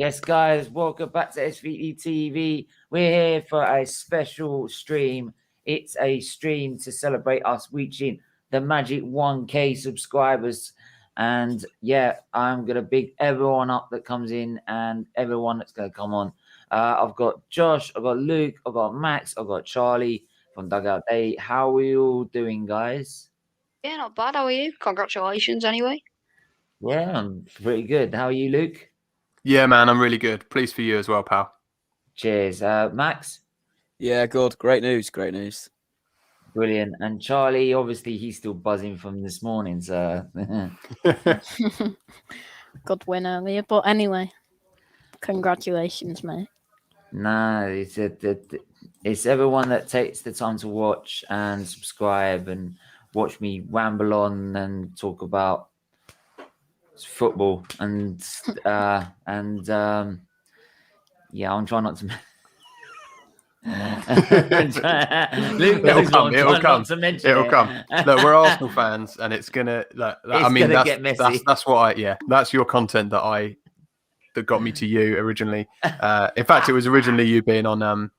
Yes, guys, welcome back to SFeatleyTV. We're here for a special stream. It's a stream to celebrate us reaching the magic 1K subscribers. And yeah, I'm going to big everyone up that comes in and everyone that's going to come on. I've got Josh, I've got Luke, I've got Max, I've got Charlie from Dugout 8. How are you all doing, guys? Yeah, not bad. How are you? Congratulations, anyway. Yeah, I'm pretty good. How are you, Luke? Yeah, man, I'm really good. Pleased for you as well, pal. Cheers. Max? Yeah, good. Great news. Great news. Brilliant. And Charlie, obviously, he's still buzzing from this morning. So, good win earlier. But anyway, congratulations, mate. nah, it's everyone that takes the time to watch and subscribe and watch me ramble on and talk about football and yeah, I'm trying not to. It'll come. It'll come. Look, we're Arsenal fans, and it's gonna. That's what that's your content that got me to you originally. In fact, it was originally you being on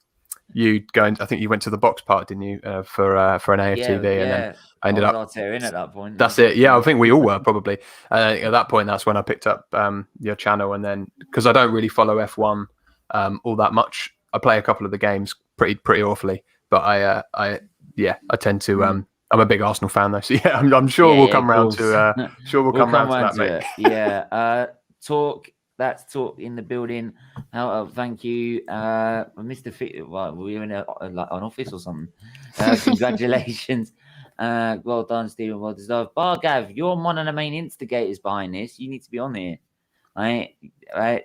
you going. I think you went to the box part, didn't you, for an AFTV, and then I ended up Arteta in at that point. That's it. Yeah, I think we all were probably at that point. That's when I picked up your channel, and then because I don't really follow F1 all that much. I play a couple of the games pretty awfully, but I tend to. I'm a big Arsenal fan though, so yeah, I'm sure we'll come round to. We'll come round to that, mate. Yeah. That's talk in the building. Thank you, Mr. Fit. Well, we're in an office or something. Congratulations. Well done, Stephen. Well deserved. Bargav, you're one of the main instigators behind this. You need to be on here, right?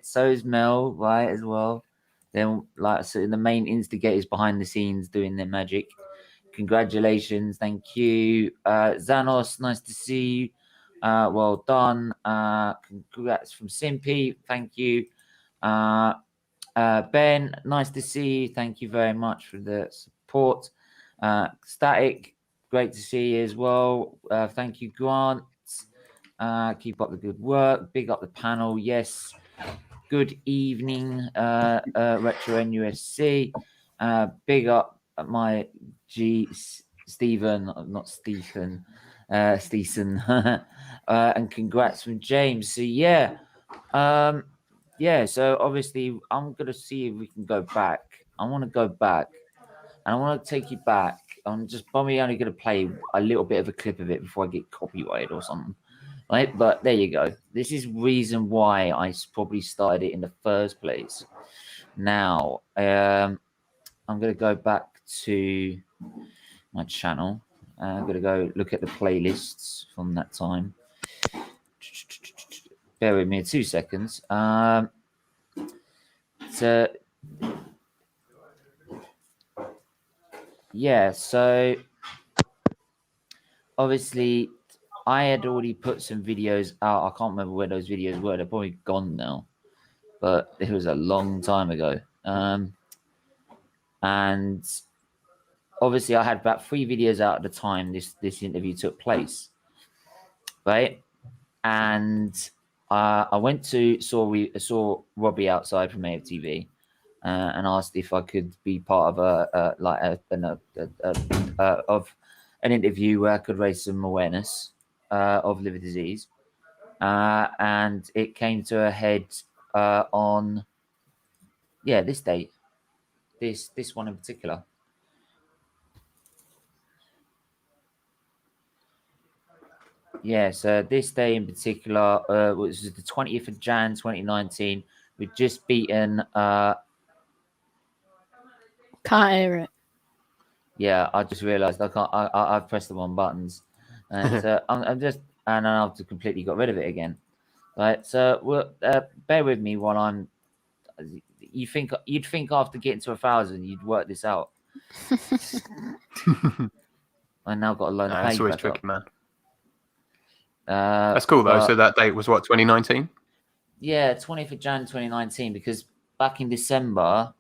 So is Mel, right, as well. Then, so the main instigators behind the scenes doing their magic. Congratulations, thank you, Zanos. Nice to see you. Well done. Congrats from Simpy. Thank you, Ben. Nice to see you. Thank you very much for the support. Static. Great to see you as well. Thank you, Grant. Keep up the good work. Big up the panel. Yes. Good evening, Retro NUSC. Big up my G Stephen, not Stephen, Steeson. And congrats from James. So yeah. So obviously I'm gonna see if we can go back. I want to go back. And I want to take you back. I'm just probably only going to play a little bit of a clip of it before I get copyrighted or something. Right? But there you go. This is reason why I probably started it in the first place. Now, I'm going to go back to my channel. I'm going to go look at the playlists from that time. Bear with me 2 seconds. Yeah, so obviously I had already put some videos out. I can't remember where those videos were. They're probably gone now, but it was a long time ago. And obviously I had about 3 videos out at the time this interview took place, right? And I went to saw Robbie outside from AFTV. And asked if I could be part of of an interview where I could raise some awareness of liver disease, and it came to a head on this date, this one in particular. Yeah, so this day in particular was the 20th of Jan 2019. We'd just beaten. Can't hear it. Yeah, I just realised I can't. I've pressed the wrong buttons, and so I'm just, and then I've just completely got rid of it again. Right, so bear with me while I'm. You'd think after getting to 1,000, you'd work this out. I now got a loan of paper. That's always tricky, man. That's cool though. So that date was what, 2019? Yeah, 20th of Jan 2019. Because back in December,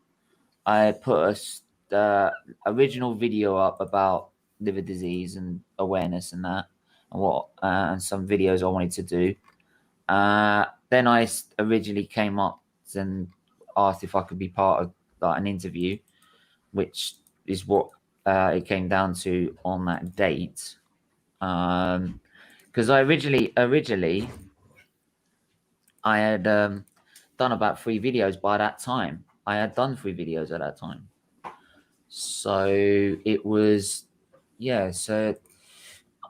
I put a original video up about liver disease and awareness and that, and and some videos I wanted to do. Then I originally came up and asked if I could be part of like an interview, which is what it came down to on that date. Because I originally I had done about 3 videos by that time. I had done 3 videos at that time. So it was, so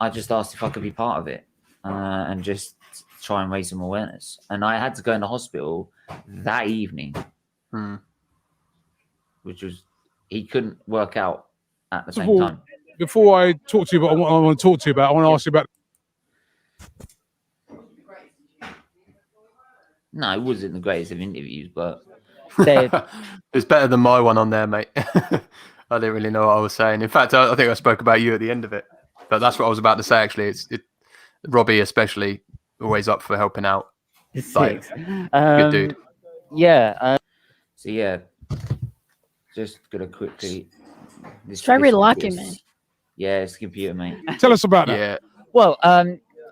I just asked if I could be part of it and just try and raise some awareness. And I had to go in the hospital that evening, which was, he couldn't work out at the same time. Before I talk to you about what I want to talk to you about, I want to ask you about. No, it wasn't the greatest of interviews, but it's better than my one on there, mate. I didn't really know what I was saying. In fact, I think I spoke about you at the end of it, but that's what I was about to say. Actually, Robbie especially always up for helping out. Like, good dude. Yeah. So yeah, just gonna quickly. It's very lucky, man. Yeah, it's computer, mate. Tell us about that. Yeah. Well,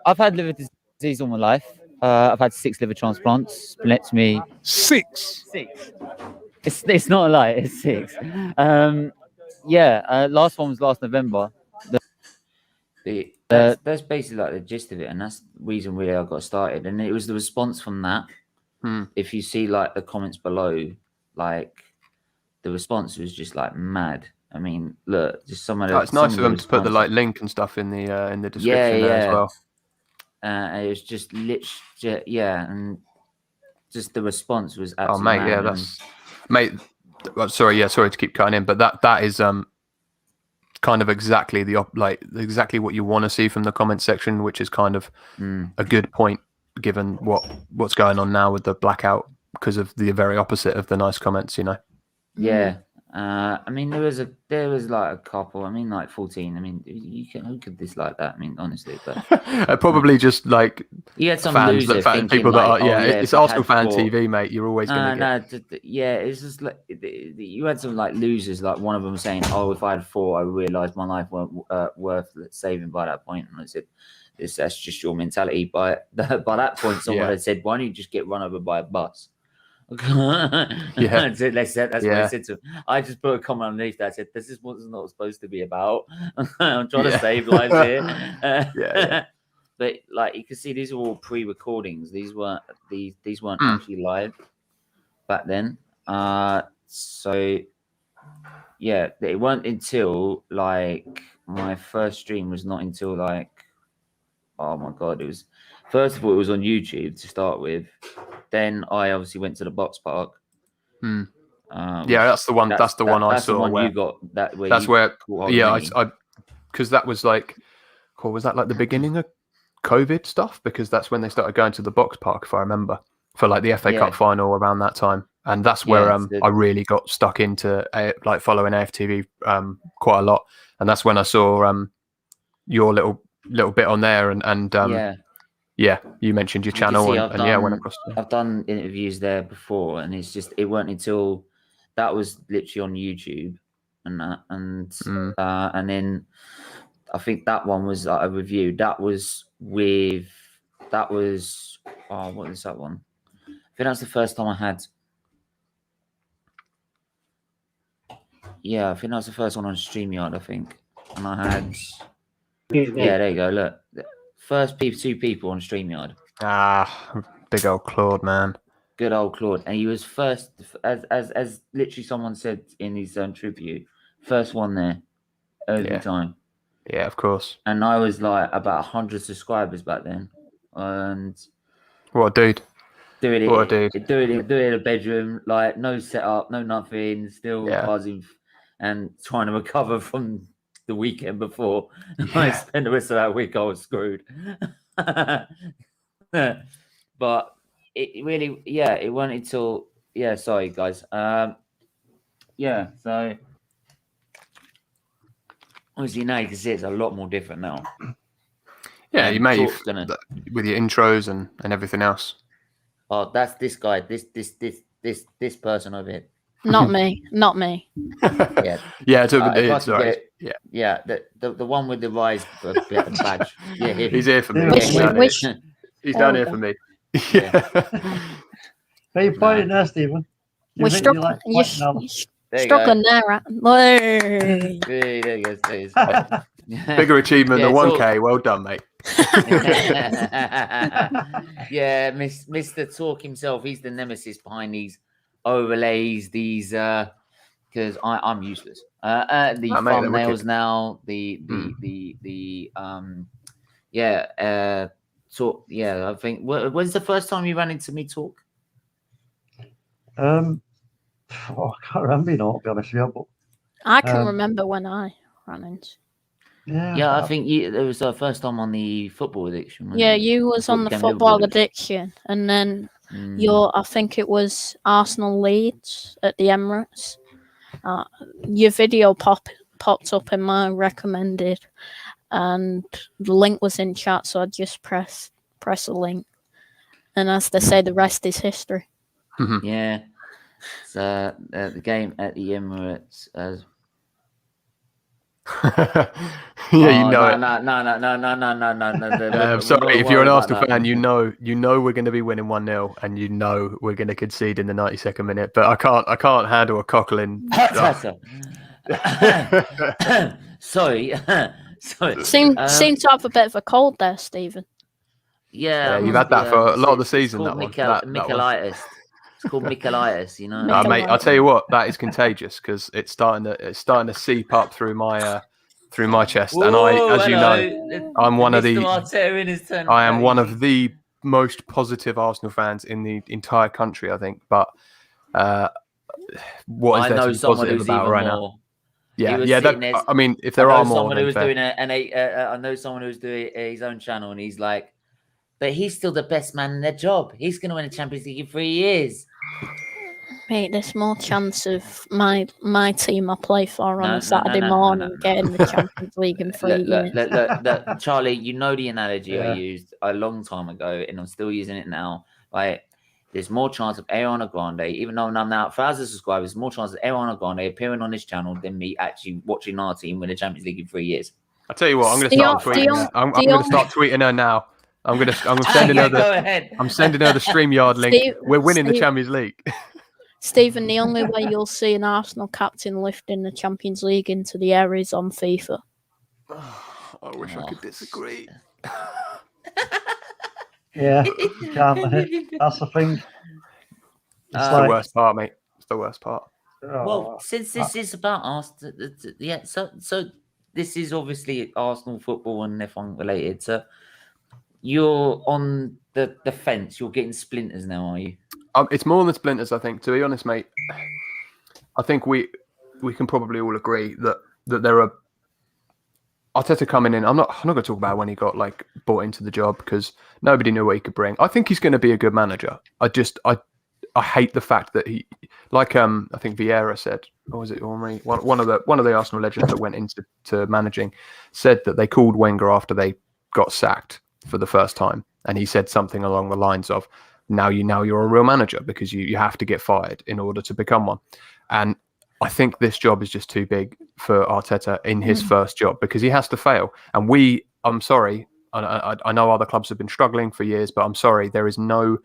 I've had liver disease all my life. I've had 6 liver transplants, splenectomy. 6. It's not a lie. It's 6. Last one was last November. That's basically like the gist of it, and that's the reason really I got started. And it was the response from that. If you see like the comments below, like the response was just like mad. I mean, look, just some of the. It's nice of them to put the like link and stuff in the description there as well. It was just literally, and just the response was absolutely. Oh, mate, yeah, that's mate. Sorry to keep cutting in, but that is kind of exactly exactly what you want to see from the comment section, which is kind of a good point given what's going on now with the blackout, because of the very opposite of the nice comments, you know. Yeah. I mean, there was like a couple. I mean, like 14. I mean, who could dislike that? I mean, honestly, but probably just like you had some fans, people that like, are it's Arsenal fan TV, mate. You're always gonna get. It's just like you had some like losers. Like one of them saying, "Oh, if I had 4, I realised my life weren't worth saving by that point." And I said, "That's just your mentality." By that point, someone had said, "Why don't you just get run over by a bus?" That's what I said to him. I just put a comment underneath that. I said, "This is what's not supposed to be about." I'm trying to save lives here. But like you can see, these are all pre-recordings. These weren't actually live back then. So yeah, it weren't until like my first stream was not until like, oh my god, it was. First of all, it was on YouTube to start with. Then I obviously went to the box park. That's the one. That's the one I saw. The one where, you got. I because that was like, was that like the beginning of COVID stuff? Because that's when they started going to the box park, if I remember, for like the FA Cup final around that time. And that's where I really got stuck into like following AFTV quite a lot. And that's when I saw your little bit on there and you mentioned your channel went across. I've done interviews there before, and it's just it weren't until that was literally on YouTube and then I think that one was like a review. What was that one? I think that's the first time I had. Yeah, I think that was the first one on StreamYard, I think, and I had. Yeah, there you go. Look. First 2 people on StreamYard. Big old Claude, man. Good old Claude. And he was first, as literally someone said in his tribute, first one there every time. Yeah, of course. And I was like about 100 subscribers back then. And what a dude. Do it in a bedroom, like no setup, no nothing, still buzzing and trying to recover from the weekend before. I spent the rest of that week I was screwed. But it really it wasn't until sorry guys. So obviously now you can see it's a lot more different now. Yeah, you made with your intros and everything else. Oh, that's this guy, this person over here. Not me. Yeah. The one with the rise badge. Yeah, he's here for me. He's down here for me. Are you pointing there, Stephen? We're struggling. You're struggling there, right? There you go. Bigger achievement than 1K. Well done, mate. Yeah, Mr. Talk himself. He's the nemesis behind these overlays. These because I'm useless. The thumbnails now. I think. When's the first time you ran into me, Talk? I can't remember, to be honest with you. But I can remember when I ran into. Yeah, I think it was the first time on the football addiction. Yeah, you was on the football addiction, and then I think it was Arsenal Leeds at the Emirates. Your video popped up in my recommended, and the link was in chat, so I just press a link, and as they say, the rest is history. Yeah, so the game at the Emirates as. Yeah, No. I'm sorry, if you're an Arsenal fan, you know we're going to be winning 1-0, and you know we're going to concede in the 92nd minute. But I can't handle a cockling. Sorry. Seem to have a bit of a cold there, Stephen. Yeah, you've had that for a lot of the season. Mycolitis. It's called mycolitis, you know. Mate, I'll tell you what, that is contagious because it's starting to seep up through my chest, and I'm one of the most positive Arsenal fans in the entire country, I think. But what is there to be positive about right now? I mean, if there are more, someone who was doing I know someone who's doing his own channel, and he's like, but he's still the best man in their job. He's going to win a Champions League in 3 years. Mate, there's more chance of my team I play for on a Saturday morning getting the Champions League in 3 years. Look, Charlie, you know the analogy I used a long time ago, and I'm still using it now. Right? There's more chance of Ariana Grande, even though I'm now 1,000 subscribers, there's more chance of Ariana Grande appearing on this channel than me actually watching our team win the Champions League in 3 years. I tell you what, I'm going to start tweeting. I'm going to start tweeting her now. I'm sending her I'm sending her the StreamYard link. We're winning the Champions League. Stephen, the only way you'll see an Arsenal captain lifting the Champions League into the air is on FIFA. I wish I could disagree. Yeah, you can't. That's the thing. It's the worst part, mate. It's the worst part. Well, since this is about Arsenal, so this is obviously Arsenal football and F1 related. So you're on the fence. You're getting splinters now, are you? It's more than splinters, I think. To be honest, mate, I think we can probably all agree that there are Arteta coming in. I'm not going to talk about when he got brought into the job because nobody knew what he could bring. I think he's going to be a good manager. I hate the fact that he, I think Vieira said, or was it Henry? One of the Arsenal legends that went into managing said that they called Wenger after they got sacked for the first time, and he said something along the lines of, now you're a real manager because you have to get fired in order to become one. And I think this job is just too big for Arteta in his first job because he has to fail. And I'm sorry, I know other clubs have been struggling for years, but I'm sorry, there is no.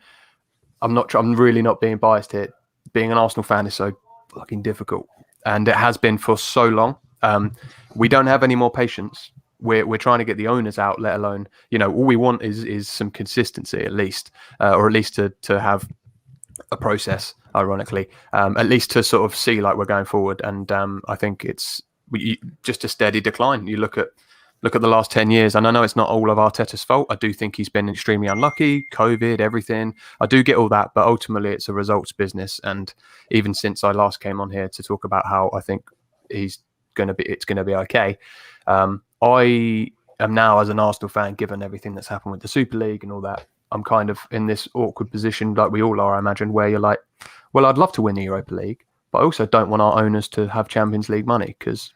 I'm really not being biased here. Being an Arsenal fan is so fucking difficult, and it has been for so long. We don't have any more patience. We're trying to get the owners out, let alone, all we want is some consistency at least, or at least to have a process, ironically, at least to sort of see like we're going forward. And I think it's just a steady decline. You look at the last 10 years, and I know it's not all of Arteta's fault. I do think he's been extremely unlucky, COVID, everything. I do get all that, but ultimately it's a results business. And even since I last came on here to talk about how I think it's going to be okay, I am now, as an Arsenal fan, given everything that's happened with the Super League and all that, I'm kind of in this awkward position, like we all are, I imagine, where you're like, well, I'd love to win the Europa League, but I also don't want our owners to have Champions League money because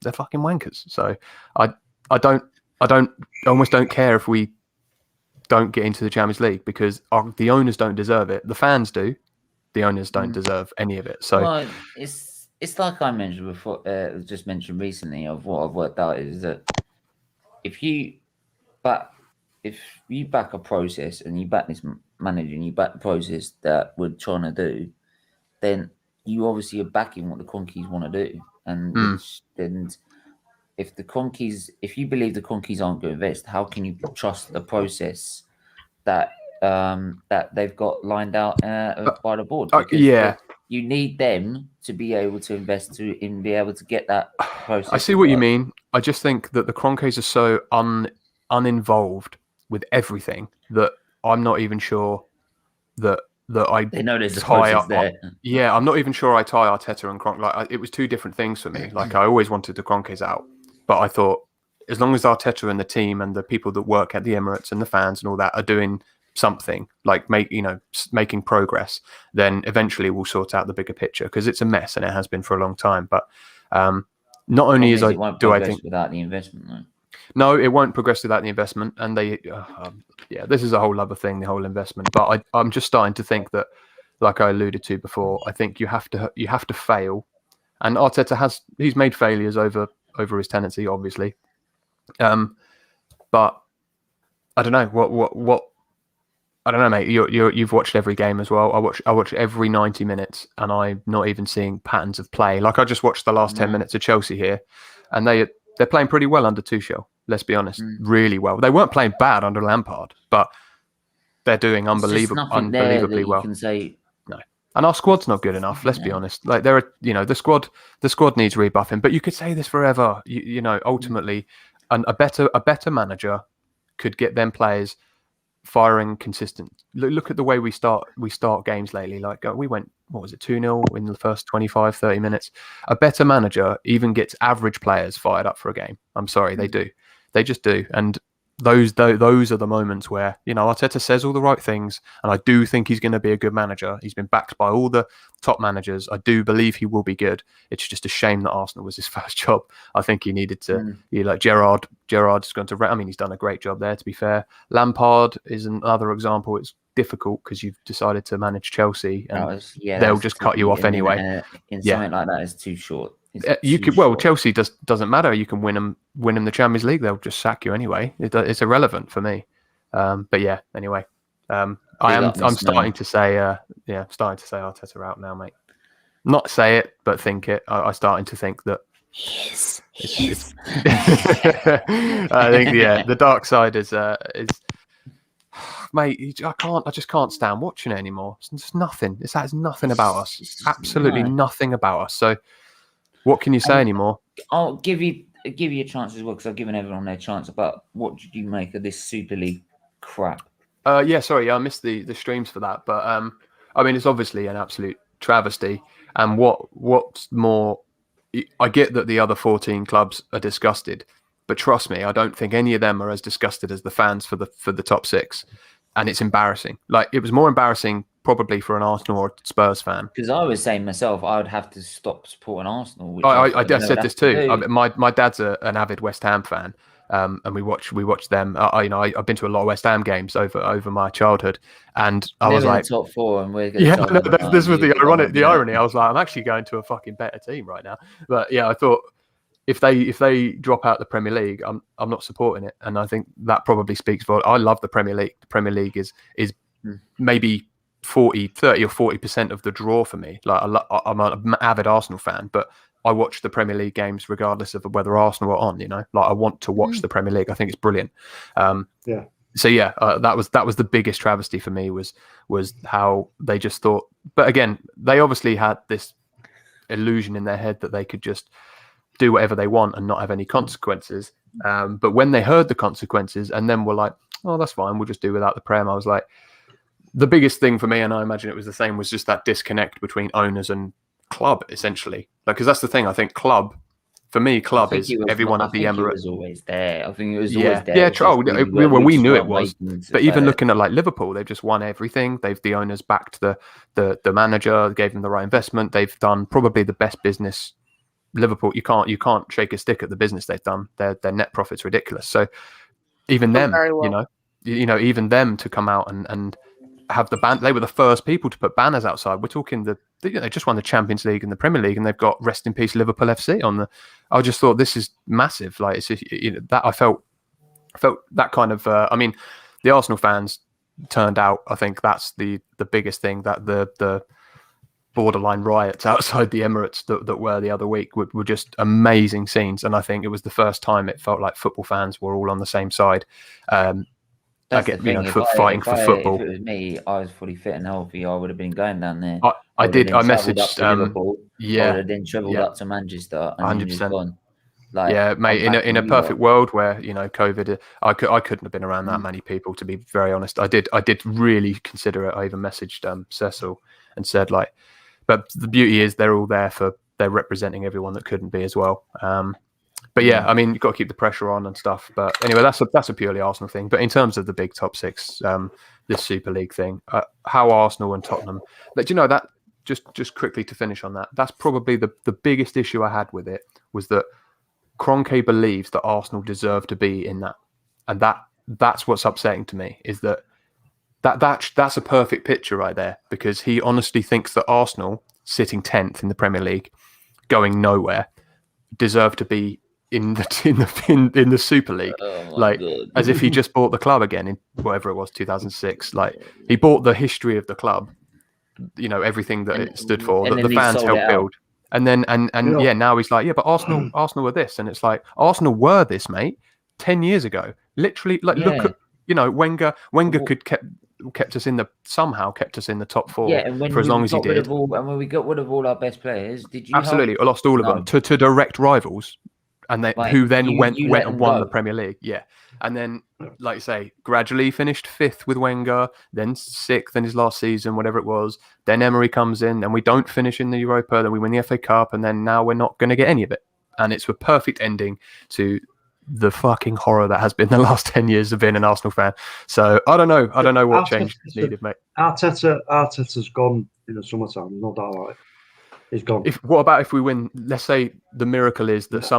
they're fucking wankers. So I almost don't care if we don't get into the Champions League because the owners don't deserve it. The fans do. The owners don't deserve any of it. So well, it's like I mentioned before, just mentioned recently, of what I've worked out is that if you back a process and you back this managing, you back the process that we're trying to do, then you obviously are backing what the Conkeys want to do. And if you believe the Conkeys aren't going to invest, how can you trust the process that that they've got lined out by the board? Because you need them to be able to invest in be able to get that process. I see what you mean. I just think that the Cronkies are so uninvolved with everything that I'm not even sure that they know there's a process there. Yeah, I'm not even sure I tie Arteta and Cronk. Like it was two different things for me. Like I always wanted the Cronkies out, but I thought as long as Arteta and the team and the people that work at the Emirates and the fans and all that are doing something, like making progress, then eventually we'll sort out the bigger picture, because it's a mess and it has been for a long time. But not only is I think without the investment, though. No, it won't progress without the investment, and this is a whole other thing, the whole investment. But I'm just starting to think that, like I alluded to before, I think you have to fail, and Arteta he's made failures over his tenancy, obviously. But I don't know what I don't know, mate. You've watched every game as well. I watch every 90 minutes, and I'm not even seeing patterns of play. Like I just watched the last 10 minutes of Chelsea here, and they're playing pretty well under Tuchel. Let's be honest, really well. They weren't playing bad under Lampard, but they're doing unbelievably well. Can say no, and our squad's not good enough. Let's be honest. Like the squad needs rebuffing. But you could say this forever. Ultimately, a better manager could get them players firing consistent. Look at the way we start games lately. Like we went, what was it, 2-0 in the first 25-30 minutes. A better manager even gets average players fired up for a game. I'm sorry, they do. They just do. And those are the moments where, Arteta says all the right things, and I do think he's going to be a good manager. He's been backed by all the top managers. I do believe he will be good. It's just a shame that Arsenal was his first job. I think he needed to, like Gerrard's gone to, he's done a great job there, to be fair. Lampard is another example. It's difficult because you've decided to manage Chelsea, and they'll just cut you off anyway. Something like that is too short. Chelsea doesn't matter. You can win them the Champions League. They'll just sack you anyway. It's irrelevant for me. But yeah, anyway, I'm starting to say Arteta out now, mate. Not say it, but think it. I'm starting to think that. Yes. I think the dark side is mate. I just can't stand watching it anymore. It's just nothing. It has nothing about us. Absolutely nothing about us. So. What can you say anymore? I'll give you a chance as well, because I've given everyone their chance. But what did you make of this Super League crap? I missed the streams for that. But it's obviously an absolute travesty. And what's more, I get that the other 14 clubs are disgusted, but trust me, I don't think any of them are as disgusted as the fans for the top six. And it's embarrassing. Like, it was more embarrassing probably for an Arsenal or Spurs fan. Because I was saying myself, I would have to stop supporting Arsenal. Which I said this too. My dad's an avid West Ham fan, and we watch them. I've been to a lot of West Ham games over my childhood, and I was like, top four, and we're this was the irony. I was like, I'm actually going to a fucking better team right now. But yeah, I thought if they drop out the Premier League, I'm not supporting it, and I think that probably speaks for. I love the Premier League. The Premier League is maybe 30 or 40% of the draw for me. Like I'm an avid Arsenal fan, but I watch the Premier League games regardless of whether Arsenal are on. Like I want to watch the Premier League. I think it's brilliant. So yeah, that was the biggest travesty for me was how they just thought. But again, they obviously had this illusion in their head that they could just do whatever they want and not have any consequences. But when they heard the consequences and then were like, oh, that's fine, we'll just do without the Prem, I was like, the biggest thing for me, and I imagine it was the same, was just that disconnect between owners and club, essentially. Like, because that's the thing. I think club is everyone at the Emirates. It was always there. I think it was always there. Yeah, we knew it was. But even looking at like Liverpool, they've just won everything. The owners backed the manager, gave them the right investment. They've done probably the best business. Liverpool, you can't shake a stick at the business they've done. Their net profit's ridiculous. So even them, even them to come out and have the ban. They were the first people to put banners outside. We're talking they just won the Champions League and the Premier League, and they've got rest in peace Liverpool FC on the. I just thought this is massive. Like it's that I felt that kind of. The Arsenal fans turned out. I think that's the biggest thing, that the borderline riots outside the Emirates that were the other week were just amazing scenes. And I think it was the first time it felt like football fans were all on the same side. Fighting for football. If it was me, I was fully fit and healthy, I would have been going down there. I messaged up to Liverpool, yeah, I would have then travelled up to Manchester and 100%. Gone. Like, yeah, mate. In a perfect world where COVID, I couldn't have been around that many people. To be very honest, I did really consider it. I even messaged Cecil and said like, but the beauty is they're all there they're representing everyone that couldn't be as well. But yeah, I mean, you've got to keep the pressure on and stuff. But anyway, that's a purely Arsenal thing. But in terms of the big top six, this Super League thing, how Arsenal and Tottenham, but that just quickly to finish on that, that's probably the biggest issue I had with it, was that Kroenke believes that Arsenal deserve to be in that, and that's what's upsetting to me, is that's a perfect picture right there, because he honestly thinks that Arsenal, sitting 10th in the Premier League, going nowhere, deserve to be in the Super League, God. As if he just bought the club again in whatever it was, 2006. Like, he bought the history of the club, everything that it stood for, that the fans helped build. And then now he's like, yeah, but Arsenal were this, and it's like, Arsenal were this, mate, 10 years ago. Literally, look at Wenger could kept us in the top four for as long as he did. And when we got rid of all our best players, did you absolutely lost all of them to direct rivals, and who then went and won the Premier League? Yeah, and then, like you say, gradually finished 5th with Wenger, then 6th in his last season, whatever it was. Then Emery comes in, and we don't finish in the Europa. Then we win the FA Cup, and then now we're not going to get any of it. And it's a perfect ending to the fucking horror that has been the last 10 years of being an Arsenal fan. So I don't know what change is needed, mate. Arteta's gone in the summertime, no doubt about it. He's gone. What about if we win? Let's say the miracle is that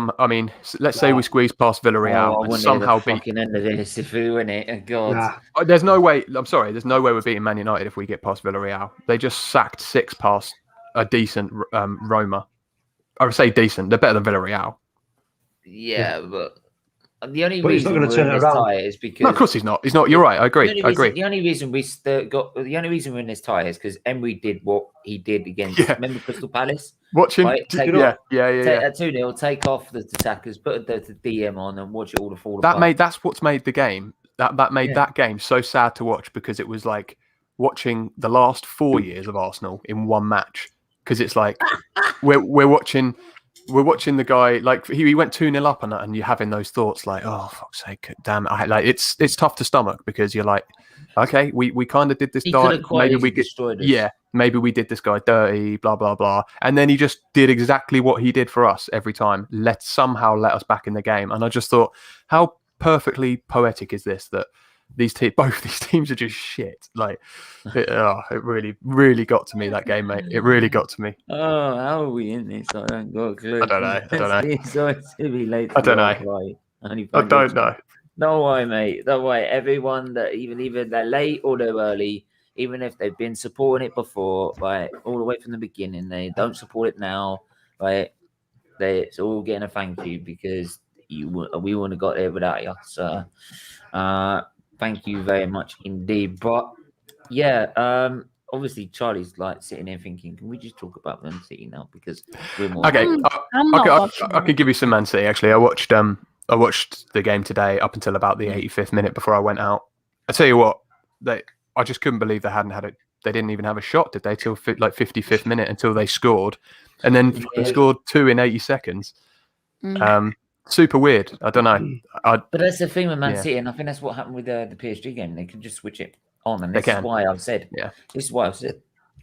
let's say we squeeze past Villarreal and somehow beat. End of this if we win it. God, there's no way. I'm sorry, there's no way we're beating Man United if we get past Villarreal. They just sacked 6 past a decent Roma. I would say decent. They're better than Villarreal. Yeah, but the only reason we're in this tie is because... No, of course he's not. He's not. You're right. I agree. The only reason we're in this tie is because Emery did what he did against... Remember Crystal Palace? Watch him. Right? Take that 2-0, take off the attackers, put the DM on and watch it all fall apart. That's what's made the game. That made that game so sad to watch, because it was like watching the last 4 years of Arsenal in one match. Because it's like we're watching the guy, like he went 2-0 up on that, and you're having those thoughts like, oh fuck's sake, damn it! It's tough to stomach, because you're like, okay, we kind of did this guy, maybe we destroyed us. Maybe we did this guy dirty, blah blah blah, and then he just did exactly what he did for us every time. Somehow let us back in the game, and I just thought, how perfectly poetic is this, that both these teams are just shit. Like, it really, really got to me, that game, mate. It really got to me. Oh, how are we in this? I don't got a clue. I don't know. It's too late. I don't know. Don't worry, mate. Don't worry. Everyone that either they're late or they're early, even if they've been supporting it before, right, all the way from the beginning, they don't support it now, right? It's all getting a thank you, because we wouldn't have got there without you. So, thank you very much indeed. But yeah, obviously Charlie's like sitting there thinking, can we just talk about Man City now? Because we're more I could give you some Man City. Actually, I watched the game today up until about the 85th minute before I went out. I tell you what, I just couldn't believe they hadn't had it. They didn't even have a shot, did they? Till like 55th minute, until they scored, and then scored 2 in 80 seconds. Super weird. I don't know. But that's the thing with Man City, and I think that's what happened with the PSG game. They can just switch it on, and this is why I've said. This is why I've said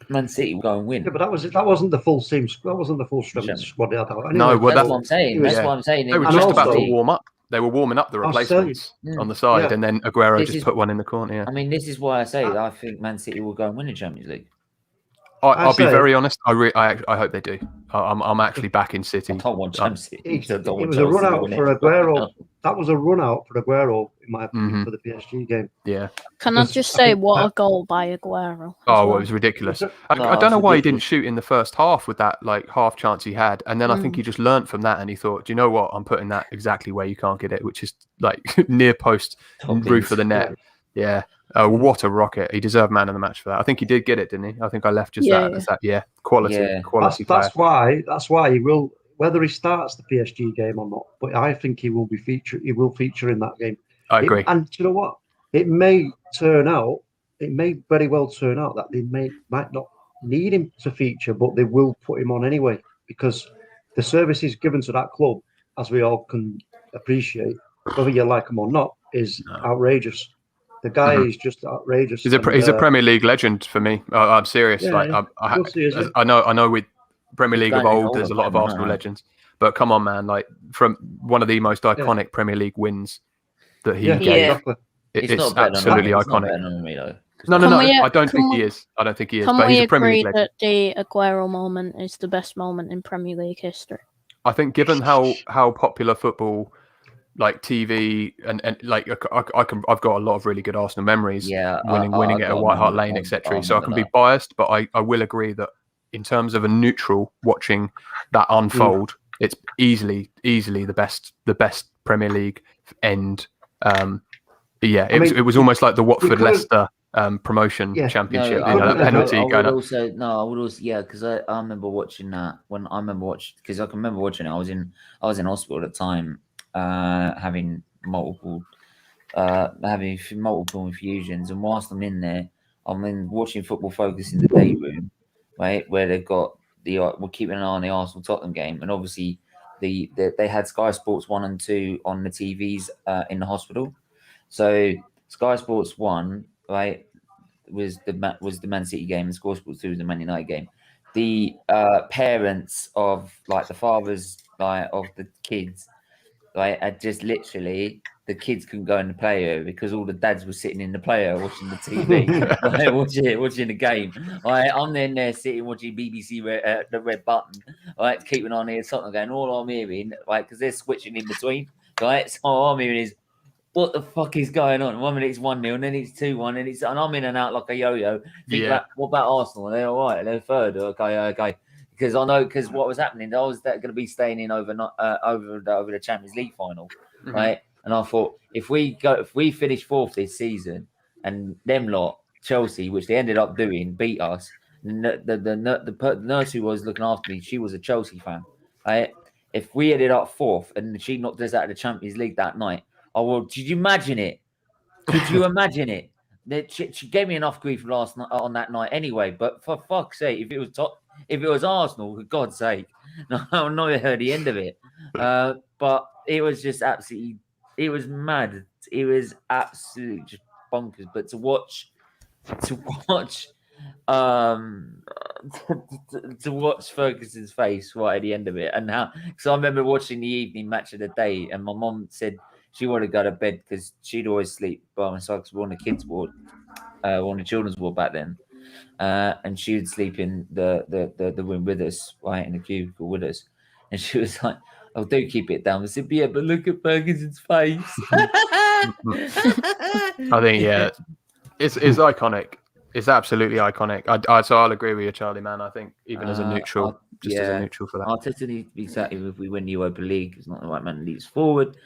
Man City will go and win. Yeah, but that wasn't the full team. That wasn't the full strength squad. Anyway, no, that's what I'm saying. That's what I'm saying. They were just about to warm up. They were warming up the replacements on the side, and then Aguero just put one in the corner. Yeah. I mean, this is why I say I think Man City will go and win the Champions League. I'll be very honest. I hope they do. I'm actually back in City. I don't want Chelsea. It was a run out for Aguero. That was a run out for Aguero, in my opinion, for the PSG game. Yeah. Can I just say, what a goal by Aguero? Well, it was ridiculous. I don't know why he didn't shoot in the first half with that like half chance he had, and then I think he just learnt from that, and he thought, do you know what? I'm putting that exactly where you can't get it, which is like near post, roof of the net. Yeah. Oh, what a rocket! He deserved man of the match for that. I think he did get it, didn't he? I think I left just that. Yeah, quality player. That's why he will. Whether he starts the PSG game or not, but I think he will feature in that game. I agree. And you know what? It may very well turn out that they might not need him to feature, but they will put him on anyway because the services given to that club, as we all can appreciate, whether you like him or not, is outrageous. The guy is just outrageous. He's a Premier League legend for me. I'm serious. Yeah, I know with Premier League of old, there's a lot of Arsenal legends, but come on, man! Like from one of the most iconic Premier League wins that he gave. Exactly. It's absolutely iconic. No. I don't think he is. But he's a Premier League legend. That the Aguero moment is the best moment in Premier League history. I think, given how popular football, like TV and like I've got a lot of really good Arsenal memories. Yeah, winning at White Hart Lane, etc. So I can be biased, but I will agree that in terms of a neutral watching that unfold, it's easily the best Premier League end. It was almost like the Watford Leicester promotion championship. That penalty going up. I would also because I remember watching that because I can remember watching it. I was in hospital at the time, having multiple infusions, and whilst I'm in there, I'm watching Football Focus in the day room, right, where they've got we're keeping an eye on the Arsenal Tottenham game, and obviously they had Sky Sports 1 and 2 on the TVs in the hospital. So Sky Sports 1, right, was the Man City game, and Sky Sports 2 was the Man United game. The parents of the fathers of the kids, right, had just literally the kids couldn't go in the play area because all the dads were sitting in the play area watching the TV, watching the game. Right, I'm then there sitting watching BBC the Red Button, right, keeping on here something going. All I'm hearing, right, because they're switching in between, right. So all I'm hearing is, what the fuck is going on? 1 minute it's 1-0, and then it's 2-1, and I'm in and out like a yo-yo. What about Arsenal? Are they all right? They're third. Okay. Because I know what was happening, I was going to be staying in over the Champions League final, right? And I thought if we finish fourth this season, and them lot Chelsea, which they ended up doing, beat us. The nurse who was looking after me, she was a Chelsea fan, right? If we ended up fourth and she knocked us out of the Champions League that night, did you imagine it? Could you imagine it? She gave me enough grief last night on that night anyway. But for fuck's sake, if it was Arsenal, for God's sake, I've not heard the end of it. But it was just absolutely, it was mad. It was absolutely just bonkers. But to watch Ferguson's face right at the end of it, and how, because I remember watching the evening match of the day, and my mom said she wanted to go to bed because she'd always sleep by myself because we're on the kids' ward, on the children's ward back then, and she would sleep in the room with us, right in the cubicle with us, and she was like, "Oh, do keep it down." I said, "Yeah, but look at Ferguson's face." I think it's iconic. It's absolutely iconic. So I'll agree with you, Charlie, man. I think even as a neutral, as a neutral for that. Arteta needs to be exactly if we win the Europa League. It's not the right man that leads forward.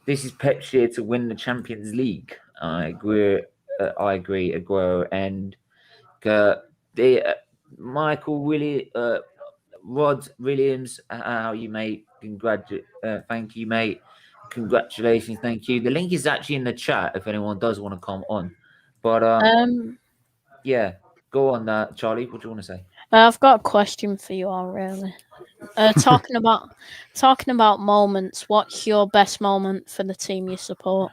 This is Pep's year to win the Champions League. I agree. Aguero and Michael Rod Williams. How you, mate? Thank you, mate. Congratulations. Thank you. The link is actually in the chat if anyone does want to come on. But yeah, go on, Charlie. What do you want to say? I've got a question for you all, really. Talking about moments, what's your best moment for the team you support?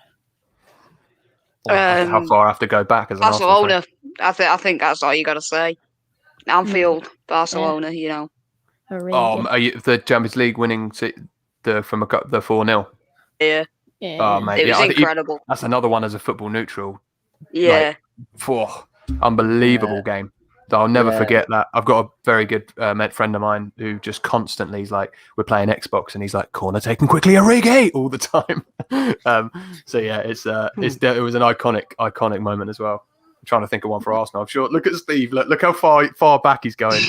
How far I have to go back as an Barcelona. I think that's all you got to say. Anfield, Barcelona. You know. Are you the Champions League winning the 4-0? Yeah. Oh, mate, it was incredible. That's another one as a football neutral. Yeah. Unbelievable game. I'll never forget that. I've got a very good friend of mine who just constantly is like, we're playing Xbox, and he's like, corner taken quickly, Origi, all the time. So yeah, it was an iconic moment as well. I'm trying to think of one for Arsenal. I'm sure. Look at Steve. Look how far back he's going.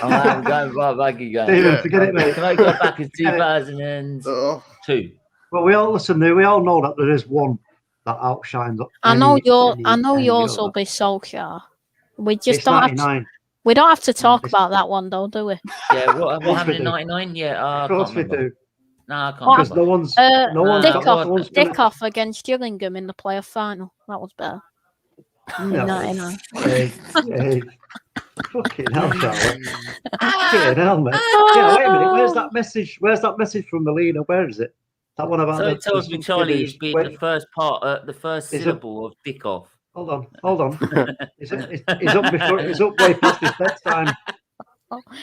I'm going far back. He's going. Steven, forget it, mate. Can I go back as 2002? Well, we all know that there is one that outshines. I know any yours other. will be Solskjaer. We It's just don't have 99. we don't have to talk It's- about that one though, do we? Yeah, what course happened we in do. '99? Yeah, I Of course can't we remember. do. No, I can't Because remember. no one's got no one's gonna... Dick off against Gillingham in the playoff final. That was better. No. 99. Hey. Fucking hell, Charlie. Fucking hell, mate. Yeah, wait a minute. Where's that message? Where's that message from Melina? Where is it? That one about So it tells me Charlie is being the first part, the first syllable of dick off. Hold on. He's up before. He's up way past his bedtime.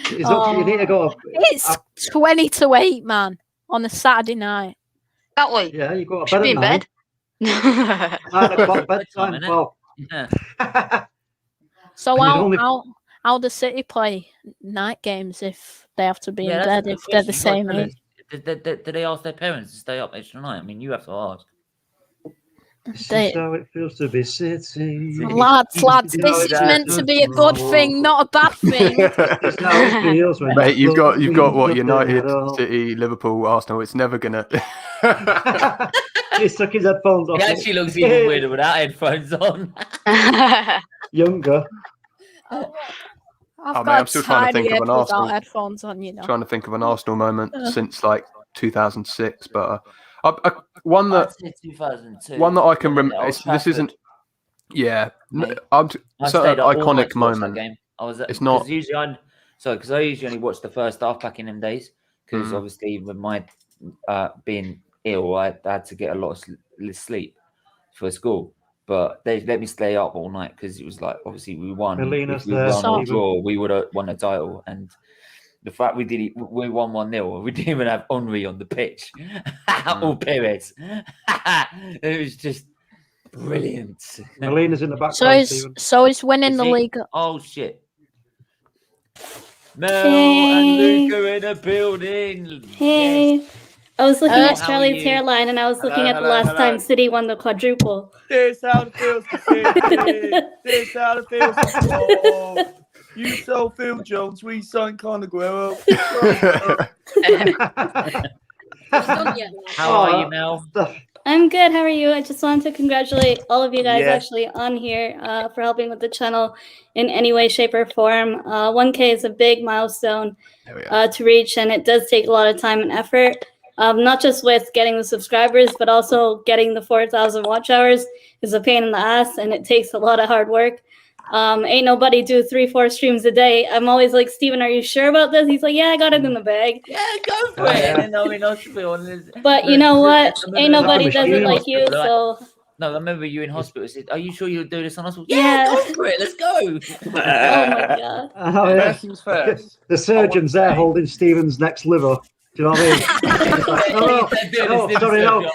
He's up. You need to go. It's 20 to 8, man, on a Saturday night. Exactly. Yeah, you go to Should bed be at in 9. bed. 9 o'clock bedtime. innit? Well, Yeah. So And you'd only- how does City play night games if they have to be in that's a bed good if they're the question. same You age? gotta tell us. Did they ask their parents to stay up extra night? I mean, you have to ask. this They- is how it feels to be City. Lads, This this is meant to be a good thing, not a bad thing. It's how it feels when Mate, you've got what nothing United, at all. City, Liverpool, Arsenal. It's never gonna. He stuck his headphones off. He actually looks even weirder without headphones on. Younger. I'm still trying to think of an Arsenal. Headphones on, you know. Trying to think of an Arsenal moment since like 2006, but one that 2002. one that I can remember. Old This Trafford. isn't. Yeah, Mate, I'm I so stayed up all night iconic to watch that moment. game. I was. It's not- usually because I usually only watch the first half back in them days. Because obviously with my being ill, I had to get a lot of sleep for school. But they let me stay up all night because it was like obviously we won. Melina's If we there, won or Stephen. draw, we would have won a title. And the fact we won 1-0, we didn't even have Henry on the pitch or Perez. It was just brilliant. Melina's in the background. So is winning Is the he? league. Oh shit. Mel Hey. and Luca in a building. Hey, Yes. I was looking How at are Charlie's you? hairline, and I was looking at the Hello, last hello. time City won the quadruple. This how it feels to see. This how it feels to fall. You sold Phil Jones, we signed Conor Guerrero. How are you, Mel? I'm good. How are you? I just wanted to congratulate all of you guys Yeah. actually on here for helping with the channel in any way, shape, or form. 1K is a big milestone to reach, and it does take a lot of time and effort. Not just with getting the subscribers, but also getting the 4,000 watch hours is a pain in the ass, and it takes a lot of hard work. Ain't nobody do 3-4 streams a day. I'm always like, Steven, are you sure about this? He's like, yeah, I got it in the bag. Yeah, go for it. And then I'm in hospital. And But you know what? Ain't nobody does it like you. Hospital, So no, I remember you in hospital. Said, "Are you sure you'll do this on hospital?" Yeah. Go for it. Let's go. oh my god. Oh, yeah. First things first. The surgeon's there holding Stephen's next liver. Do you know what I mean? He's like, no, sorry, no.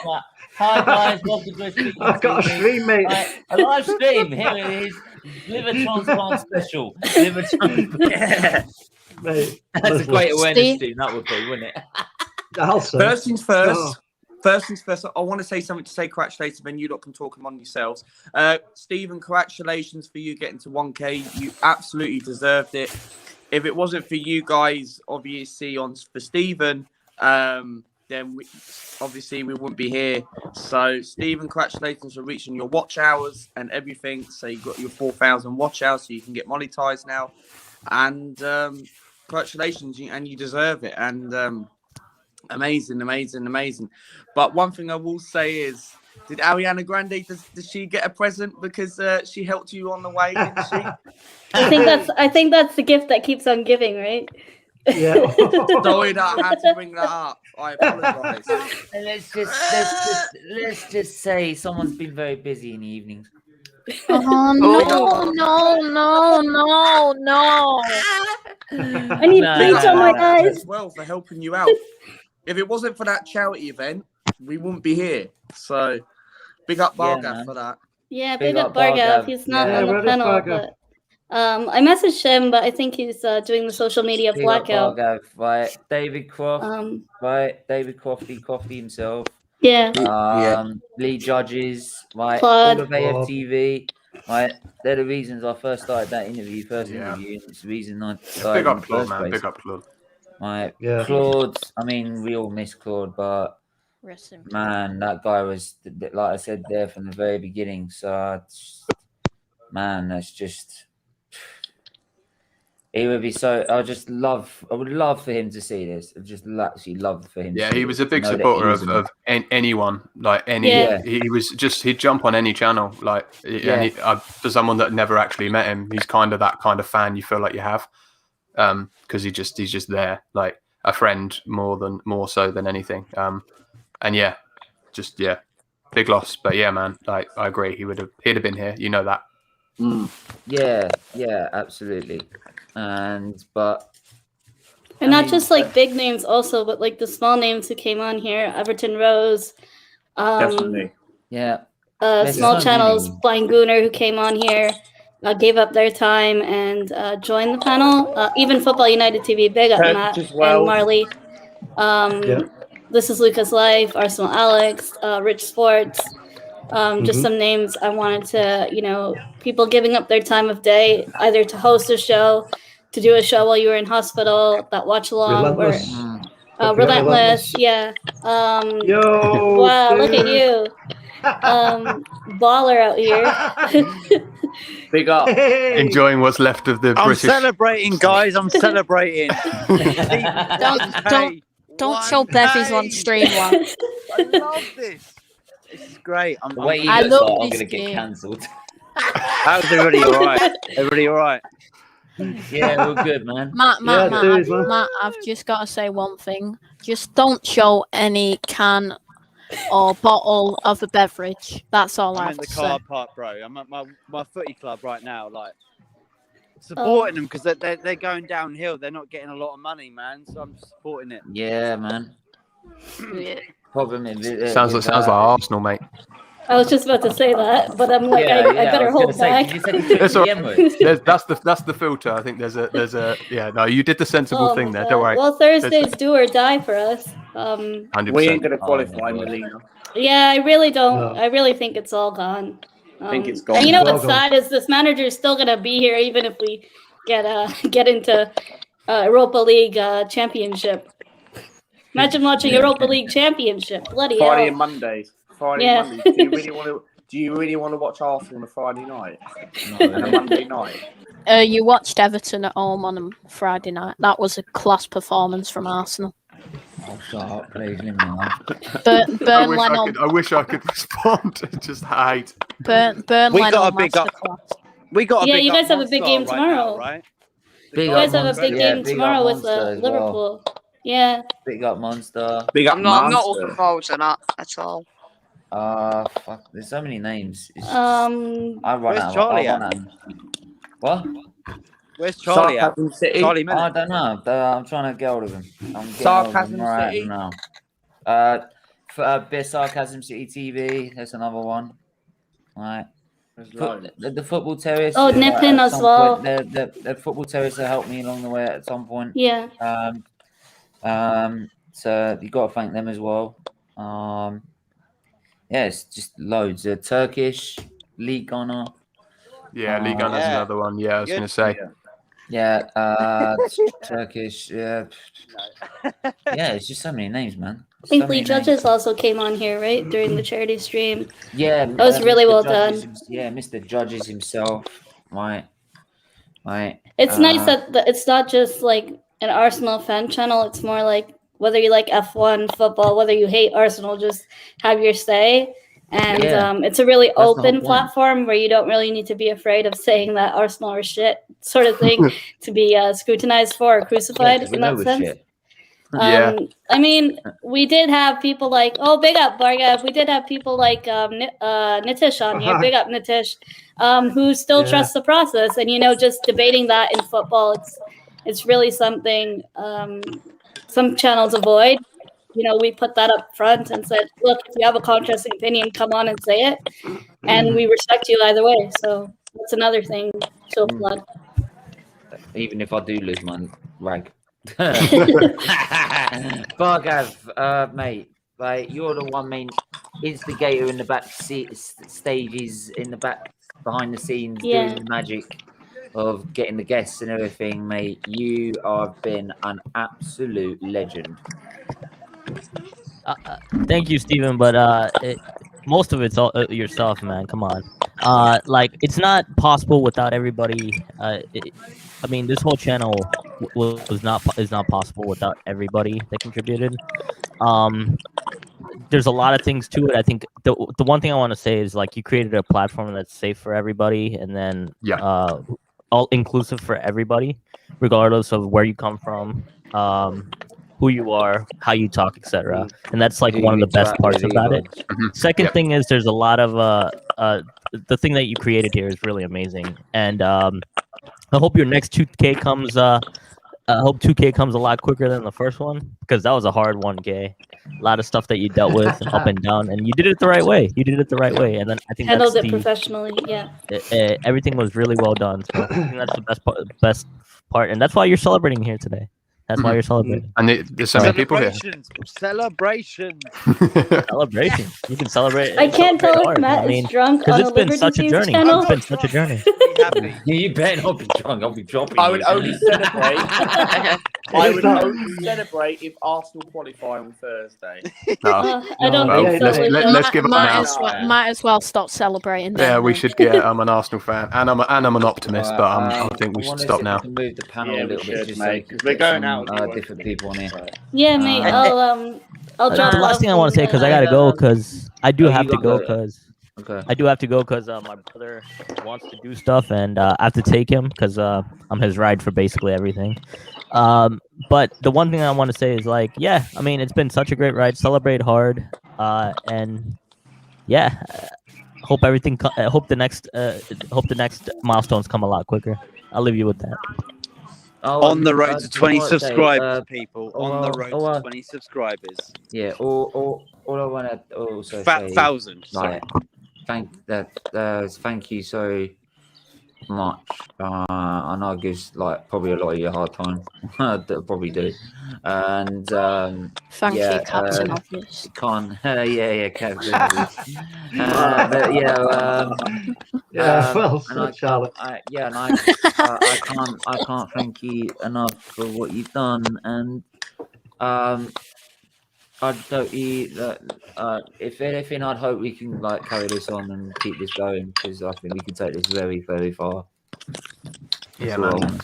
Hi guys, welcome to a stream. I've got a stream, mate. Right, a live stream. Here it is. Liver transplant special. Liver transplant. Mate, That's a great awareness Steve? stream. That would be, wouldn't it? Also, First things first. Oh. First things first, I want to say something to say congratulations, then you lot can talk among yourselves. Stephen, congratulations for you getting to 1K. You absolutely deserved it. If it wasn't for you guys, obviously, for Stephen, then obviously we wouldn't be here. So, Stephen, congratulations for reaching your watch hours and everything. So, you got your 4,000 watch hours, so you can get monetized now. And congratulations, and you deserve it. And amazing. But one thing I will say is, did Ariana Grande, does she get a present because she helped you on the way, didn't she? I think that's the gift that keeps on giving, right? yeah. Sorry that I had to bring that up. I apologise. And let's just say someone's been very busy in the evenings. Oh no. I need bleach on my eyes. As well for helping you out. If it wasn't for that charity event, we wouldn't be here. So big up Bargav man. for that. Yeah, Big big up up Bargav. Bargav. He's not Yeah, on where the is panel, Bargav? but I messaged him, but I think he's doing the social media Big up blackout. Bargav, right? David Croft, Um, right? David Crofty himself. yeah. Lee Judges, right? Claude. All of AFTV, right? They're the reasons I first started that interview. Yeah. And it's the reason I started. Big in up the Claude, first man. place. Big up Claude. Right? Yeah. Claude. I mean, we all miss Claude, but Rest in peace. Man, that guy was, like I said there from the very beginning. So, man, that's just. He would be so. I would love for him to see this. I just actually love for him. Yeah, to he see was this, a big to know that supporter he's of anyone, like any. Yeah. He was just he'd jump on any channel, like. And for someone that never actually met him, he's kind of that kind of fan you feel like you have, because he's just there, like a friend more so than anything. And big loss. But yeah, man, like I agree, he'd have been here. You know that. Yeah, absolutely. And not just like big names also, but like the small names who came on here, Everton Rose, Definitely. Yeah. Small channels, Blind Gooner, who came on here, gave up their time and joined the panel. Even Football United TV, big up Matt and Marley. This is Lucas Life, Arsenal Alex, Rich Sports. Just some names I wanted to, people giving up their time of day, either to host a show, to do a show while you were in hospital, that watch along, Relentless, yeah. Yo, wow, dude. look at you. Baller out here. Big up. Enjoying what's left of the British. I'm celebrating, guys. I'm celebrating. Don't show Bevies on stream, man. I love this. This is great. I'm love going this to get game. cancelled. How's everybody all right? Everybody all right? Yeah, we're good, man. Matt, I've just got to say one thing. Just don't show any can or bottle of a beverage. That's all I I'm have in the to car say. park, bro. I'm at my footy club right now, like supporting them because they're going downhill. They're not getting a lot of money, man. So I'm supporting it. Yeah, man. Problem is, Sounds like Arsenal, mate. I was just about to say that, but I'm like, I better hold back. That's the filter. I think there's a no. You did the sensible thing there. Don't worry. Well, Thursday's do or die for us. 100%. We ain't gonna qualify, Melina. Yeah, I really don't. I really think it's all gone. I think it's gone. And you know what's sad is this manager is still gonna be here even if we get into Europa League Championship. Imagine watching Europa League Championship. Bloody hell. Friday and Mondays. Friday and Mondays. Do you really want to watch Arsenal on a Friday night? And a Monday night? You watched Everton at home on a Friday night. That was a class performance from Arsenal. Oh, shut up, please, leave me alone. I wish I could respond. Just hate. We got a big up. We got a big you guys have a big game right tomorrow. Now, right? You guys have a big game tomorrow with Liverpool. Yeah. Big up Monster. Big up I'm not looking forward to that at all. Fuck. There's so many names. Where's Charlie at? What? Where's Charlie at? Charlie Minute. I don't know. I'm trying to get hold of him. Sarcasm City. Now. Bit Sarcasm City TV. There's another one. Right. The football terrace. Oh, Nippon as well. The football terrace that helped me along the way at some point. Yeah. So you got to thank them as well. Yeah, it's just loads. Turkish League Gunner. Yeah, League Gunner's another one. Yeah, I was going to say. Yeah, Turkish. Yeah, it's just so many names, man. I think Lee Judges also came on here, right, during the charity stream. Yeah, that was really well done. Yeah, Mr. Judges himself. Right. It's nice that it's not just like an Arsenal fan channel. It's more like whether you like F1 football, whether you hate Arsenal, just have your say. And it's a really open platform where you don't really need to be afraid of saying that Arsenal are shit sort of thing to be scrutinized for or crucified in that sense. Shit. I mean, we did have people like, big up Bargav. We did have people like Nitish on here, big up Nitish, who still trust the process. And, just debating that in football, it's really something some channels avoid. We put that up front and said, look, if you have a contrasting opinion, come on and say it. And we respect you either way. So that's another thing. Show blood. Even if I do lose my rank. Bargav, mate, like you're the one main instigator in the back stages, in the back behind the scenes, doing the magic of getting the guests and everything, mate. You have been an absolute legend. Thank you, Steven, but most of it's all yourself, man. Come on. Like it's not possible without everybody. I mean, this whole channel is not possible without everybody that contributed. There's a lot of things to it. I think the one thing I want to say is like you created a platform that's safe for everybody, and then all inclusive for everybody, regardless of where you come from, who you are, how you talk, etc. And that's like one of the best parts about it. Second thing is there's a lot of the thing that you created here is really amazing, and I hope your next 2K comes. I hope 2K comes a lot quicker than the first one, because that was a hard 1K. A lot of stuff that you dealt with up and down, and you did it the right way. And then I think Handled that's it professionally. Yeah. Everything was really well done. So I think that's the best part, and that's why you're celebrating here today. That's why you're celebrating. And there's so many people here. Celebrations. Celebrations. You can celebrate. I can't tell if Matt is drunk on it's been such a journey. channel. It's been such a journey. You better not be drunk. I'll be dropping. I would only celebrate. I would only celebrate if Arsenal qualify on Thursday. I don't think so. Let's give it now. Might as well stop celebrating. Yeah, we should get. I'm an Arsenal fan, and I'm an optimist, but I think we should stop now. Move the panel a little bit, just mate, because we're going out. Different people on here. Yeah, mate. I'll drop. The last thing I want to say, because I gotta go, because I do have to go, because I do have to go, because my brother wants to do stuff, and I have to take him because I'm his ride for basically everything. But the one thing I want to say is like, yeah, I mean, it's been such a great ride. Celebrate hard, and yeah, hope everything. Hope the next milestones come a lot quicker. I'll leave you with that. On the road to 20 subscribers, people. On the road to 20 subscribers. Yeah. All I want to also say. Thousand. Like, thank you so much. I know it gives like probably a lot of you a hard time. Probably do. And thank you, Captain Obvious. Captain Obvious. But well, Charlotte. I can't thank you enough for what you've done, and I'd hope if anything, I'd hope we can like carry this on and keep this going, because I think we can take this very, very far. Yeah, man.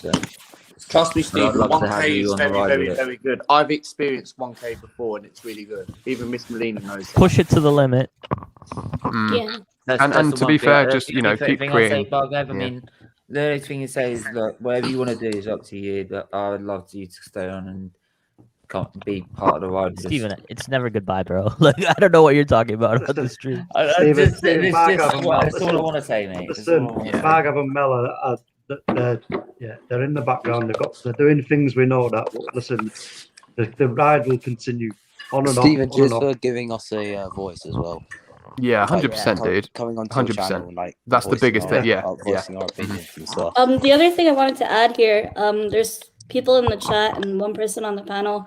Trust me, Steve. 1K is very, very, very very good. I've experienced 1K before, and it's really good. Even Miss Molina knows. Push it to the limit. Yeah. And to be fair, just keep creating. I mean, the only thing to say is, look, whatever you want to do is up to you. But I would love you to stay on and be part of the ride. Steven, it's never goodbye, bro. Like, I don't know what you're talking about the stream. That's all I want to say, mate. Listen, Bargav and Mella, they're in the background. They're doing things we know that. But listen, the ride will continue on and Steven, on. just for giving us a voice as well. Yeah, 100%, dude. Coming on 100%. Like, that's the biggest thing. Yeah, voicing our opinions and stuff. The other thing I wanted to add here, there's people in the chat and one person on the panel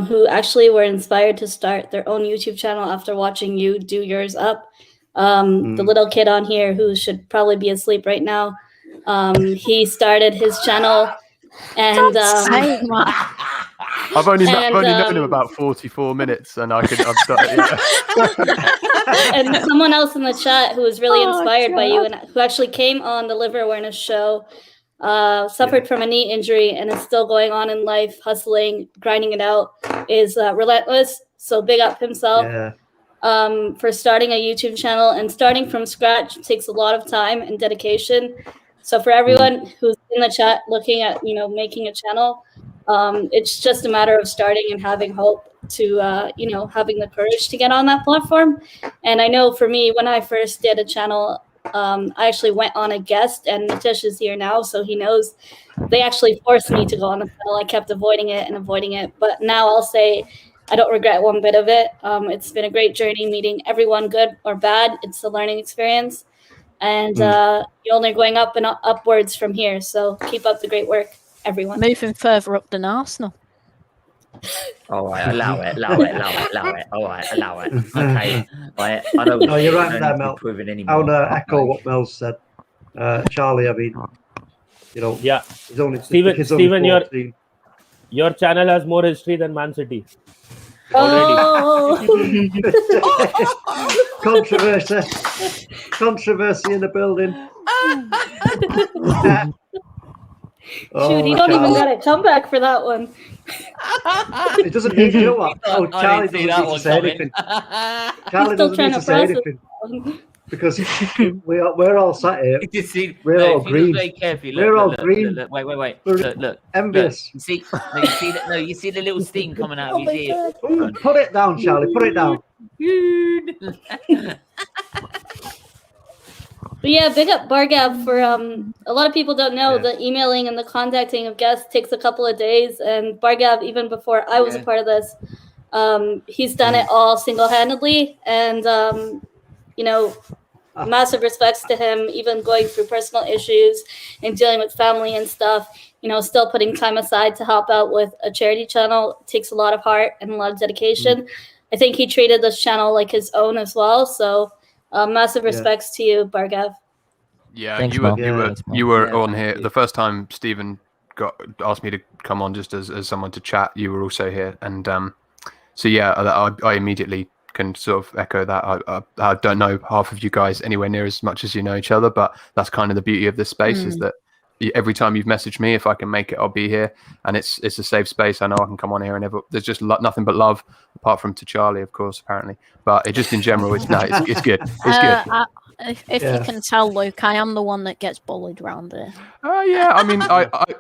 who actually were inspired to start their own YouTube channel after watching you do yours up. The little kid on here who should probably be asleep right now, he started his channel, and I've only known him about 44 minutes, and I've started. And someone else in the chat who was really inspired by you and who actually came on the liver awareness show, suffered from a knee injury and is still going on in life, hustling, grinding it out, is relentless. So big up himself for starting a YouTube channel, and starting from scratch takes a lot of time and dedication. So for everyone who's in the chat looking at, making a channel, it's just a matter of starting and having hope to, having the courage to get on that platform. And I know for me, when I first did a channel, I actually went on a guest, and Nitish is here now, so he knows they actually forced me to go on the channel. I kept avoiding it. But now I'll say I don't regret one bit of it. It's been a great journey meeting everyone, good or bad. It's a learning experience. And you're only going up and upwards from here. So keep up the great work, everyone. Moving further up than Arsenal. All right, allow it. All right, allow it. Okay. I don't. No, you're right there, Mel. I want to echo what Mel said. Charlie, I mean, yeah. He's only Steven, your channel has more history than Man City. Oh. Controversy in the building. Shoot, he don't even got a comeback for that one. It doesn't need, you know what? Oh, Charlie doesn't need to say anything. Charlie doesn't need to say anything. Because we're all sat here. We're all green. We're all green. Wait. Look. Envious. You see that? No, you see the little steam coming out of his ear. Ooh, put it down, Charlie. Put it down. But yeah, big up Bargav for a lot of people don't know the emailing and the contacting of guests takes a couple of days, and Bargav, even before I was a part of this, he's done it all single-handedly, and massive respects to him, even going through personal issues and dealing with family and stuff, still putting time aside to help out with a charity channel takes a lot of heart and a lot of dedication. I think he treated this channel like his own as well, so massive respects to you, Bargav. Yeah, Thanks, you were on here the first time Stephen asked me to come on just as someone to chat. You were also here, and so yeah, I immediately can sort of echo that. I don't know half of you guys anywhere near as much as you know each other, but that's kind of the beauty of this space is that every time you've messaged me, if I can make it, I'll be here, and it's a safe space. I know I can come on here and there's just nothing but love, apart from to Charlie, of course, apparently. But it just in general, it's good. It's good. If you can tell, Luke, I am the one that gets bullied around here. Yeah, I mean,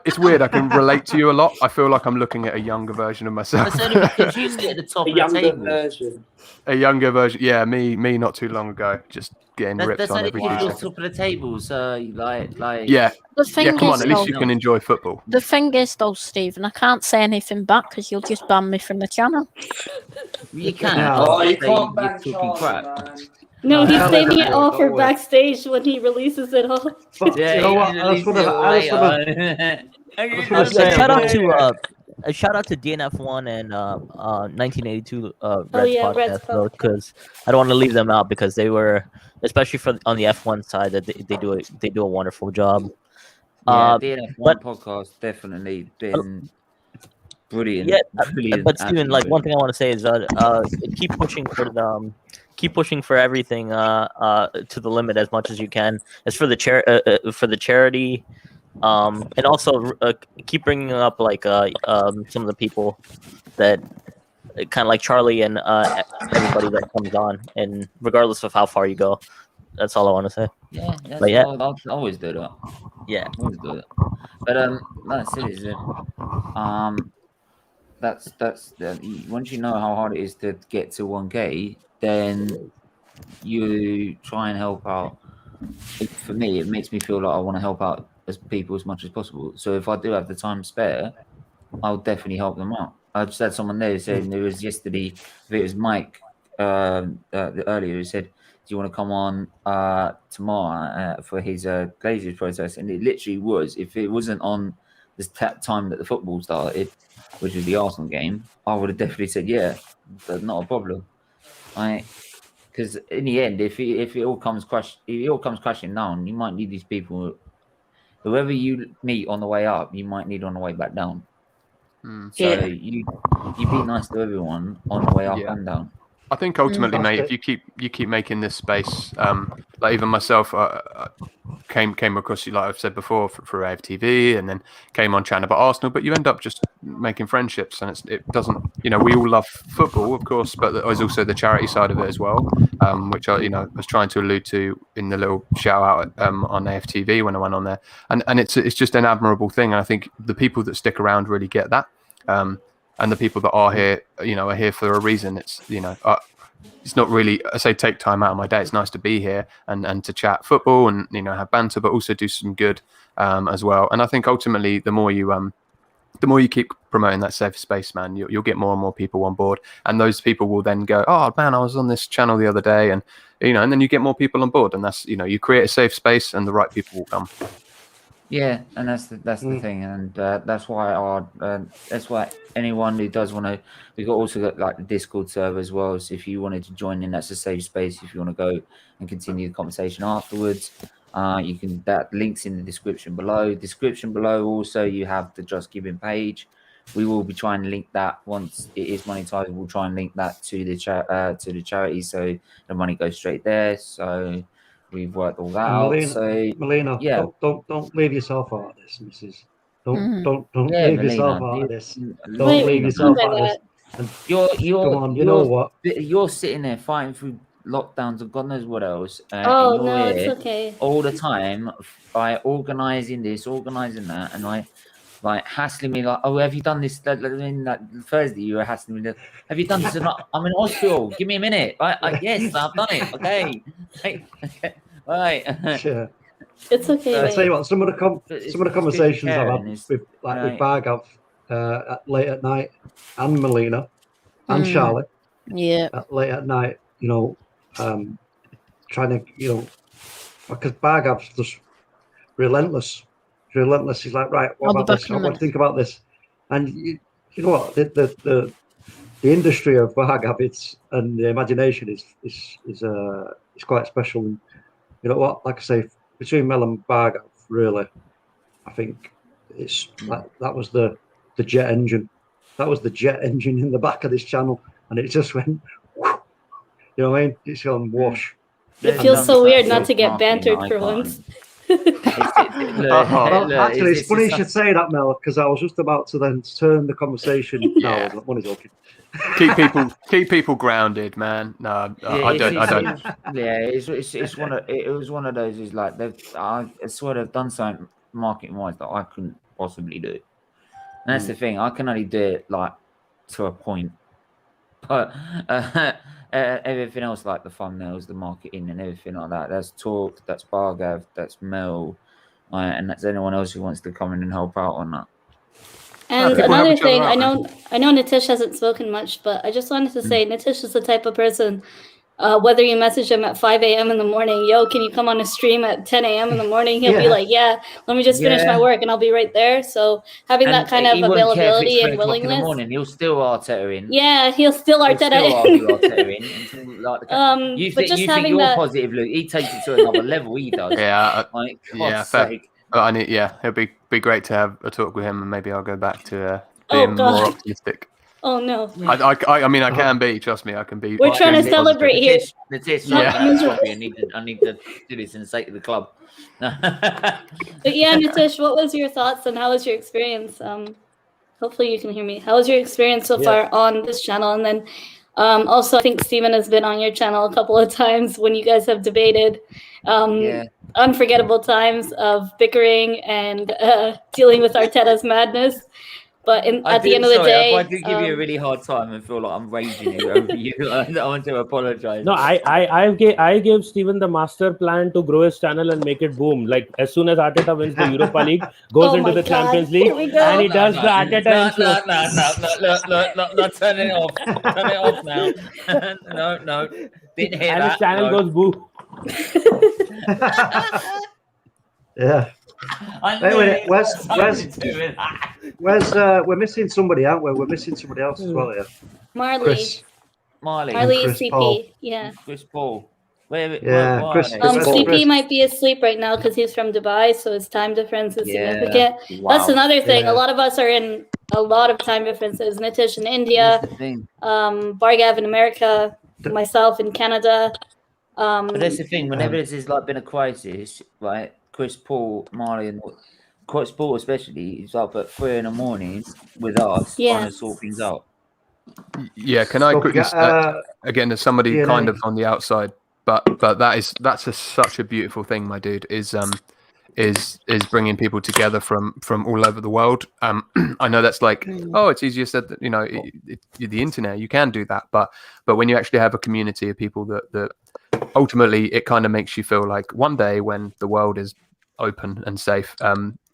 it's weird. I can relate to you a lot. I feel like I'm looking at a younger version of myself. That's only because you sit at the top of the table. A younger version, yeah, me not too long ago, just getting ripped on every That's day. only because you're top of the table, so like. Yeah, come on, is, at least you can enjoy football. The thing is, though, Stephen, I can't say anything back because you'll just ban me from the channel. You can. You can't ban talking crap. No, he's saving it all for backstage when he releases it all. You know what? A shout out to DNF1 and 1982 Reds Reds podcast because I don't want to leave them out because they were, especially on the F1 side, that they do a wonderful job. Yeah, DNF1 podcast definitely been brilliant. Yeah, brilliant, but Steven, like one thing I want to say is keep pushing for everything to the limit as much as you can. It's for the charity. And also keep bringing up like some of the people that kind of like Charlie and everybody that comes on, and regardless of how far you go, that's all I want to say. Yeah, but yeah, I'll always do that. Yeah, always do that. But that's it. Is it? That's once you know how hard it is to get to 1K, then you try and help out. For me, it makes me feel like I want to help out people as much as possible. So if I do have the time spare, I'll definitely help them out. I just had someone there saying there was yesterday, it was Mike earlier who said, do you want to come on tomorrow for his Glazers protest? And it literally was, if it wasn't on this time that the football started, which was the Arsenal game, I would have definitely said, yeah, that's not a problem. Because in the end, if it all comes crashing down, you might need these people. Whoever you meet on the way up, you might need on the way back down. So you be nice to everyone on the way up and down. I think ultimately, mate, if you keep making this space, like even myself, came across you, like I've said before, through AFTV, and then came on chatting about Arsenal. But you end up just making friendships, and it doesn't. We all love football, of course, but there's also the charity side of it as well, which I was trying to allude to in the little shout out on AFTV when I went on there, and it's just an admirable thing. And I think the people that stick around really get that. And the people that are here, are here for a reason. It's, it's not really, I say take time out of my day. It's nice to be here and to chat football and, have banter, but also do some good as well. And I think ultimately, the more you keep promoting that safe space, man, you'll get more and more people on board. And those people will then go, oh man, I was on this channel the other day. And, and then you get more people on board. And that's, you create a safe space and the right people will come. Yeah, and that's the thing, and that's why anyone who does want to, we've also got like the Discord server as well. So if you wanted to join in, that's a safe space. If you want to go and continue the conversation afterwards, you can. That links in the description below. Also, you have the Just Giving page, we will be trying to link that once it is monetized. We'll try and link that to the charity, so the money goes straight there. So we've worked all that out. So Melina, yeah, don't leave yourself out of this, Mrs. Don't yeah, leave Melina, yourself out of this. Don't leave yourself out of this. And come on, you know what? You're sitting there fighting through lockdowns and God knows what else. Oh, and you're no, here it's okay. all the time by organising this, organising that, and like hassling me like, oh, have you done this? Like Thursday, you were hassling me. Have you done this? I'm in hospital. Give me a minute. Yes, I've done it. Okay. Right. Sure. It's okay. I tell you what, some of the conversations I've had with Bargav late at night, and Melina, and Charlotte, late at night, you know, trying to, you know, because Bargav's just relentless. He's like, right, what about this? What do you think about this? And you know what, the industry of Bargav and the imagination is quite special. And you know what, like I say, between Mel and Bargav, really, I think it's that was the jet engine. That was the jet engine in the back of this channel, and it just went. You know what I mean? It's gone wash. It feels so weird not to get bantered for once. Actually, it's funny you should say that, Mel, because I was just about to then turn the conversation. Yeah. No, I'm only joking. keep people grounded, man. No, I don't. Yeah, it was one of those. Is like I swear they've done something marketing wise that I couldn't possibly do. And that's the thing. I can only do it like to a point, but everything else, like the thumbnails, the marketing, and everything like that. That's Talk, that's Bargav, that's Mel, and that's anyone else who wants to come in and help out on that. And another thing, I know Nitish hasn't spoken much, but I just wanted to say Nitish is the type of person, whether you message him at 5 a.m. in the morning, yo, can you come on a stream at 10 a.m. in the morning? He'll be like, yeah, let me just finish my work and I'll be right there. So having that kind of availability and willingness. In the morning, he'll still Arteta in. Yeah, he'll still Arteta in. You think you're positive, Luke? He takes it to another level. He does. Yeah, fair. It'll be great to have a talk with him, and maybe I'll go back to being more optimistic. Oh no! I mean, I can be. Trust me, I can be. We're trying to celebrate here. I need to do this in the sake of the club. But yeah, Nitish, what was your thoughts and how was your experience? Hopefully you can hear me. How was your experience so far on this channel? And then also, I think Steven has been on your channel a couple of times when you guys have debated. Unforgettable times of bickering and dealing with Arteta's madness. But at the end of the day, if I do give you a really hard time and feel like I'm raging over you, I want to apologize. No, I gave Steven the master plan to grow his channel and make it boom. Like as soon as Arteta wins the Europa League, goes into the Champions League, and he does the Arteta intro. No, turn it off. Turn it off now. No. Didn't hear and that. His channel goes boo. Yeah. Wait, we're missing somebody, aren't we? We're missing somebody else as well here. Marley CP. Paul. Yeah. Chris Paul. Chris CP might be asleep right now because he's from Dubai, so his time difference is significant. Wow. That's another thing. A lot of us are in a lot of time differences. Nitish in India, Bargav in America, myself in Canada. But that's the thing. Whenever there's like been a crisis, right? Chris Paul, Marley, and Chris Paul especially, he's up at 3 in the morning with us trying to sort things out. Yeah, can I quickly again as somebody kind of on the outside, but that's such a beautiful thing, my dude. Is bringing people together from all over the world. I know that's like, it's easier said that, you know, the internet, you can do that, but when you actually have a community of people that ultimately it kind of makes you feel like one day when the world is open and safe,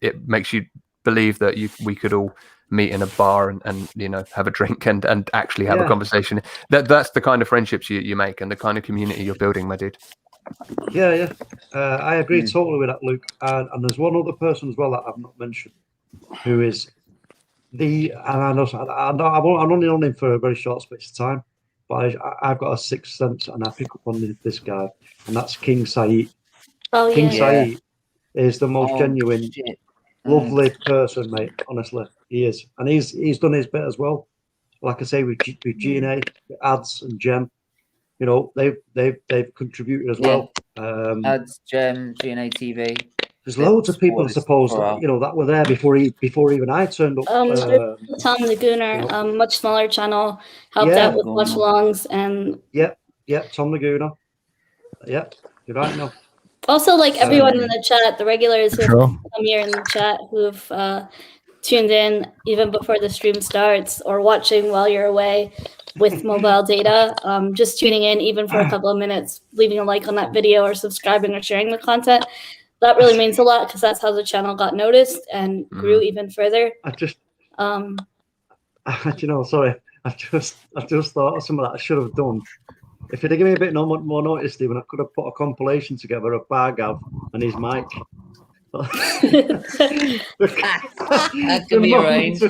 it makes you believe that we could all meet in a bar and you know, have a drink and actually have a conversation. That's the kind of friendships you make and the kind of community you're building, my dude. I agree totally with that, Luke. And there's one other person as well that I've not mentioned, who is I'm only on him for a very short space of time, but I've got a sixth sense and I pick up on this guy, and that's King Saeed. King Saeed is the most genuine. Lovely person, mate. Honestly, he is, and he's done his bit as well. Like I say, with G&A, Ads and Gem, you know, they've contributed as well. Ads, Gem, G&A TV. There's loads of people, I suppose, you know, that were there before even I turned up. Tom the Gooner, much smaller channel, helped out with watch alongs and. Yep, Tom the Gooner. Yep, you're right now. Also, like everyone in the chat, the regulars who come here in the chat who've tuned in even before the stream starts or watching while you're away with mobile data, just tuning in even for a couple of minutes, leaving a like on that video or subscribing or sharing the content. That really means a lot because that's how the channel got noticed and grew even further. You know, sorry, I've just thought of something that I should have done. If you'd have given me a bit more notice, Stephen, I could have put a compilation together of Bargav and his mic. That can be arranged.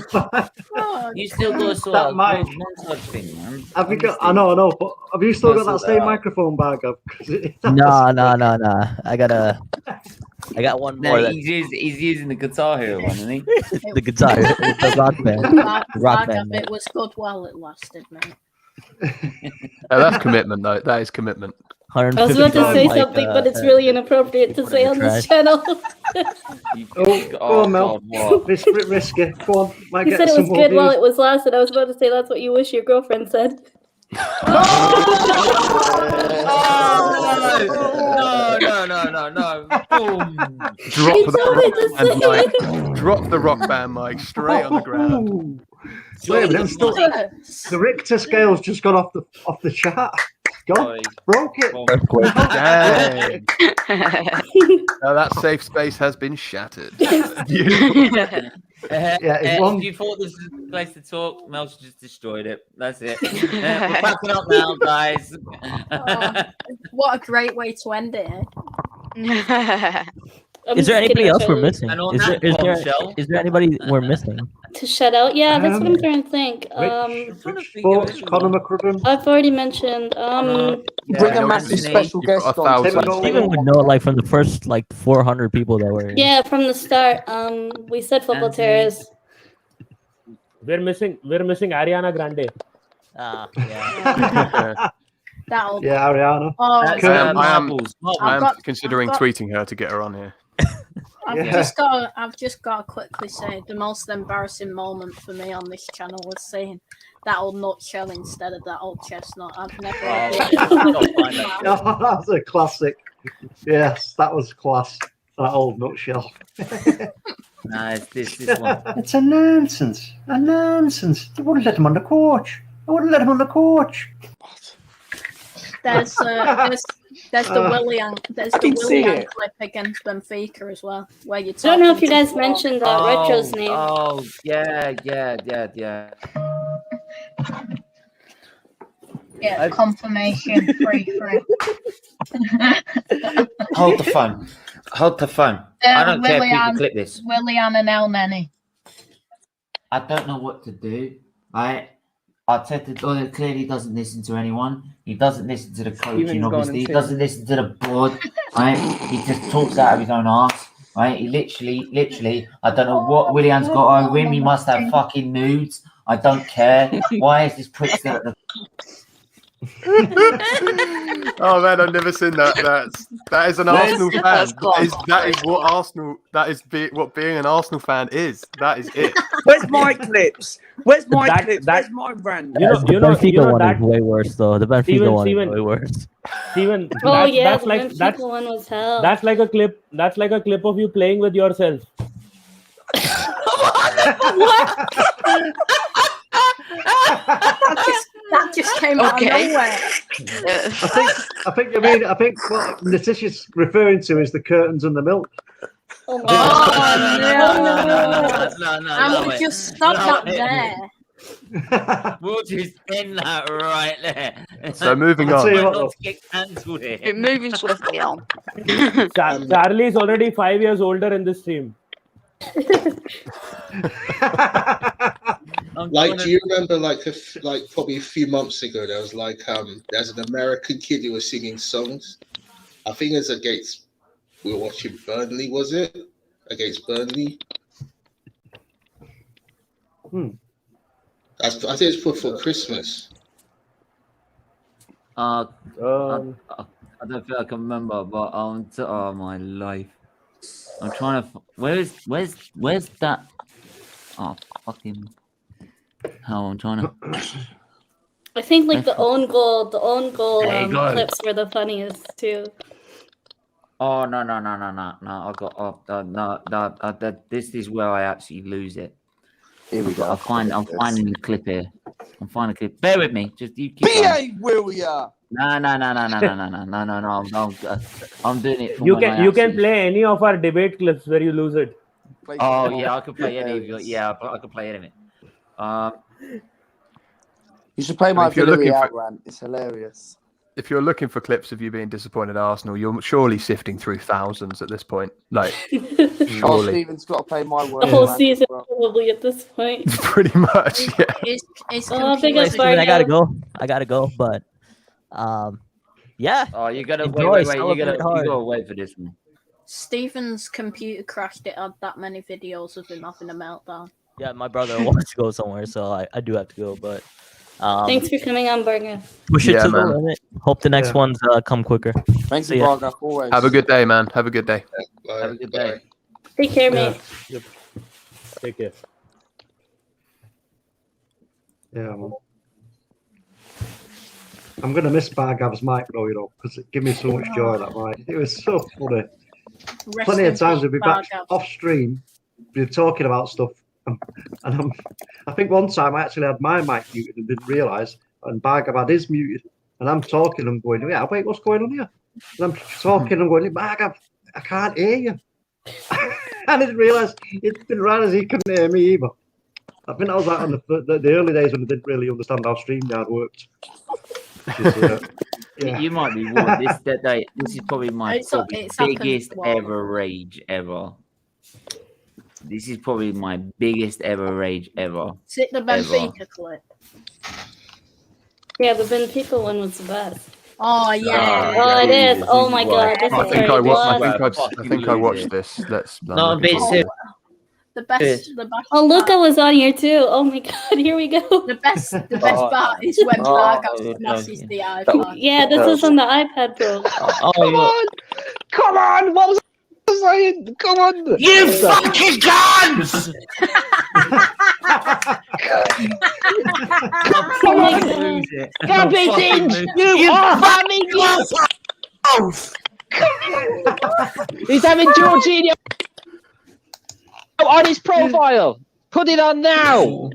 You still got to sort that out mic. montage thing, man. Have you got? I know, but have you still got that same microphone, Bargav? No. I got one more. No, he's using the Guitar Hero one, isn't he? The guitar, the rock band. Rock band. It was good while it lasted, mate. That's commitment, though. That is commitment. I was about to say something, but it's really inappropriate to say on this channel. Go on, Mel. Risk it. Go on. You said it was good while it was lasted. I was about to say that's what you wish your girlfriend said. No. Boom. Drop the rock band mic straight on the ground. Wait a minute, the Richter scale's just gone off the chart. God, broke it. Dang. Now that safe space has been shattered. If you thought this was the place to talk, Mel's just destroyed it. That's it. We're wrapping up now, guys. What a great way to end it. Is there anybody else we're missing? Is there anybody we're missing? To shut out? Yeah, that's what I'm trying to think. Conor McCrudden. I've already mentioned. Bring a massive special guest on. Stephen would know, like, from the first 400 people that were. Yeah, from the start. We said Football Terrace. We're missing Ariana Grande. Yeah. Ariana. I am considering tweeting her to get her on here. I've just got to quickly say the most embarrassing moment for me on this channel was saying that old nutshell instead of that old chestnut. I've never. That's a classic. Yes, that was class. That old nutshell. Nah, it's this one. It's a nonsense. A nonsense. I wouldn't let him on the coach. There's the Willian clip against Benfica as well, where you. I don't know if you guys mentioned Retro's name. Oh yeah. Yeah, confirmation. free. Hold the phone. I don't care if people clip this. Willian and El Neni. I don't know what to do. Arteta clearly doesn't listen to anyone. He doesn't listen to the coaching, obviously. He doesn't listen to the board, right? He just talks out of his own arse, right? He literally, I don't know what Willian's got over him. He must have fucking nudes. I don't care. Why is this prick still at the... Oh man, I've never seen that. That is an Arsenal fan. That is what Arsenal. That is what being an Arsenal fan is. That is it. Where's my clips? Where's my brand? The Benfica one is way worse, though. The Benfica one is way worse. Steven, that's one was hell. That's like a clip. That's like a clip of you playing with yourself. What? That just came out of nowhere. I think what Letitia's referring to is the curtains and the milk. No. And just stop that there. We'll just end that right there. So moving on. We're moving swiftly on. Charlie is already 5 years older in this stream. Do you remember probably a few months ago there was there's an American kid who was singing songs. I think it's against we were watching Burnley, was it? Against Burnley. I think it's put for Christmas. I don't think I can remember, but oh my life, I'm trying to. Where's that? Oh fucking hell! I'm trying to. I think like the own goal clips were the funniest too. Oh no! I got this is where I actually lose it. Here we go. I'm finding the clip here. I'm finding a clip. Bear with me. Just you keep Behave, will ya? No. I'm doing it. For You can play any of our debate clips where you lose it. Oh yeah, I can play any of it. Yeah, I can play any of it. You should play my Villarreal rant. It's hilarious. If you're looking for clips of you being disappointed at Arsenal, you're surely sifting through thousands at this point. Like, oh, Stephen's got to play my word. The whole season probably at this point. Pretty much, yeah. I gotta go. But, yeah. Oh, you gotta wait. You gotta wait for this one. Stephen's computer crashed. It had that many videos of him having a meltdown. Yeah, my brother wants to go somewhere, so I do have to go. But thanks for coming on, Burger. Push it to the limit. Hope the next ones come quicker. Thanks, Burger. Always. Have a good day, man. Have a good day. Have a good day. Take care, mate. Yep. Take care. Yeah, man. I'm gonna miss Bargav's mic though, you know, because it gave me so much joy, that mic. It was so funny. Plenty of times we'd be back off stream, we'd be talking about stuff, and I think one time I actually had my mic muted and didn't realise, and Bargav had his muted, and I'm talking, I'm going, yeah, wait, what's going on here? And I'm talking, I'm going, Bargav, I can't hear you. I didn't realise it didn't realise he couldn't hear me either. I think that was like on the early days when I didn't really understand how StreamYard worked. Yeah. You might be warned. This is probably my biggest ever rage ever. This is probably my biggest ever rage ever. Is it the Benfica clip? Yeah, the Benfica one was the best. Oh yeah. Oh, it is. Oh my god. This I think I watched this. Let's. No, the best. Oh, Luca was on here too. Oh my god, here we go. The best part is when Bargav smashes the iPad. Yeah, this is on the iPad Pro. Come on! What was I saying? Come on! You fucking cunts! Cabbage! You fucking cunts! He's having Jorginho on his profile. Put it on now.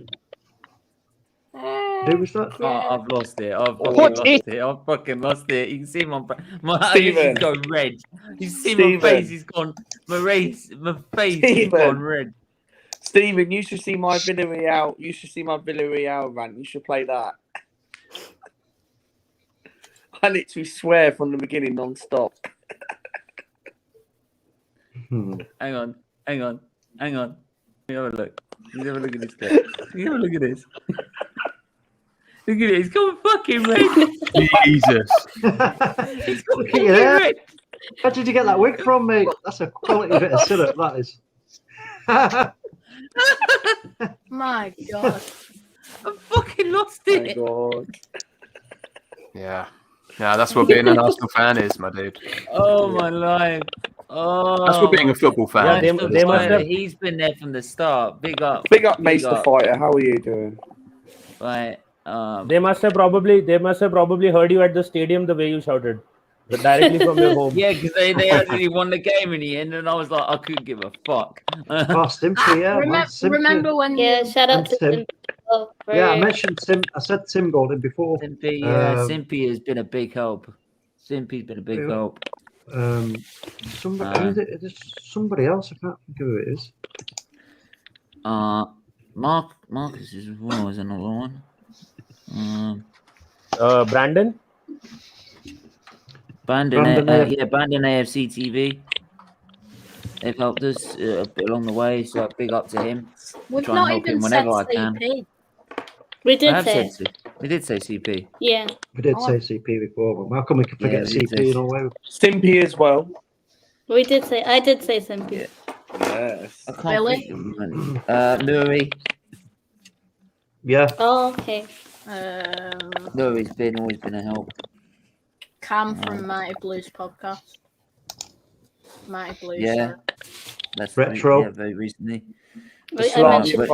Who was that? Oh, I've lost it. I've fucking lost it. You can see my face is gone red. You see my face is gone. My face is gone red. Stephen, you should see my Villarreal. You should see my Villarreal rant. You should play that. I literally swear from the beginning non-stop. Hang on. Let me have a look. Let's have a look at this clip. Let me have a look at this. Look at it. It's gone fucking red. Jesus. It's fucking red. Where did you get that wig from, mate? That's a quality bit of syrup, that is. My god. I fucking lost it. Oh my god. Yeah. Yeah, that's what being an Arsenal fan is, my dude. Oh my life. Oh, that's what being a football fan is. He's been there from the start. Big up, Maester Fighter. How are you doing? Right. They must have probably heard you at the stadium the way you shouted, but directly from your home. Yeah, because they actually won the game in the end, and I was like, I couldn't give a fuck. Simpy, yeah. Remember when? Yeah, shout out to Tim. Yeah, I mentioned Tim. I said Tim Golden before. Simpy, Simpy has been a big help. Simpy's been a big help. Somebody else. I can't think of who it is. Marcus is as well as another one. Brandon. Brandon AFC TV. They've helped us along the way, so big up to him. We've try not and help even him whenever said I can. CP. We did say. We did say CP. Yeah. We did say CP before, but how come we can forget CP in a way? Stimpy as well. We did say. I did say Simpy. Yes. I can't think of him. Louis. Yeah. Oh, okay. No, he's always been a help. Cam from Mighty Blues podcast. Mighty Blues. Yeah. That's Retro. very recently. I mentioned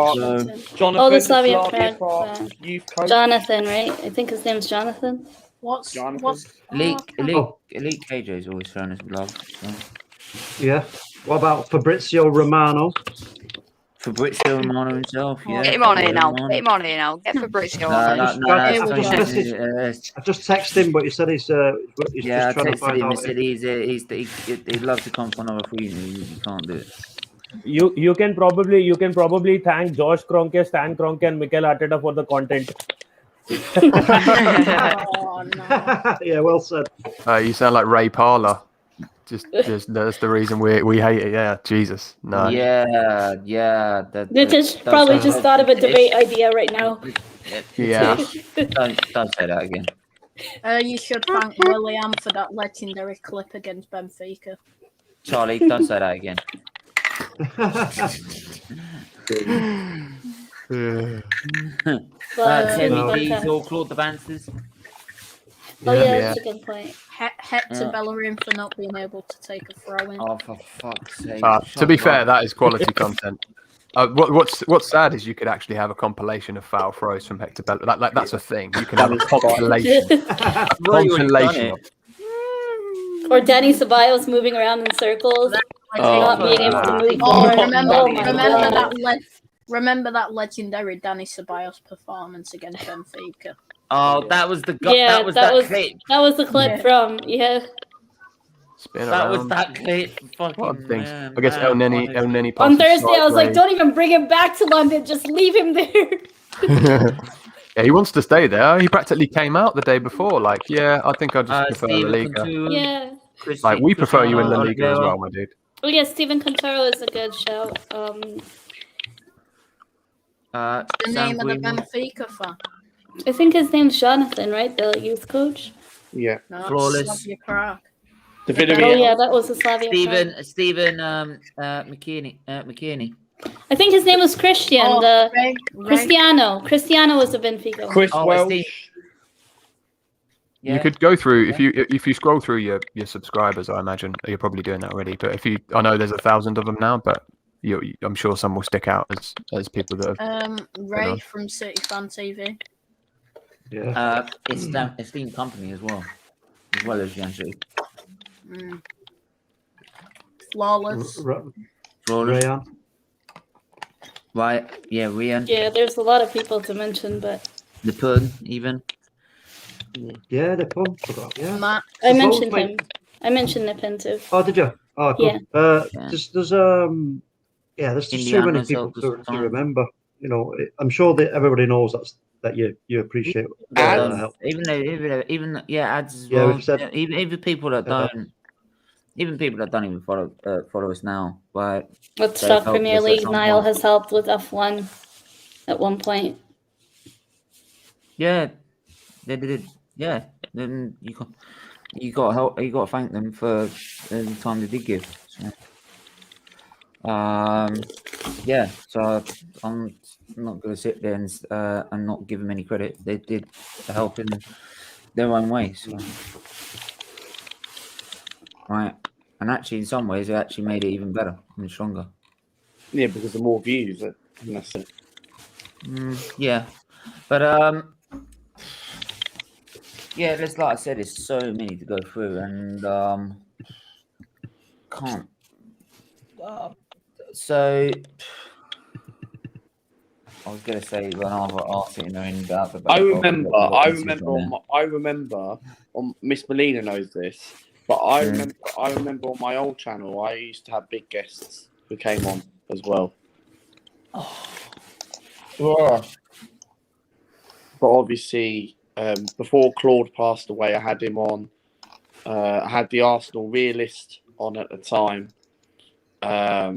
Jonathan, the Slavia Prague youth coach. Jonathan, right? I think his name's Jonathan. What's Elite KJ's always shown us love. So. Yeah. What about Fabrizio Romano? Fabrizio Romano himself, yeah. Get him on here now. Get him on here now. Get Fabrizio on here. I just texted him, but he said he's yeah, just trying to find him. out. He said he'd love to come for another free. He can't do it. You can probably thank Josh Kroenke, Stan Kroenke, and Mikel Arteta for the content. Oh, no. Yeah, well said. You sound like Ray Parler. Just that's the reason we hate it. Yeah, Jesus, no. Yeah. Lucas probably just thought of a debate idea right now. Yeah. Don't say that again. You should thank William for that legendary clip against Benfica. Charlie, don't say that again. Timmy or Claude the Banters. Oh yeah, that's a good point. Hector Bellerin for not being able to take a throw in. Oh, for fuck's sake! To be fair, that is quality content. What's sad is you could actually have a compilation of foul throws from Hector Bellerin. That's a thing. You can have a compilation. Or Danny Ceballos moving around in circles, not being able to move. Remember that legendary Danny Ceballos performance against Benfica. Oh, that was the Yeah, that was the clip from Spin that around. was that clip. Fucking things. man, I guess El Neni On Thursday, I was like, don't even bring him back to London. Just leave him there. Yeah, he wants to stay there. He practically came out the day before. Like, yeah, I think I just prefer La Liga. Yeah. Like, we prefer you in La Liga as well, my dude. Oh yeah, Steven Contaro is a good shout. The name of the Benfica fan. I think his name's Jonathan, right? The youth coach. Yeah. No, Flawless. Slavia Prague. Oh yeah, that was a Slavia. Stephen McKinney. I think his name was Christian. Cristiano was the Benfica. Chris Welsh. You could go through if you scroll through your subscribers. I imagine you're probably doing that already. But I know there's 1,000 of them now, but I'm sure some will stick out as people that have. Ray from City Fan TV. Yeah. It's Steam Company as well as Yancey. Flawless. Rayan. Right, yeah, Rian. Yeah, there's a lot of people to mention, but The Pun, even. Yeah, the Pun. Yeah. Matt. I mentioned him. I mentioned Nipin too. Oh, did you? Oh, good. There's just too many people to remember. You know, I'm sure that everybody knows that you appreciate help. Even ads as Yeah, well. we've said- even people that don't. Even people that don't even follow us now, but Let's they've talk helped Premier us at League. some Niall point. has helped with F1 at one point. Yeah, they did. Yeah, then you got to help. You got to thank them for the time they did give. So. Yeah. So I'm not going to sit there and not give them any credit. They did help in their own way. So. Right, and actually, in some ways, it actually made it even better and stronger. Yeah, because of more views. That's it. Yeah, but yeah, there's like I said, there's so many to go through, and can't. So I was gonna say when I was sitting there in about the. I remember. On Miss Molina knows this. But I remember on my old channel, I used to have big guests who came on as well. Yeah. But obviously, before Claude passed away, I had him on. I had the Arsenal realist on at the time. I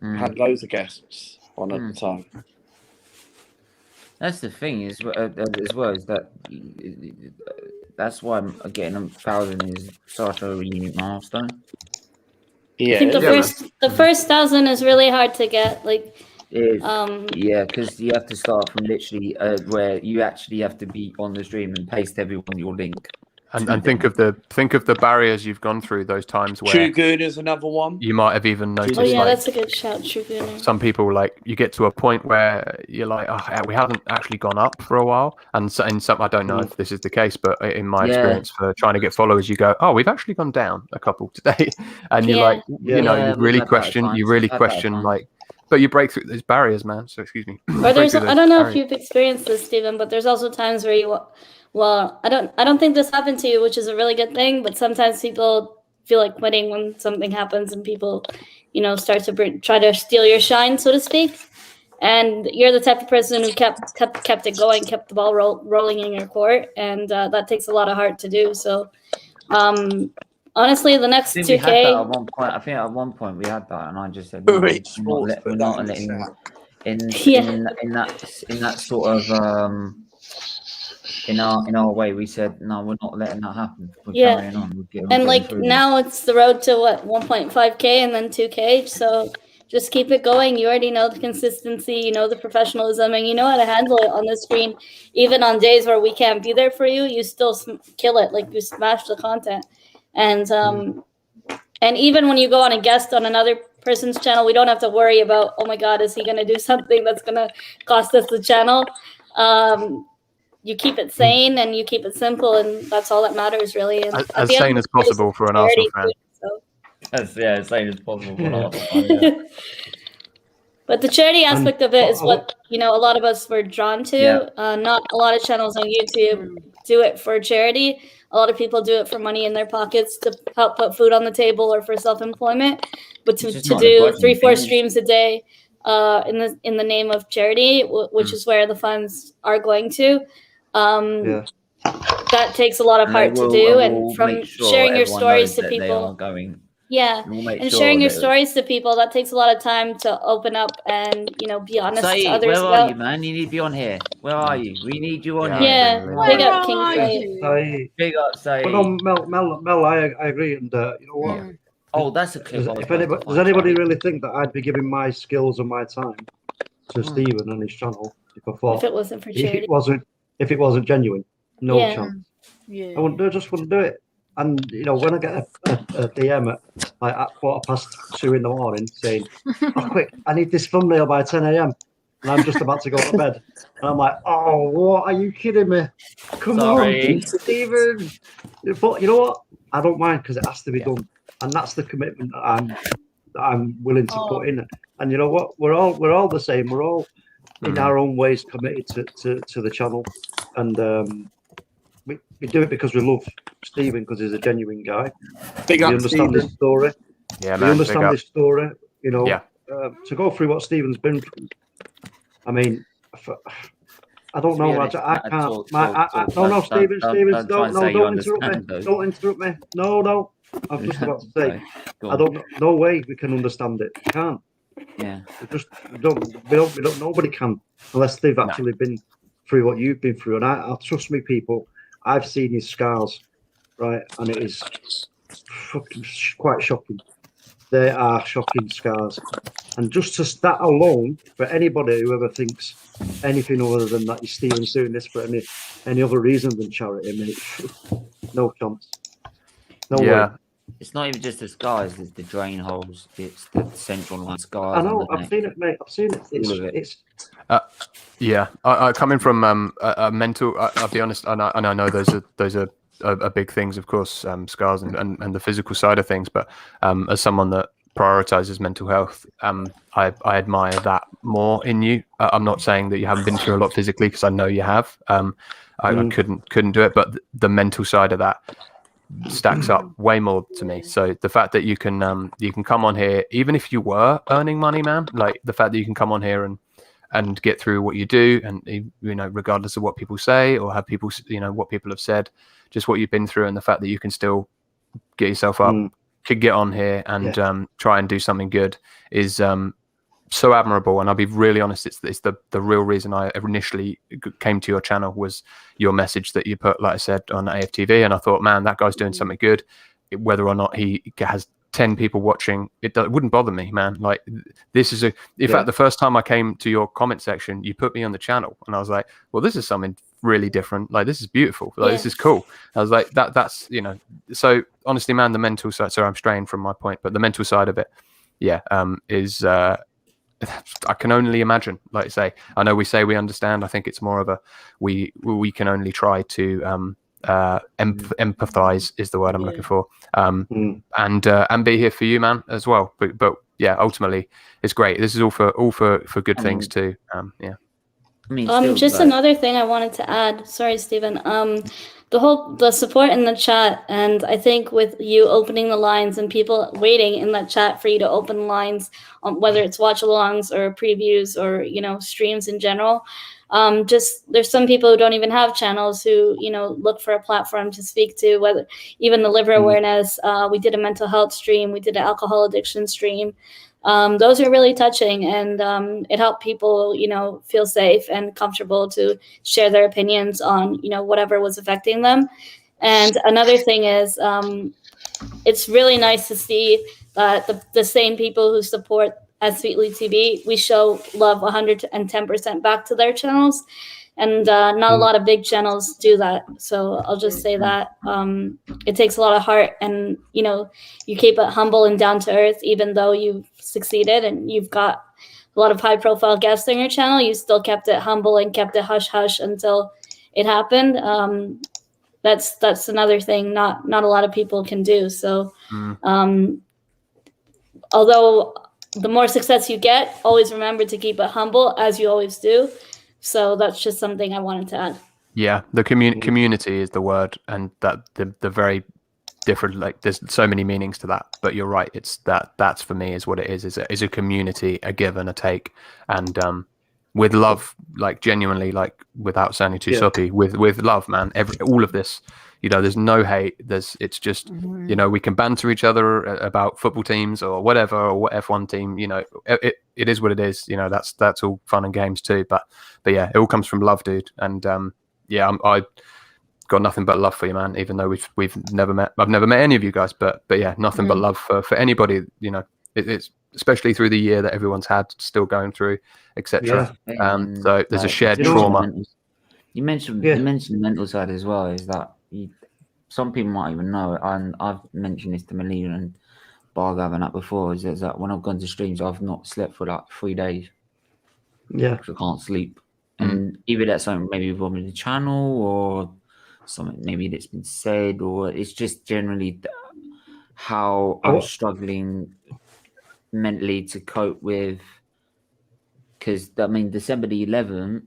had loads of guests on at the time. That's the thing as well is that that's why getting 1,000 is such a unique milestone. Yeah, I think the first 1,000 is really hard to get. Like Yeah, because you have to start from literally where you actually have to be on the stream and paste everyone your link. And think of the barriers you've gone through, those times where True Good is another one. you might have even noticed. Oh yeah, like, that's a good shout, True Gooner. some people, like, you get to a point where you're like, oh, we haven't actually gone up for a while, and so, in some, I don't know if this is the case, but in my experience for trying to get followers, you go, oh, we've actually gone down a couple today, and you're like, you know, you really question, like, but you break through those barriers, man. So excuse me. Or there's, I don't know if you've experienced this, Stephen, but there's also times where you, well, I don't think this happened to you, which is a really good thing, but sometimes people feel like quitting when something happens and people, you know, start to try to steal your shine, so to speak. And you're the type of person who kept it going, kept the ball rolling in your court, and that takes a lot of heart to do. So, honestly, the next 2K. We had that at one point. I think at one point we had that, and I just said, no, we're not letting in that sort of in our way. We said, no, we're not letting that happen. We're carrying on. And like now it's the road to what, 1.5K and then 2K. So just keep it going. You already know the consistency, you know the professionalism, and you know how to handle it on the screen. Even on days where we can't be there for you, you still kill it. Like you smash the content. And even when you go on a guest on another person's channel, we don't have to worry about, oh my God, is he going to do something that's going to cost us the channel? You keep it sane and you keep it simple, and that's all that matters, really. And as sane as possible for an Arsenal fan. As sane as possible for an Arsenal fan. Yeah. But the charity aspect of it is what, you know, a lot of us were drawn to. Yeah. Not a lot of channels on YouTube do it for charity. A lot of people do it for money in their pockets to help put food on the table or for self-employment. But to do 3-4 streams a day in the name of charity, which is where the funds are going to, that takes a lot of heart to do. And from sharing your stories to people. And sharing your stories to people, that takes a lot of time to open up and, you know, be honest to others. Where are you, man? You need to be on here. Where are you? We need you on here. Yeah, big up King. Big up, say. But no, Mel, I agree, and you know what? Oh, that's a clip. Does anybody really think that I'd be giving my skills and my time to Stephen and his channel if I thought if it wasn't for charity? If it wasn't genuine, no chance. Yeah. I just wouldn't do it. And you know, when I get a DM at like at 2:15 in the morning saying, "Oh, quick, I need this thumbnail by 10 a.m." and I'm just about to go to bed, and I'm like, "Oh, what? Are you kidding me? Come on, Stephen!" But you know what? I don't mind because it has to be done, and that's the commitment that I'm willing to put in. And you know what? We're all the same. We're all in our own ways committed to the channel, and we do it because we love Stephen because he's a genuine guy. We understand his story. Yeah, we understand his story. You know, to go through what Stephen's been through. I mean, I don't know. I can't. No, Stephen, don't interrupt me. Don't interrupt me. No. I'm just about to say, I don't know. No way we can understand it. We can't. Yeah. We don't. Nobody can unless they've actually been through what you've been through. And I trust me, people. I've seen his scars, right, and it is fucking quite shocking. They are shocking scars, and just to that alone, for anybody who ever thinks anything other than that, Stephen's doing this for any other reason than charity, I mean, no chance. No way. It's not even just the scars; it's the drain holes. It's the central line scars. I know. I've seen it, mate. I've seen it. It's I coming from a mental. I'll be honest, and I know those are big things, of course, scars and the physical side of things. But as someone that prioritizes mental health, I admire that more in you. I'm not saying that you haven't been through a lot physically, because I know you have. I couldn't do it, but the mental side of that stacks up way more to me. So the fact that you can come on here, even if you were earning money, man, like the fact that you can come on here and get through what you do, and you know, regardless of what people say or have people, you know, what people have said, just what you've been through, and the fact that you can still get yourself up, could get on here and try and do something good is so admirable. And I'll be really honest, it's the real reason I initially came to your channel was your message that you put, like I said, on AFTV, and I thought, man, that guy's doing something good, whether or not he has 10 people watching, it wouldn't bother me, man. Like, this is in fact, the first time I came to your comment section, you put me on the channel, and I was like, well, this is something really different. Like, this is beautiful. Like, this is cool. I was like, that's, you know, so honestly, man, the mental side, sorry, I'm straying from my point, but the mental side of it, is, I can only imagine, like I say, I know we say we understand. I think it's more of a, we can only try to, empathize is the word I'm looking for, and be here for you, man, as well. But yeah, ultimately it's great. This is all for good things too. Just another thing I wanted to add, sorry Stephen, the support in the chat, and I think with you opening the lines and people waiting in that chat for you to open lines, whether it's watch alongs or previews or, you know, streams in general, just there's some people who don't even have channels who, you know, look for a platform to speak to, whether even the liver awareness, we did a mental health stream, we did an alcohol addiction stream. Those are really touching, and it helped people, you know, feel safe and comfortable to share their opinions on, you know, whatever was affecting them. And another thing is, it's really nice to see that the same people who support SFeatleyTV, we show love 110% back to their channels, and not a lot of big channels do that. So I'll just say that it takes a lot of heart, and, you know, you keep it humble and down to earth, even though you've succeeded and you've got a lot of high profile guests on your channel. You still kept it humble and kept it hush hush until it happened. That's another thing not a lot of people can do. So although the more success you get, always remember to keep it humble, as you always do. So that's just something I wanted to add. Yeah, the community is the word, and that the very different, like, there's so many meanings to that, but you're right, it's that's for me is what it is a community, a give and a take, and with love, like, genuinely, like, without sounding too soppy, with love, man. All of this, you know, there's no hate, it's just, you know, we can banter each other about football teams or whatever, or what F1 team, you know, it is what it is, you know, that's all fun and games too, but yeah, it all comes from love, dude. And I got nothing but love for you, man, even though we've never met. I've never met any of you guys, but yeah, nothing but love for anybody, you know. It's especially through the year that everyone's had, still going through, etc. So there's a shared trauma. You mentioned the mental side as well, is that some people might even know, and I've mentioned this to Melina and Bargav and that before, is that when I've gone to streams, I've not slept for like 3 days. Yeah, because I can't sleep. And either that's something maybe wrong with the channel, or something maybe that's been said, or it's just generally how I'm struggling mentally to cope with. Because I mean, December the 11th,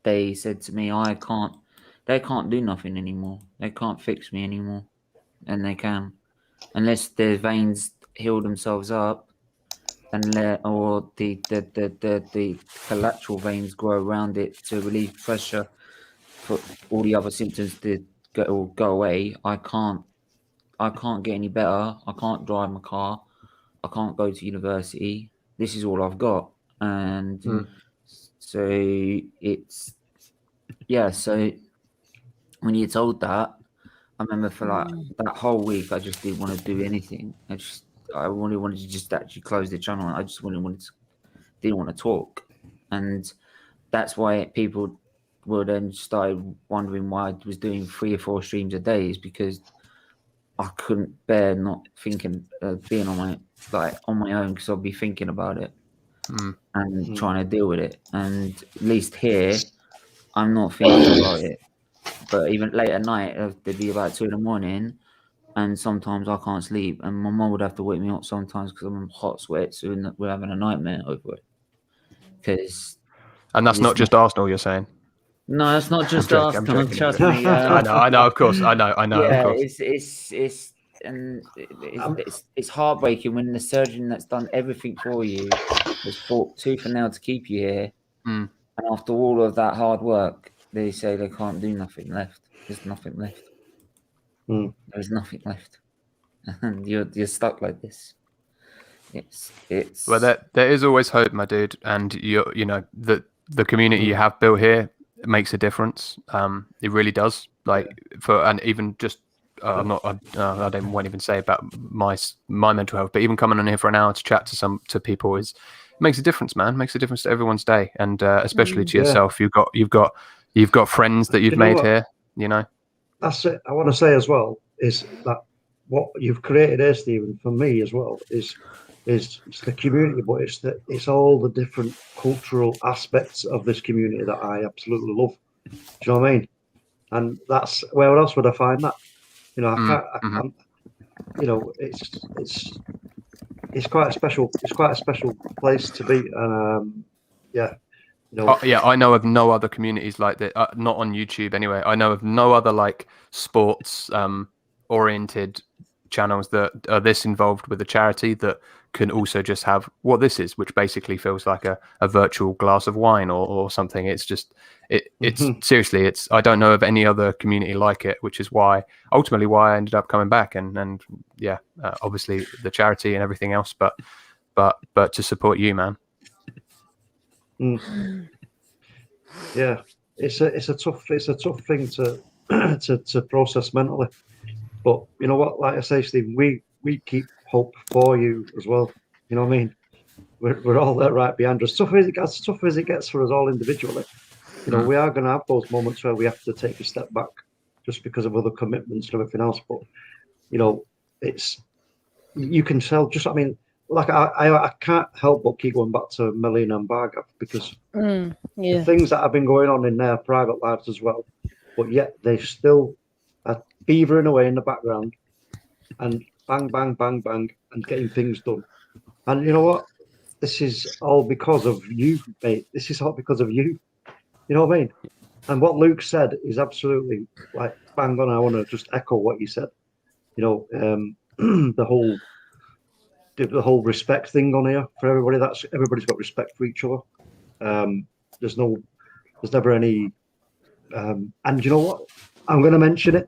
they said to me, they can't do nothing anymore. They can't fix me anymore, and they can, unless their veins heal themselves up, or the collateral veins grow around it to relieve pressure for all the other symptoms to go away. I can't get any better. I can't drive my car. I can't go to university. This is all I've got. And so it's, so when you're told that, I remember for like that whole week, I just didn't want to do anything. I really wanted to just actually close the channel. I just didn't want to talk. And that's why people were then started wondering why I was doing 3 or 4 streams a day, is because I couldn't bear not thinking, being on my own, because I'd be thinking about it and trying to deal with it. And at least here, I'm not thinking about it. But even late at night, it'd be about 2 in the morning, and sometimes I can't sleep, and my mum would have to wake me up sometimes because I'm in hot sweats, and we're having a nightmare over it. And that's not just Arsenal, you're saying? No, that's not just Arsenal. Trust me. I know. Of course, I know. Yeah, of course. It's heartbreaking when the surgeon that's done everything for you has fought tooth and nail to keep you here, and after all of that hard work, they say they can't do nothing left. There's nothing left. There's nothing left, and you're stuck like this. It's well, there is always hope, my dude, and you know the community you have built here makes a difference. It really does. And even just I'm not. I won't even say about my mental health, but even coming on here for an hour to chat to people makes a difference, man. Makes a difference to everyone's day, and especially to yourself. You've got friends that you've made here. You know. That's it. I want to say as well is that what you've created here, Stephen, for me as well is it's the community, but it's all the different cultural aspects of this community that I absolutely love. Do you know what I mean? And that's where else would I find that? You know, I can't. You know, it's quite a special. It's quite a special place to be. Yeah. You know, I know of no other communities like that. Not on YouTube anyway. I know of no other like sports oriented channels that are this involved with a charity that can also just have what this is, which basically feels like a virtual glass of wine or something. It's just it's seriously, I don't know of any other community like it, which is why ultimately why I ended up coming back and obviously the charity and everything else, but to support you, man. Yeah, it's a tough thing to process mentally, but you know what? Like I say, Steve, we keep hope for you as well. You know what I mean? We're all there right behind us. As tough as it gets for us all individually, you know, we are going to have those moments where we have to take a step back just because of other commitments and everything else. But you know, you can tell. Just I mean. Like I can't help but keep going back to Melina and Bargav because the things that have been going on in their private lives as well, but yet they still are beavering away in the background and bang, bang, bang, bang, and getting things done. And you know what? This is all because of you, mate. This is all because of you. You know what I mean? And what Luke said is absolutely like bang on. I want to just echo what you said. You know, the whole respect thing on here for everybody. Everybody's got respect for each other. There's never any. And you know what? I'm going to mention it.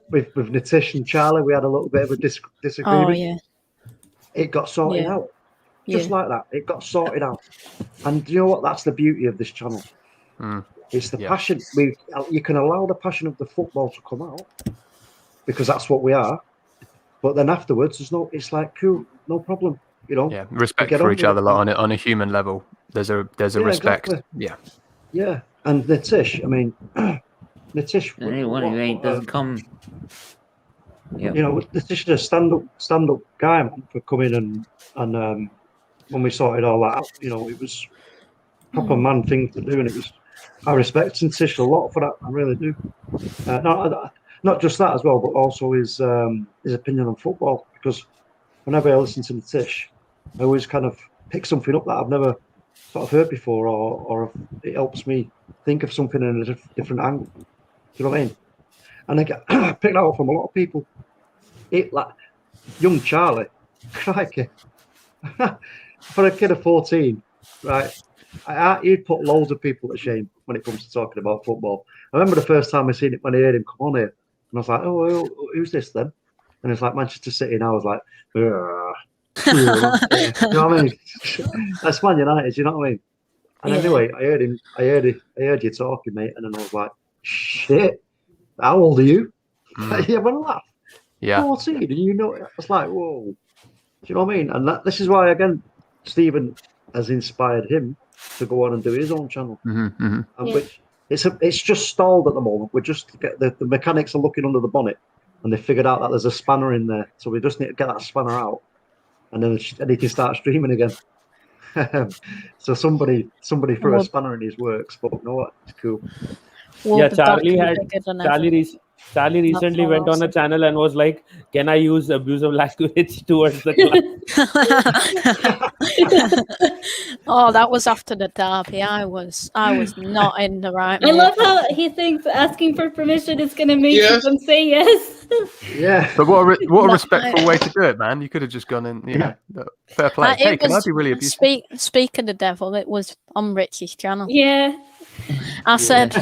With Nitish and Charlie, we had a little bit of a disagreement. Oh yeah. It got sorted out, just like that. It got sorted out. And you know what? That's the beauty of this channel. It's the passion. You can allow the passion of the football to come out because that's what we are. But then afterwards, it's like cool, no problem, you know. Yeah, respect for each other, like on a human level. There's a respect. Exactly. Yeah. And Nitish, I mean, Nitish. Anyone who ain't doesn't come. You know, Nitish is a stand-up guy, man, for coming and when we sorted all that out, you know, it was a proper man thing to do, and it was. I respect Nitish a lot for that. I really do. Not just that as well, but also his opinion on football. Because whenever I listen to Nitish, I always kind of pick something up that I've never sort of heard before, or it helps me think of something in a different angle. Do you know what I mean? And I pick that up from a lot of people. Like young Charlie, crikey, for a kid of 14, right? He'd put loads of people to shame when it comes to talking about football. I remember the first time I seen it when I heard him come on here. And I was like, oh, who's this then? And it's like Manchester City. And I was like, you know what I mean? That's Man United, you know what I mean? And anyway, I heard you talking, mate. And then I was like, shit, how old are you? Yeah, but I laugh. Yeah. 14, and you know, I was like, whoa. Do you know what I mean? And this is why, again, Stephen has inspired him to go on and do his own channel. And which it's just stalled at the moment. We're just the mechanics are looking under the bonnet, and they figured out that there's a spanner in there, so we just need to get that spanner out, and then he can start streaming again. So somebody threw a spanner in his works, but you know what? It's cool. Yeah, Charlie recently went on a channel and was like, "Can I use abusive language towards the club?" Oh, that was after the derby. I was not in the right mood. I love how he thinks asking for permission is going to make them say yes. Yeah, but what a respectful way to do it, man. You could have just gone in, fair play. Hey, can I be really abusive? Speak of the devil, it was on Richie's channel. Yeah. I said,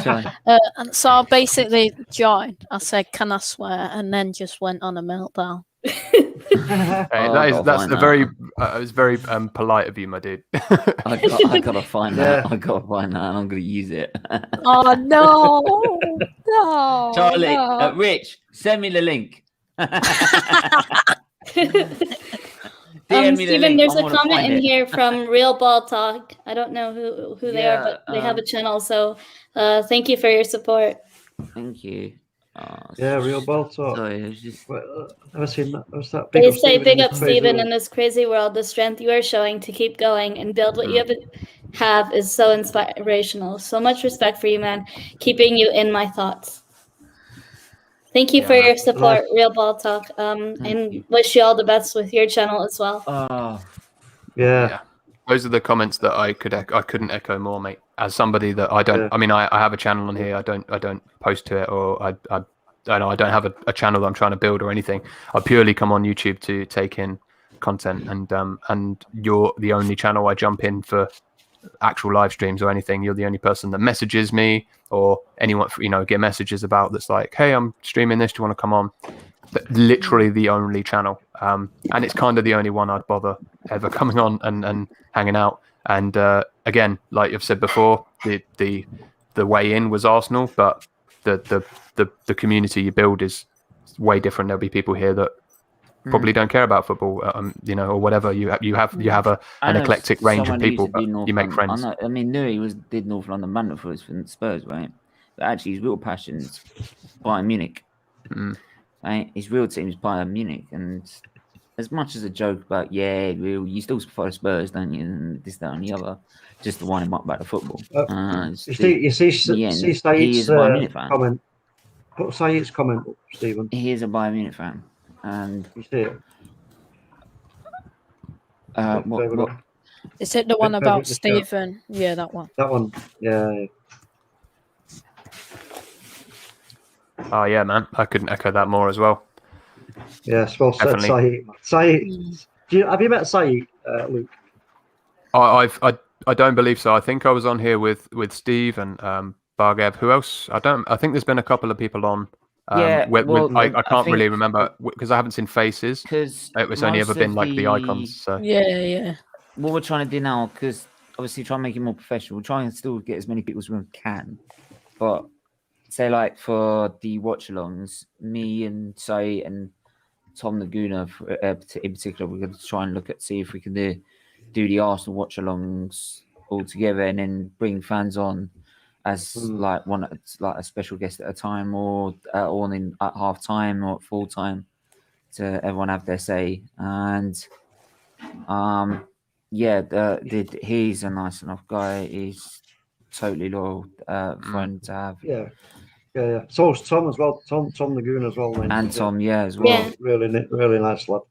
so I basically joined. I said, can I swear? And then just went on a meltdown. That's a very it was very polite of you, my dude. I gotta find that. I gotta find that, and I'm gonna use it. Oh no, no, Charlie, no. Rich, send me the link. Stephen, there's a comment in here from Real Ball Talk. I don't know who they are, but they have a channel. So thank you for your support. Thank you. Yeah, Real Ball Talk. Sorry, it's just... Never seen that. What's that? They say, big up Stephen in this crazy world. The strength you are showing to keep going and build what you have is so inspirational. So much respect for you, man. Keeping you in my thoughts. Thank you for your support, Real Ball Talk. And wish you all the best with your channel as well. Yeah. Those are the comments that I couldn't echo more, mate. As somebody that I don't, I mean, I have a channel on here. I don't post to it, or I don't have a channel that I'm trying to build or anything. I purely come on YouTube to take in content, and you're the only channel I jump in for actual live streams or anything. You're the only person that messages me or anyone, get messages about that's like, hey, I'm streaming this. Do you want to come on? But literally the only channel, and it's kind of the only one I'd bother ever coming on and hanging out. And again, like you've said before, the way in was Arsenal, but the community you build is way different. There'll be people here that probably don't care about football, or whatever. You have an eclectic range of people, but you make friends. I mean, Nui did North London banter for Spurs, right? But actually, his real passion's Bayern Munich. Right? His real team is Bayern Munich, and as much as a joke about, you still follow Spurs, don't you? And this, that, and the other, just to wind him up about the football. You see Saeed's comment. Put Saeed's comment up, Stephen. He is a Bayern Munich fan, and you see it. What? Is it the one about Stephen? Yeah, that one. That one, yeah. Oh yeah, man! I couldn't echo that more as well. Yes, well said, Saeed. Saeed, have you met Saeed, Luke? I don't believe so. I think I was on here with Steve and Bargev. Who else? I think there's been a couple of people on. I can't really remember because I haven't seen faces. Because it's only ever been like the icons. So. Yeah. What we're trying to do now, because obviously try and make it more professional. We're trying to still get as many people as we can, but. Say like for the watch-alongs, me and Say and Tom Laguna in particular, we're going to try and see if we can do the Arsenal watch-alongs all together, and then bring fans on as like a special guest at a time, or at half time or at full time, to everyone have their say. And he's a nice enough guy. He's totally loyal friend to have. Yeah. So is Tom as well. Tom Laguna as well. And Tom, as well. Yeah. Really nice lad.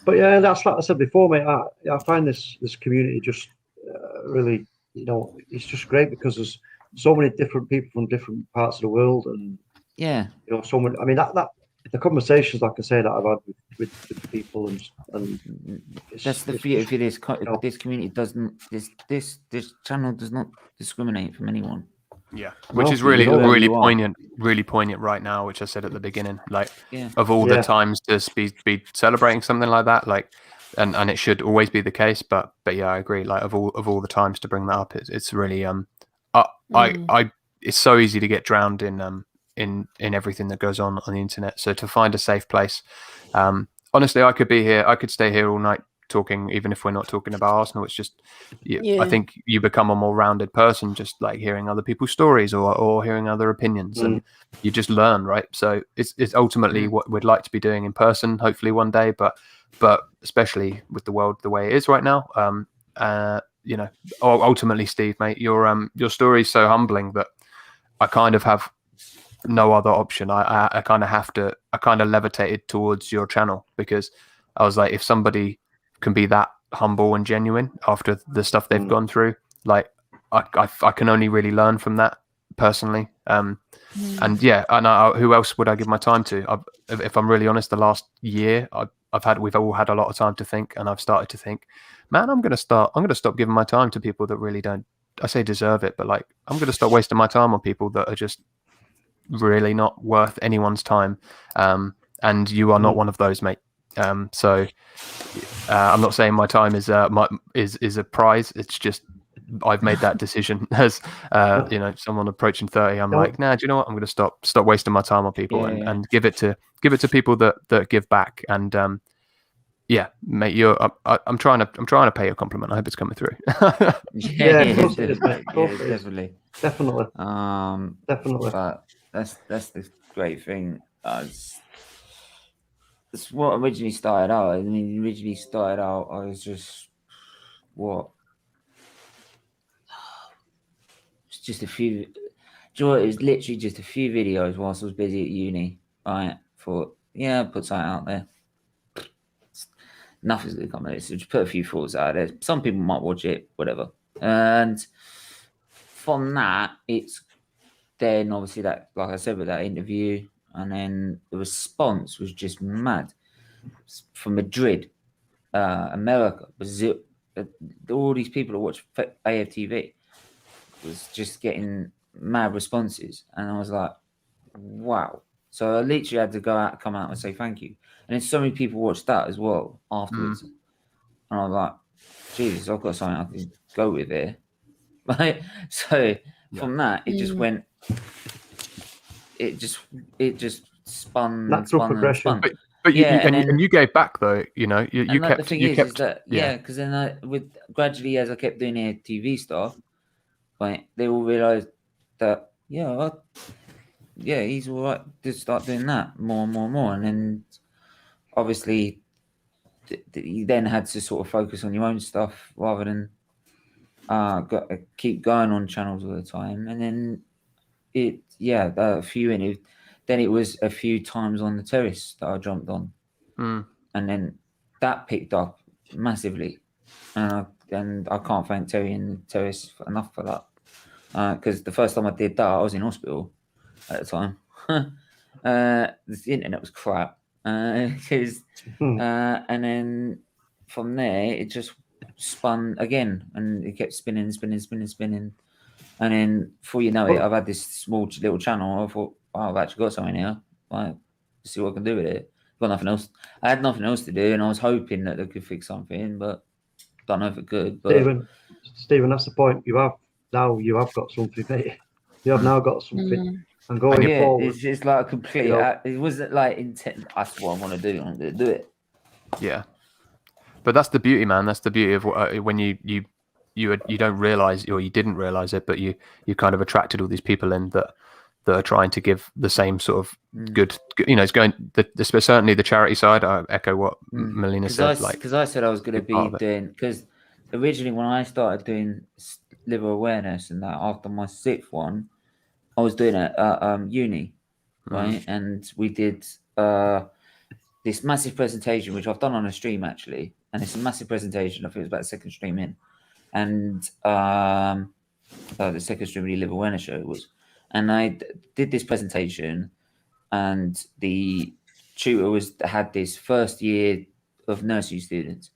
But yeah, that's like I said before, mate. I find this community just really, it's just great because there's so many different people from different parts of the world, and so many. I mean, that the conversations, like I say, that I've had with people, and that's the beauty of this. This community doesn't. This channel does not discriminate from anyone. Yeah, which is really poignant right now, which I said at the beginning. Like, of all the times to be celebrating something like that, like, and it should always be the case. But yeah, I agree. Like, of all the times to bring that up, it's really it's so easy to get drowned in everything that goes on the internet. So to find a safe place, honestly, I could stay here all night talking, even if we're not talking about Arsenal. It's just I think you become a more rounded person just like hearing other people's stories or hearing other opinions, and you just learn, right? So it's ultimately what we'd like to be doing in person, hopefully one day, but especially with the world the way it is right now, ultimately, Steve, mate, your story is so humbling that I kind of have no other option. I kind of levitated towards your channel because I was like, if somebody can be that humble and genuine after the stuff they've gone through, like I can only really learn from that personally. And who else would I give my time to? If I'm really honest, the last year we've all had a lot of time to think, and I've started to think, man, I'm gonna stop giving my time to people that really don't, I say deserve it, but like I'm gonna stop wasting my time on people that are just really not worth anyone's time. and you are not one of those, mate. So I'm not saying my time is a prize. It's just I've made that decision as someone approaching 30. I'm like, nah, do you know what? I'm going to stop wasting my time on people and give it to people that give back. And mate, I'm trying to pay you a compliment. I hope it's coming through. Definitely. Definitely. But that's the great thing. That's what originally started out. I mean, I was just it's just a few. Do you know what? It was literally just a few videos whilst I was busy at uni. Right? Thought, put something out there. Nothing's gonna come of it. So just put a few thoughts out there. Some people might watch it, whatever. And from that, it's then obviously that, like I said, with that interview, and then the response was just mad. From Madrid, America, Brazil, all these people that watch AFTV was just getting mad responses, and I was like, wow. So I literally had to come out and say thank you. And then so many people watched that as well afterwards. And I was like, Jesus, I've got something I can go with here. Right? So from that, it just went, it just spun. Natural progression. But you gave back though, you kept. The thing is that because then with gradually as I kept doing the TV stuff, right, they all realised that he's all right. Just start doing that more and more and more, and then obviously you then had to sort of focus on your own stuff rather than keep going on channels all the time. And then a few in it. Then it was a few times on the terrace that I jumped on, and then that picked up massively. And I can't thank Terry and the terrace enough for that, because the first time I did that, I was in hospital at the time. The internet was crap, and then from there it just spun again, and it kept spinning, and then before you know it, I've had this small little channel. I thought, I've actually got something here. Like, see what I can do with it. Got nothing else. I had nothing else to do, and I was hoping that they could fix something, but don't know if it could. But Stephen, that's the point. You have got something, mate. You have now got something. And going forward, it's like a complete. It wasn't like intent. That's what I want to do. I want to do it. Yeah, but that's the beauty, man. That's the beauty of when you don't realize, or you didn't realize it, but you kind of attracted all these people in that are trying to give the same sort of good. It's going. Certainly the charity side. I echo what Melina said. Because I said I was going to be doing. Because originally when I started doing liver awareness and that after my 6th one, I was doing it at uni, right? And we did this massive presentation, which I've done on a stream actually, and it's a massive presentation. I think it was about the 2nd stream in, and the 2nd stream of the liver awareness show it was. And I did this presentation, and the tutor had this first year of nursery students.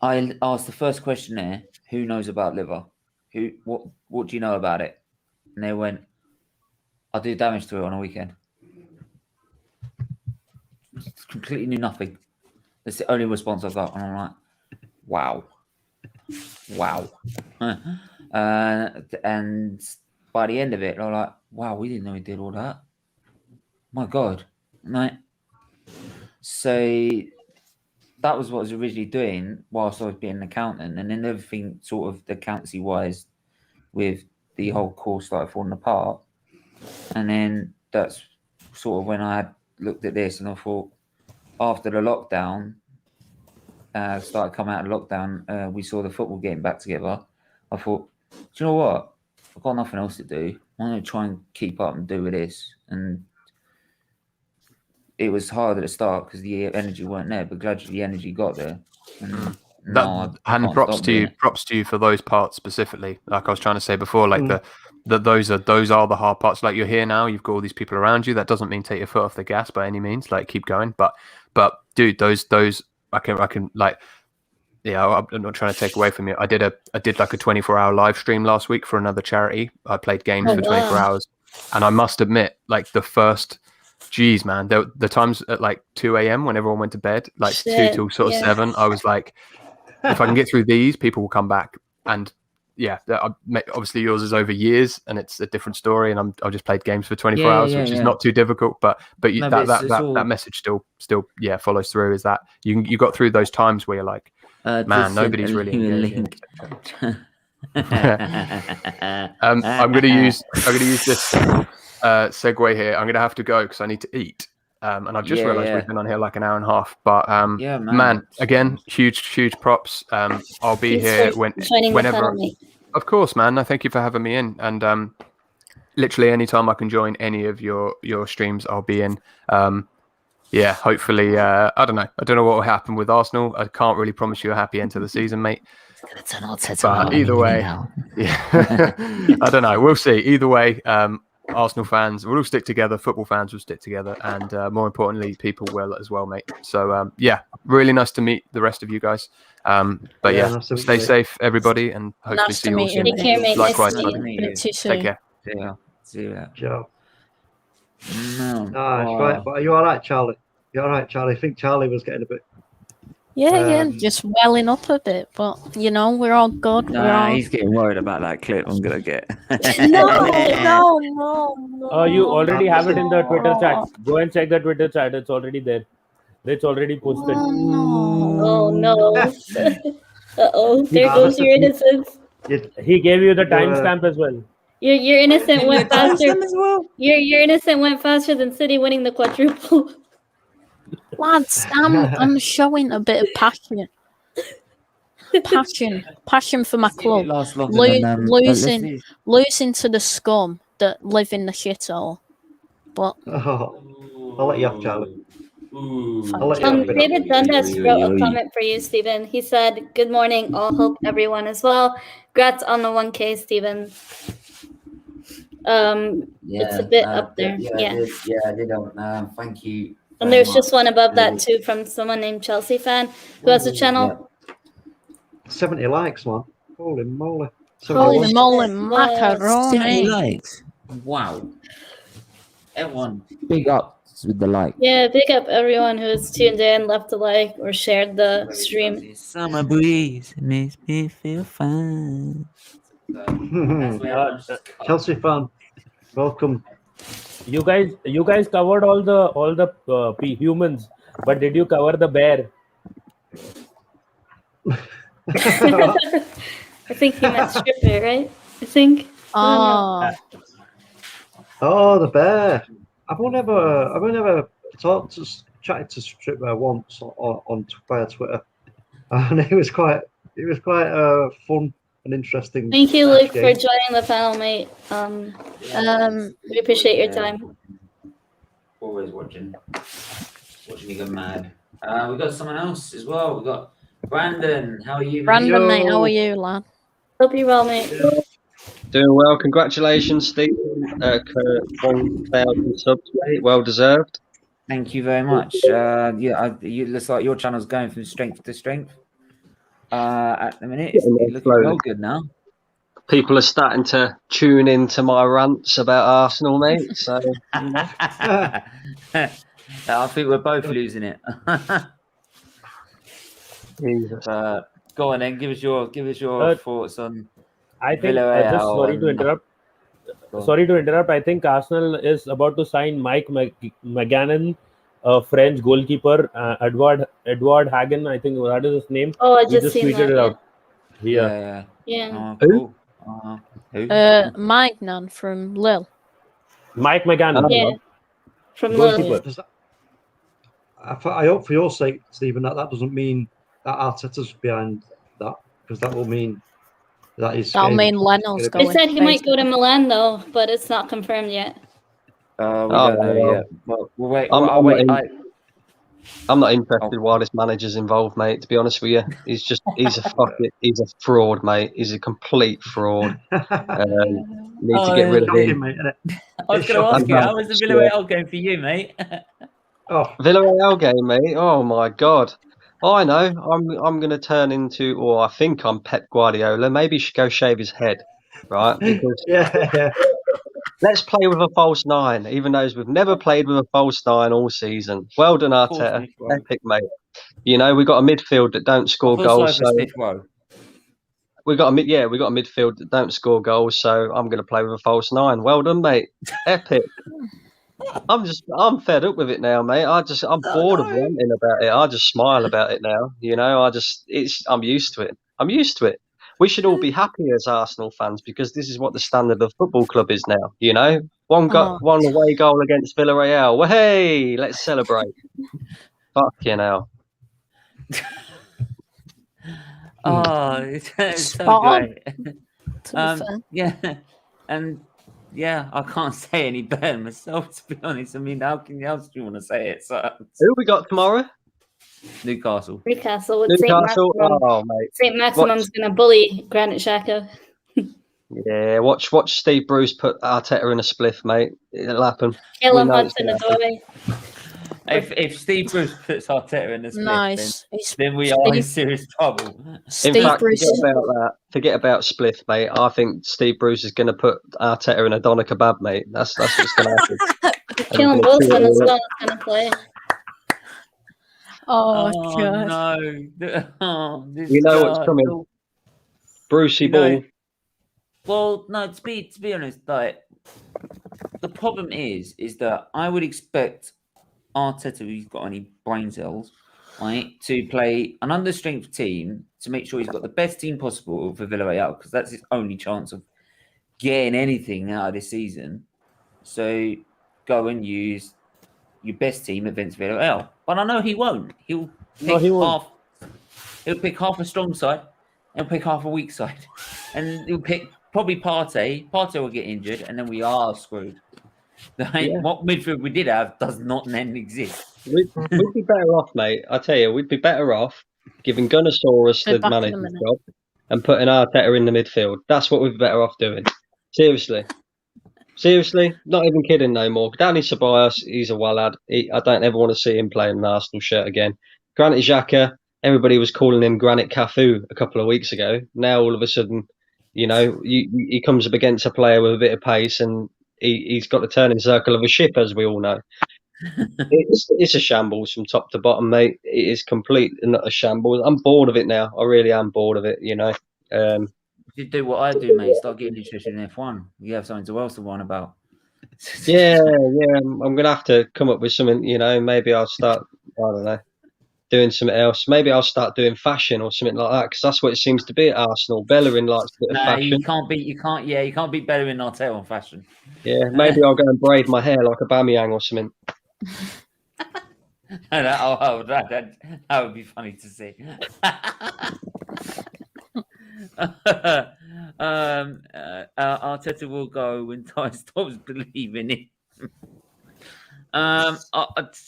I asked the first question there, who knows about liver? What do you know about it? And they went, I do damage to it on a weekend. Completely knew nothing. That's the only response I got. And I'm like, wow. And by the end of it, I'm like, wow, we didn't know we did all that. My God. Right. So that was what I was originally doing whilst I was being an accountant. And then everything sort of the accountancy wise with the whole course started falling apart. And then that's sort of when I had looked at this and I thought, after the lockdown, started coming out of lockdown, we saw the football getting back together. I thought, do you know what? I've got nothing else to do. I'm going to try and keep up and do with this. And it was hard at the start because the energy weren't there, but gradually the energy got there. And props to you for those parts specifically. Like I was trying to say before, like those are the hard parts. Like you're here now, you've got all these people around you. That doesn't mean take your foot off the gas by any means. Like keep going. But dude, those I can like. Yeah, I'm not trying to take away from you. I did like a 24-hour live stream last week for another charity. I played games for 24 hours, and I must admit, like the first geez, man, the times at like 2 a.m. when everyone went to bed, like 2 till sort of 7, I was like, if I can get through these, people will come back. And yeah, obviously yours is over years and it's a different story. And I've just played games for 24 hours, which is not too difficult. But No, that message still follows through. Is that you got through those times where you're like, man, nobody's really engaging. I'm going to use this segue here. I'm going to have to go because I need to eat. And I've just realized we've been on here like an hour and a half. But man, again, huge props. I'll be here whenever. Of course, man. I thank you for having me in. And literally anytime I can join any of your streams, I'll be in. Hopefully, I don't know what will happen with Arsenal. I can't really promise you a happy end to the season, mate. But either way, I don't know. We'll see. Either way, Arsenal fans will all stick together. Football fans will stick together, and more importantly, people will as well, mate. So really nice to meet the rest of you guys. Stay safe, everybody, and hopefully see you all soon. Take care, mate. Likewise, Nice to buddy. meet you. Take care. See you. Ciao. No. Right. But are you all right, Charlie? You all right, Charlie? I think Charlie was getting a bit. Yeah, just welling up a bit, but we're all good. He's getting worried about that clip I'm gonna get. No. You already have it in the Twitter chat. Go and check the Twitter chat. It's already there. It's already posted. Oh no. There goes your innocence. He gave you the timestamp as well. Your innocent went faster. Your innocent went faster than City winning the quadruple. Lads, I'm showing a bit of passion for my club. Losing to the scum that live in the shithole. But I'll let you have, Charlie. David Dundas wrote a comment for you, Stephen. He said, "Good morning. All hope everyone as well. Congrats on the 1K, Stephen." It's a bit up there. I did. Thank you. And there's just one above that too from someone named Chelsea fan who has a channel. 70 likes, man. Holy moly. Holy moly macaroni. 70 likes. Wow. Everyone, big up with the like. Yeah, big up everyone who's tuned in, left a like, or shared the stream. Summer breeze makes me feel fine. Chelsea fan, welcome. You guys covered all the humans, but did you cover the bear? I think he meant stripper, right? I think. Oh, the bear. I've never chatted to stripper once on via Twitter, and it was quite fun and interesting. Thank you, Luke, for joining the panel, mate. We appreciate your time. Always watching me go mad. We've got someone else as well. We've got Brandon. How are you, mate? Brandon, mate, how are you, lad? Hope you're well, mate. Doing well. Congratulations, Stephen. 1,000 subs, mate. Well deserved. Thank you very much. You looks like your channel's going from strength to strength. At the minute, it's looking real good now. People are starting to tune into my rants about Arsenal, mate. So I think we're both losing it. Go on then, give us your thoughts on. I think sorry to interrupt. I think Arsenal is about to sign Mike McGannon, a French goalkeeper, Edward Hagen. I think that is his name. Oh, I just seen tweeted that. it out. Yeah. Who? Mike Nunn from Lille. Mike McGannon. Yeah. From Lille. I hope for your sake, Stephen, that doesn't mean that Arteta's behind that, because that will mean that is. That'll mean Leno's going. They said he might go to Milan though, but it's not confirmed yet. We don't know yet. Well, we'll wait. I'll wait. I'm not interested while this manager's involved, mate. To be honest with you, he's a fraud, mate. He's a complete fraud. Need to get rid of him. I was going to ask you, how was the Villarreal game for you, mate? Villarreal game, mate. Oh my God. I know. I'm going to turn into, or I think I'm Pep Guardiola. Maybe he should go shave his head, right? Because Let's play with a false 9, even though we've never played with a false 9 all season. Well done, Arteta. Epic, mate. You know, we got a midfield that don't score goals. So we got a midfield that don't score goals. So I'm going to play with a false 9. Well done, mate. Epic. I'm fed up with it now, mate. I'm bored of ranting about it. I just smile about it now. You know, I'm used to it. I'm used to it. We should all be happy as Arsenal fans because this is what the standard of football club is now. You know, one away goal against Villarreal. Well, hey, let's celebrate. Fucking hell. Oh, it's so great. Yeah, and yeah, I can't say any better myself, to be honest. I mean, how else do you want to say it? So, who we got tomorrow? Newcastle. Newcastle with Newcastle. St. Maximum. Oh, mate. St. Maximum's going to bully Granit Xhaka. Yeah, watch Steve Bruce put Arteta in a spliff, mate. It'll happen. Kill him once in the doorway. If Steve Bruce puts Arteta in the split, Nice. then we are in serious trouble. In fact, forget about spliff, mate. I think Steve Bruce is going to put Arteta in a doner kebab, mate. That's what's going to happen. Kieran Wilson as well is going to play. Oh God! No! You know what's coming, Brucey Ball. Well, no. To be honest, like the problem is that I would expect Arteta, who's got any brain cells, right, to play an understrength team to make sure he's got the best team possible for Villarreal because that's his only chance of getting anything out of this season. So go and use your best team against Villarreal. But I know he won't. He'll pick half a strong side and pick half a weak side. And he'll pick probably Partey. Partey will get injured and then we are screwed. What midfield we did have does not then exist. We'd be better off, mate. I tell you, we'd be better off giving Gunnersaurus the manager's job and putting Arteta in the midfield. That's what we'd be better off doing. Seriously, not even kidding no more. Danny Ceballos, he's a well lad. I don't ever want to see him playing an Arsenal shirt again. Granit Xhaka, everybody was calling him Granit Cafu a couple of weeks ago. Now all of a sudden, you know, he comes up against a player with a bit of pace and he's got the turning circle of a ship, as we all know. It's a shambles from top to bottom, mate. It is complete and not a shambles. I'm bored of it now. I really am bored of it, you know. You do what I do, mate. Start getting interested in F1. You have something else to whine about. Yeah. I'm gonna have to come up with something. You know, maybe I'll start. I don't know, doing something else. Maybe I'll start doing fashion or something like that because that's what it seems to be at Arsenal. Bellerin likes a bit of fashion. You can't beat Bellerin Arteta on fashion. Yeah, maybe I'll go and braid my hair like a Bamiyang or something. That would be funny to see. Arteta will go when Ty stops believing it. Do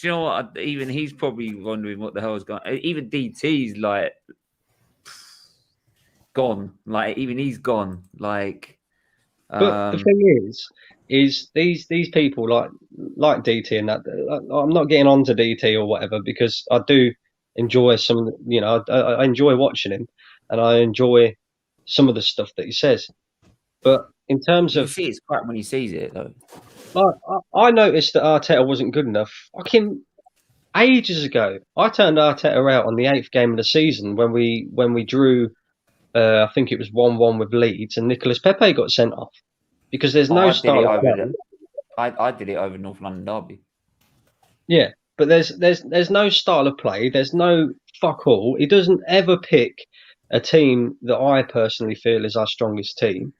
you know what? Even he's probably wondering what the hell is going on. Even DT's like gone. Like even he's gone. Like, but the thing is these people like DT and that. I'm not getting on to DT or whatever because I do enjoy some. You know, I enjoy watching him and I enjoy some of the stuff that he says. But in terms of, you see it's crap when he sees it though. I noticed that Arteta wasn't good enough. Fucking ages ago, I turned Arteta out on the 8th game of the season when we drew. I think it was 1-1 with Leeds, and Nicolas Pepe got sent off because there's no style of play. I did it over North London Derby. Yeah, but there's no style of play. There's no fuck all. He doesn't ever pick a team that I personally feel is our strongest team.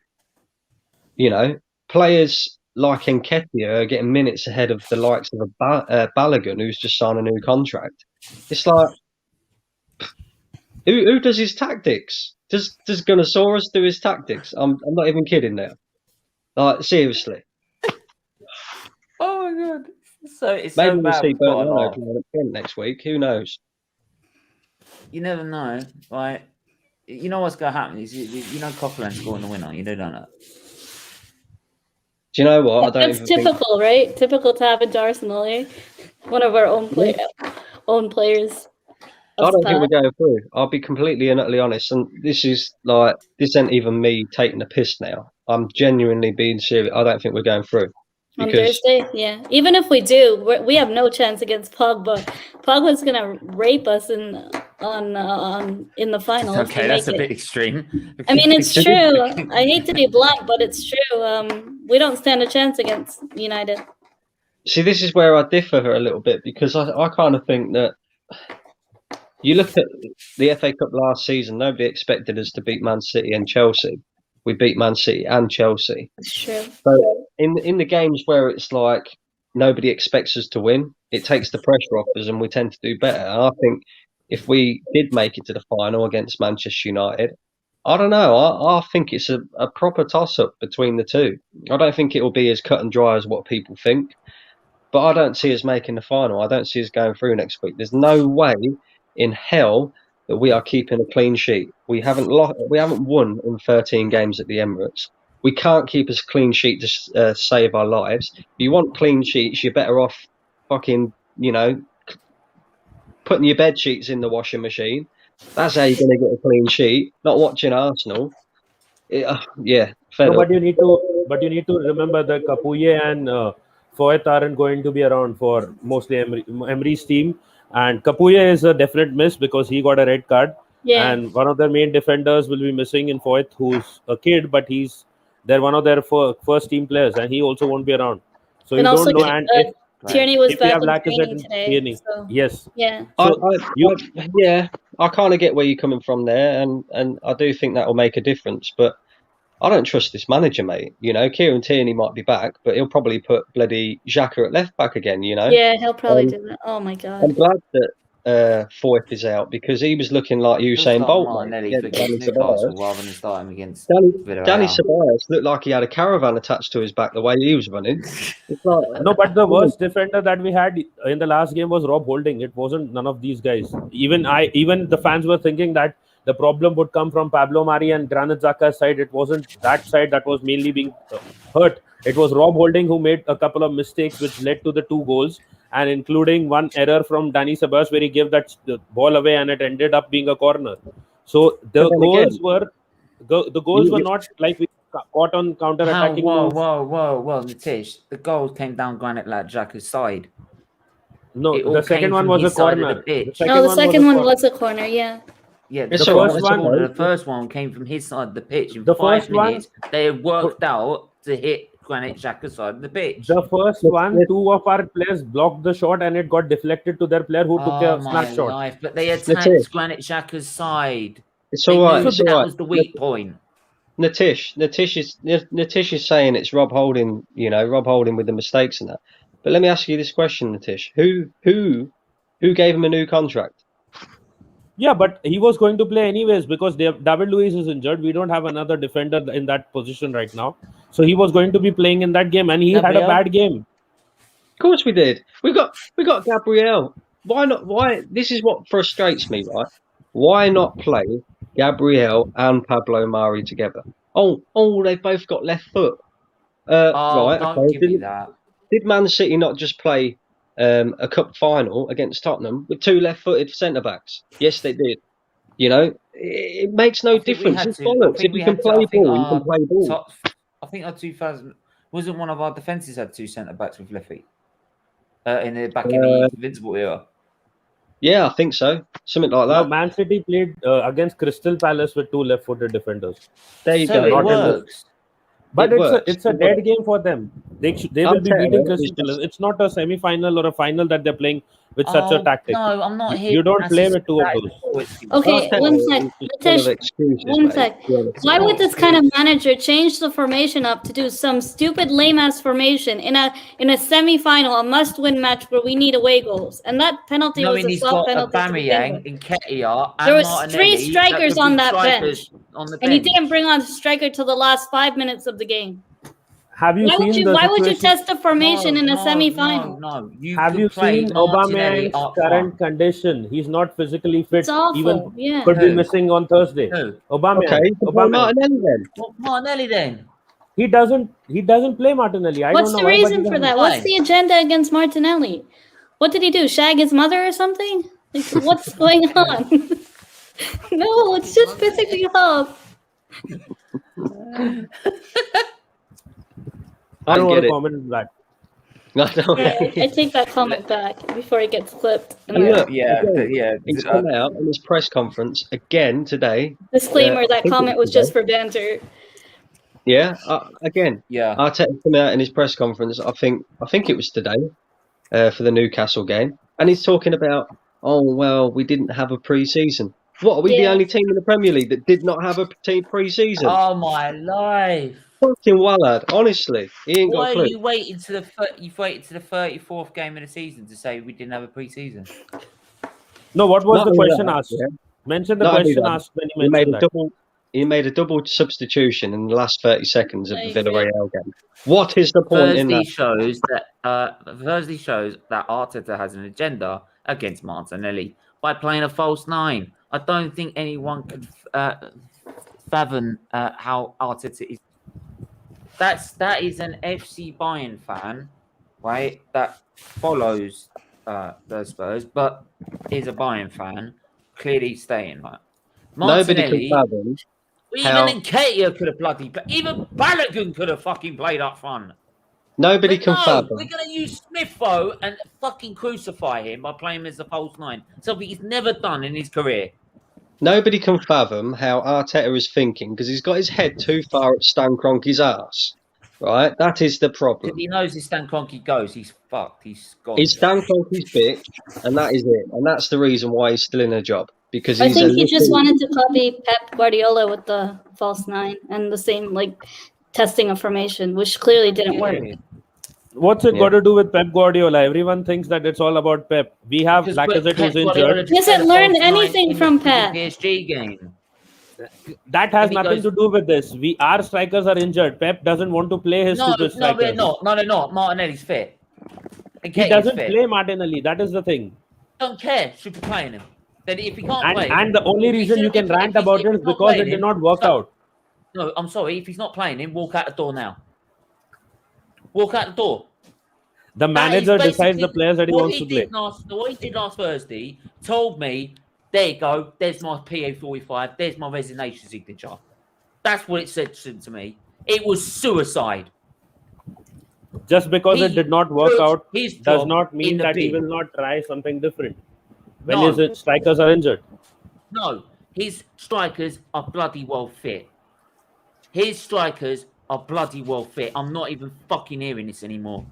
You know, players like Nketiah are getting minutes ahead of the likes of a Balogun who's just signed a new contract. It's like, who does his tactics? Does Gunnersaurus do his tactics? I'm not even kidding now. Like seriously. Oh my god! So it's maybe so we'll bad. see Bernardo next week. Who knows? You never know. Like, you know what's going to happen is you know Coquelin scoring the winner. You don't know that. Do you know what? That's typical, right? Typical to happen to Arsenal, eh? One of our own players. I don't think we're going through. I'll be completely and utterly honest, and this ain't even me taking a piss now. I'm genuinely being serious. I don't think we're going through. On Thursday, yeah. Even if we do, we have no chance against Pogba. Pogba's gonna rape us in the finals. Okay, that's a bit extreme. I mean, it's true. I hate to be blunt, but it's true. We don't stand a chance against United. See, this is where I differ a little bit, because I kind of think that you look at the FA Cup last season, nobody expected us to beat Man City and Chelsea. We beat Man City and Chelsea. It's true. So in the games where it's like nobody expects us to win, it takes the pressure off us and we tend to do better. And I think if we did make it to the final against Manchester United, I don't know. I think it's a proper toss-up between the two. I don't think it will be as cut and dry as what people think. But I don't see us making the final. I don't see us going through next week. There's no way in hell that we are keeping a clean sheet. We haven't won in 13 games at the Emirates. We can't keep a clean sheet to save our lives. If you want clean sheets, you're better off fucking, putting your bed sheets in the washing machine. That's how you're going to get a clean sheet. Not watching Arsenal. Yeah. No, but you need to remember that Capuye and Foyt aren't going to be around for mostly Emery's team. And Capuye is a definite miss because he got a red card. Yeah. And one of their main defenders will be missing in Foyt, who's a kid, but they're one of their first team players, and he also won't be around. So you don't know. And if Tierney was back in Lacazette training today. Tierney, so. yes. Yeah. I kind of get where you're coming from there, and I do think that will make a difference. But I don't trust this manager, mate. Kieran Tierney might be back, but he'll probably put bloody Xhaka at left back again. Yeah, he'll probably do that. Oh my god. I'm glad that Foyt is out because he was looking like Usain Bolt. Martinelli against Newcastle rather than starting against Danny Ceballos looked like he had a caravan attached to his back the way he was running. No, but the worst defender that we had in the last game was Rob Holding. It wasn't none of these guys. Even the fans were thinking that the problem would come from Pablo Mari and Granit Xhaka's side. It wasn't that side that was mainly being hurt. It was Rob Holding who made a couple of mistakes which led to the 2 goals, and including one error from Danny Ceballos where he gave that ball away and it ended up being a corner. So the goals were not like we caught on counter-attacking. Whoa, Nitish. The goals came down Granit Xhaka's side. No, the second one was a corner. The second one was a corner, yeah. Yeah, the first one came from his side of the pitch. In the 5 minutes, they had worked out to hit Granit Xhaka's side of the pitch. The first one, 2 of our players blocked the shot and it got deflected to their player who took a snapshot. But they attacked Granit Xhaka's side. It's all right. That was the weak point. Nitish is saying it's Rob Holding, Rob Holding with the mistakes and that. But let me ask you this question, Nitish. Who gave him a new contract? Yeah, but he was going to play anyways because David Luiz is injured. We don't have another defender in that position right now. So he was going to be playing in that game and he had a bad game. Of course we did. We got Gabriel. Why not? Why? This is what frustrates me, right? Why not play Gabriel and Pablo Mari together? Oh, they both got left foot. Right. Don't give me that. Did Man City not just play a cup final against Tottenham with 2 left-footed centre-backs? Yes, they did. It makes no difference. It's bollocks. If you can play ball, you can play ball. I think our 2000 wasn't one of our defences had 2 centre-backs with left feet in the back in the Invincible era. Yeah, I think so. Something like that. No, Man City played against Crystal Palace with 2 left-footed defenders. There you go. It works. But it's a dead game for them. They will be beating Crystal Palace. It's not a semi-final or a final that they're playing with such a tactic. No, I'm not here. You don't play with 2 of those. Okay, one sec. Why would this kind of manager change the formation up to do some stupid lame-ass formation in a semi-final, a must-win match where we need away goals? And that penalty was a soft penalty. There was 3 strikers on that bench. And you didn't bring on a striker till the last 5 minutes of the game. Have you why would you test the formation in a semi-final? No. Have you seen Aubameyang's current condition? He's not physically fit. It's awful. Even could be missing on Thursday. Aubameyang. Martinelli then. He doesn't play Martinelli. What's the reason for that? What's the agenda against Martinelli? What did he do? Shag his mother or something? Like, what's going on? No, it's just pissing me off. I don't want get to it. comment on that. I take that comment back before it gets clipped. And look, he's come out in his press conference again today. Disclaimer: I that think comment it was today. just for banter. Yeah, again. Yeah. Arteta come out in his press conference. I think it was today for the Newcastle game, and he's talking about, oh well, we didn't have a pre-season. What, are we the only team in the Premier League that did not have a pre-season? Oh my life! Fucking Wallad, honestly, he ain't got a Why clue. are you waiting to you've waited to the 34th game of the season to say we didn't have a pre-season? No, what was Not the only question that, asked? yeah. Mention the Not only question that, asked when he you made mentioned a that. He made a double substitution in the last 30 seconds of the Villarreal game. What is the point in that? Thursday shows that Arteta has an agenda against Martinelli by playing a false nine. I don't think anyone could fathom how Arteta is. That is an FC Bayern fan, right? That follows the Spurs, but is a Bayern fan. Clearly staying that. Nobody can Martinelli. fathom Even how Nketiah could have bloody played. Even Balogun could have fucking played up front. nobody But can no, fathom. we're going to use Smith-Rowe and fucking crucify him by playing him as a false nine. Something he's never done in his career. Nobody can fathom how Arteta is thinking because he's got his head too far up Stan Kroenke's arse. Right? That is the problem. If he knows his Stan Kroenke goes, he's fucked. He's gone. He's Stan Kroenke's bitch, and that is it. And that's the reason why he's still in a job. Because I he's think he just wanted to copy Pep Guardiola with the false nine and the same testing of formation, which clearly didn't work. What's it got to do with Pep Guardiola? Everyone thinks that it's all about Pep. We have Lacazette who's injured. He hasn't learned anything from Pep. PSG game. That has nothing to do with this. Our strikers are injured. Pep doesn't want to play his stupid strikers. No, they're not. Martinelli's fit. He doesn't play Martinelli. That is the thing. Don't care. Should be playing him. Then if he can't play, and the only reason you can rant about it is because it did not work out. No, I'm sorry. If he's not playing him, walk out the door now. Walk out the door. The manager decides the players that he wants to play. What he did last Thursday told me, there you go, there's my PA45, there's my resignation signature. That's what it said to me. It was suicide. Just because it did not work out does not mean that he bin. will not try something different when his strikers are injured. No, his strikers are bloody well fit. His strikers are bloody well fit. I'm not even fucking hearing this anymore.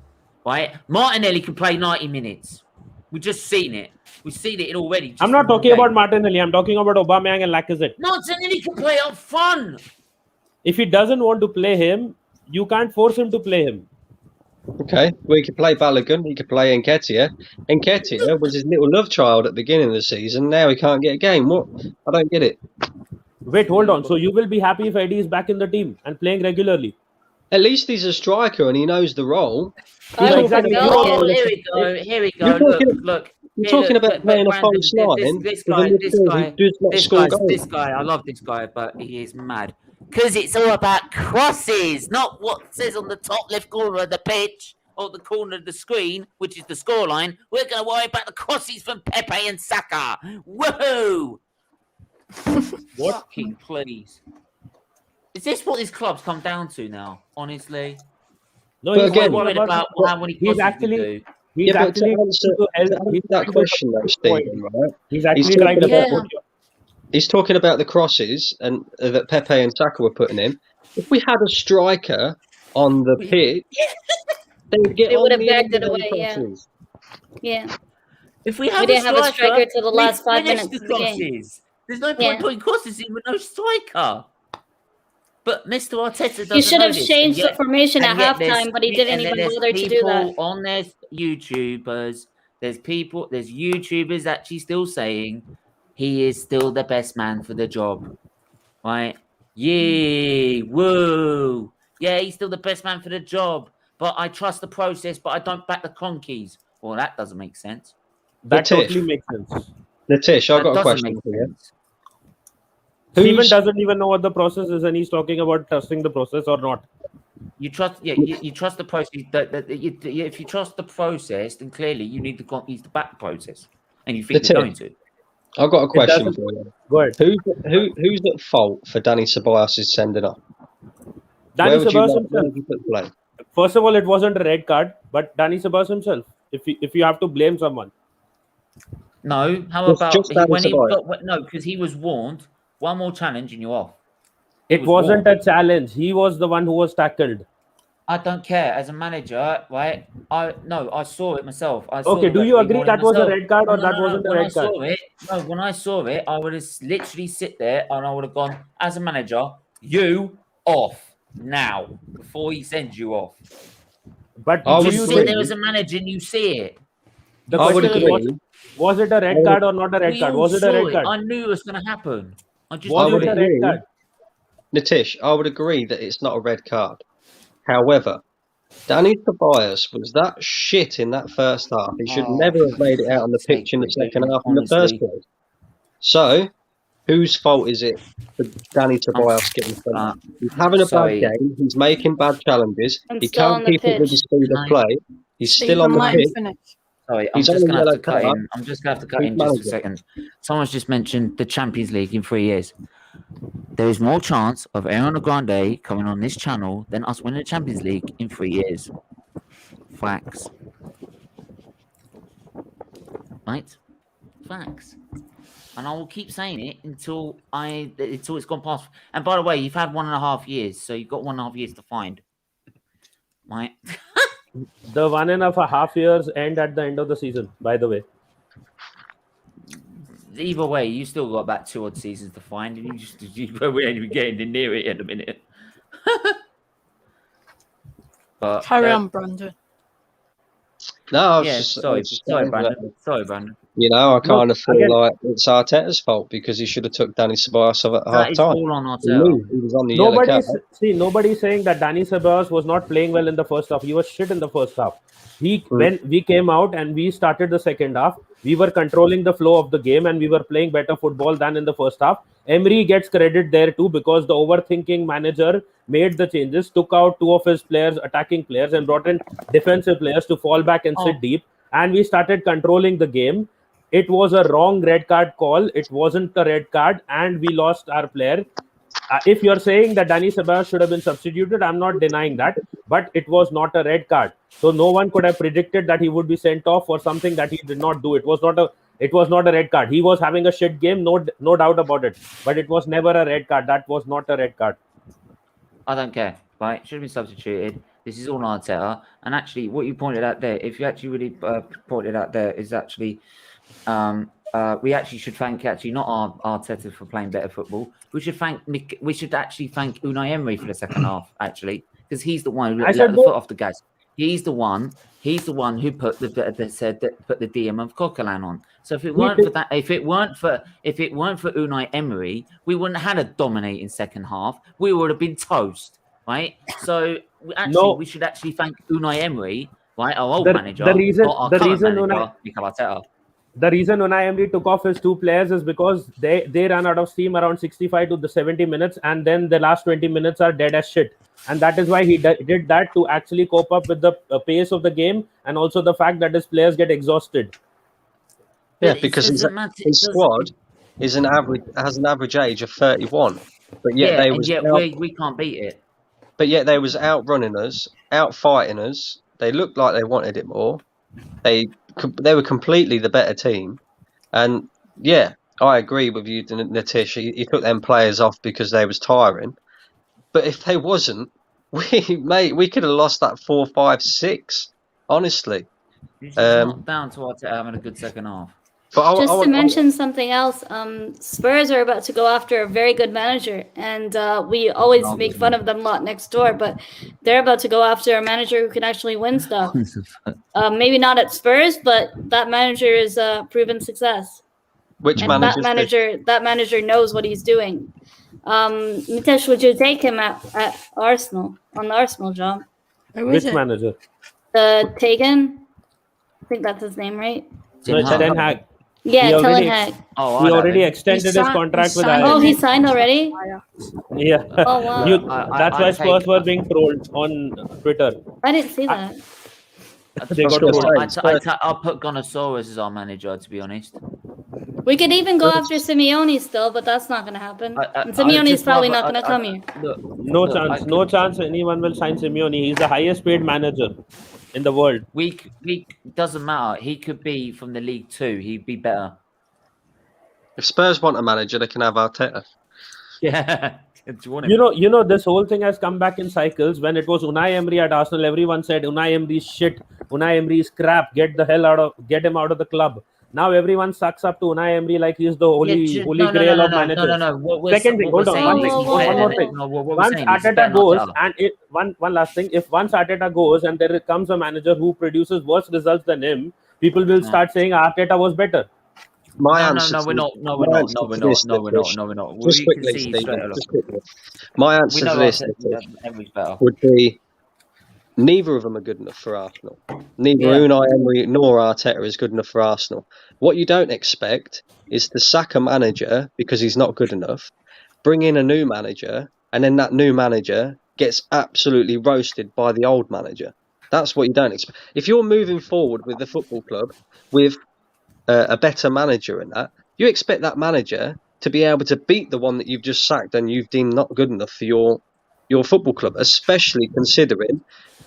Right? Martinelli can play 90 minutes. We've just seen it. We've seen it already. I'm not talking about Martinelli. I'm talking about Aubameyang and Lacazette. Martinelli can play up front. If he doesn't want to play him, you can't force him to play him. Okay, well, he could play Balogun, he could play Nketiah. Nketiah was his little love child at the beginning of the season. Now he can't get a game. What? I don't get it. Wait, hold on. So you will be happy if Eddie is back in the team and playing regularly? At least he's a striker and he knows the role. Exactly. Here we go. Look. You're talking about playing a false line. This guy, I love this guy, but he is mad. Because it's all about crosses, not what says on the top left corner of the pitch or the corner of the screen, which is the scoreline. We're going to worry about the crosses from Pepe and Saka. Woohoo! What? Fucking please. Is this what this club's come down to now, honestly? No, he's not worried about how many crosses we do. He's actually to answer that question, though, Stephen, right? He's actually trying to. He's talking about the crosses and that Pepe and Saka were putting in. If we had a striker on the pitch, they would have bagged it away. Yeah. If we didn't have a striker till the last 5 minutes of the crosses. game. There's no point putting crosses in with no striker. But Mr. Arteta doesn't. He should have know changed this. the formation at halftime, but he didn't even bother to do that. On their YouTubers, there's YouTubers actually still saying he is still the best man for the job. Right? Yay! Woo! Yeah, he's still the best man for the job. But I trust the process, but I don't back the conkeys. Well, that doesn't make sense. That totally makes sense. Natish, I've got a question for you. Steven doesn't even know what the process is, and he's talking about trusting the process or not. You trust, you trust the process. If you trust the process, then clearly you need the conkeys to back the process, and you think you're going to. I've got a question for you. Go ahead. Who's at fault for Danny Ceballos' sending off? Where would you Ceballos like himself. to play? First of all, it wasn't a red card, but Dani Ceballos himself. If you have to blame someone. No, how Just- about just he, Dani when he Ceballos. got no, because he was warned. One more challenge and you're off. It was wasn't warned. a challenge. He was the one who was tackled. I don't care. As a manager, right? I saw it myself. I saw Okay, the do you referee agree warning that was a myself. red card or No, that no, no. wasn't a When I red card? saw it, no, when I saw it, I would have literally sit there and I would have gone, as a manager, you off now before he sends you off. But I You would just agree. sit there as a manager and you see it. The I would question is, agree. was it a I red would- card or not a red We card? all Was it a saw red it. card? I knew it was going to happen. I just Was I knew would it a it. red agree. card? Nitish, I would agree that it's not a red card. However, Dani Ceballos was that shit in that first half. He should Oh, never have made it out on the fuck's pitch sake, in the Ricky, second half in the first honestly. place. So, whose fault is it for Dani Ceballos getting sent off? He's having a sorry. bad game. He's making bad challenges. I'm He still on can't the keep up with the pitch. speed of play. He's still on Stephen, the let him pitch. finish. Sorry, I'm He's on just a going to have yellow to cut card. in. I'm just going to have to cut Who's in just a manager? second. Someone's just mentioned the Champions League in 3 years. There is more chance of Ariana Grande coming on this channel than us winning the Champions League in 3 years. Facts. Right? Facts. And I will keep saying it until it's gone past. And by the way, you've had 1.5 years, so you've got 1.5 years to find. Right? The 1.5 years end at the end of the season, by the way. Either way, you still got about 2 odd seasons to find, and we ain't even getting near it in a minute. But Carry on, Brandon. No, I was yeah, just sorry, saying Brandon. that, Sorry, Brandon. you know, I kind of feel again- like it's Arteta's fault because he should have took Dani Ceballos off at That half is time. all on He Arteta. knew he was on the yellow card. Nobody's saying that Dani Ceballos was not playing well in the first half. He was shit in the first half. When we came out and we started the second half, we were controlling the flow of the game and we were playing better football than in the first half. Emery gets credit there too because the overthinking manager made the changes, took out 2 of his players, attacking players, and brought in defensive players to fall back and sit deep. And we started controlling the game. It was a wrong red card call. It wasn't a red card, and we lost our player. If you're saying that Dani Ceballos should have been substituted, I'm not denying that, but it was not a red card. So no one could have predicted that he would be sent off for something that he did not do. It was not a red card. He was having a shit game, no doubt about it. But it was never a red card. That was not a red card. I don't care. Right? Should have been substituted. This is all Arteta. And actually, what you pointed out there, if you actually really pointed out there, is actually we actually should thank not Arteta for playing better football. We should actually thank Unai Emery for the second half, actually, because he's the one who let the foot off the gas. He's the one who put the DM of Coquelin on. So if it weren't for that, if it weren't for Unai Emery, we wouldn't have had a dominating second half. We would have been toast, right? So we should actually thank Unai Emery, right? Our old manager, not our current manager, Mikel Arteta. The reason Unai Emery took off his 2 players is because they ran out of steam around 65 to the 70 minutes, and then the last 20 minutes are dead as shit. And that is why he did that, to actually cope up with the pace of the game and also the fact that his players get exhausted. Yeah, because his squad has an average age of 31, but yet we can't beat it. But yet they was outrunning us, outfighting us. They looked like they wanted it more. They were completely the better team, and yeah, I agree with you, Nitish. He took them players off because they was tiring. But if they wasn't, we could have lost that 4-5-6. Honestly, It's not down to Arteta having a good second half. Just to mention something else, Spurs are about to go after a very good manager, and we always make fun of them a lot next door, but they're about to go after a manager who can actually win stuff. Maybe not at Spurs, but that manager is a proven success. Which manager? That manager knows what he's doing. Nitesh, would you take him at Arsenal, on the Arsenal job? Which manager? Taken? I think that's his name, right? Ten Hag. Yeah, Ten Hag. He already extended his contract with Ajax. Oh, he signed already? Yeah. Oh, wow. That's why Spurs were being trolled on Twitter. I didn't see that. I'll put Gonosaurus as our manager, to be honest. We could even go after Simeone still, but that's not going to happen. And Simeone's probably not going to come here. No chance anyone will sign Simeone. He's the highest paid manager in the world. We doesn't matter. He could be from the League 2. He'd be better. If Spurs want a manager, they can have Arteta. Yeah. You know, this whole thing has come back in cycles. When it was Unai Emery at Arsenal, everyone said Unai Emery is shit. Unai Emery is crap. Get him out of the club. Now everyone sucks up to Unai Emery like he's the holy grail of managers. Second thing, hold on. One more thing. Once Arteta goes, and one last thing, if once Arteta goes and there comes a manager who produces worse results than him, people will start saying Arteta was better. We're not. Just quickly, Stephen. My answer to this would be neither of them are good enough for Arsenal. Neither Unai Emery nor Arteta is good enough for Arsenal. What you don't expect is to sack a manager because he's not good enough, bring in a new manager, and then that new manager gets absolutely roasted by the old manager. That's what you don't expect. If you're moving forward with the football club with a better manager and that, you expect that manager to be able to beat the one that you've just sacked and you've deemed not good enough for your football club, especially considering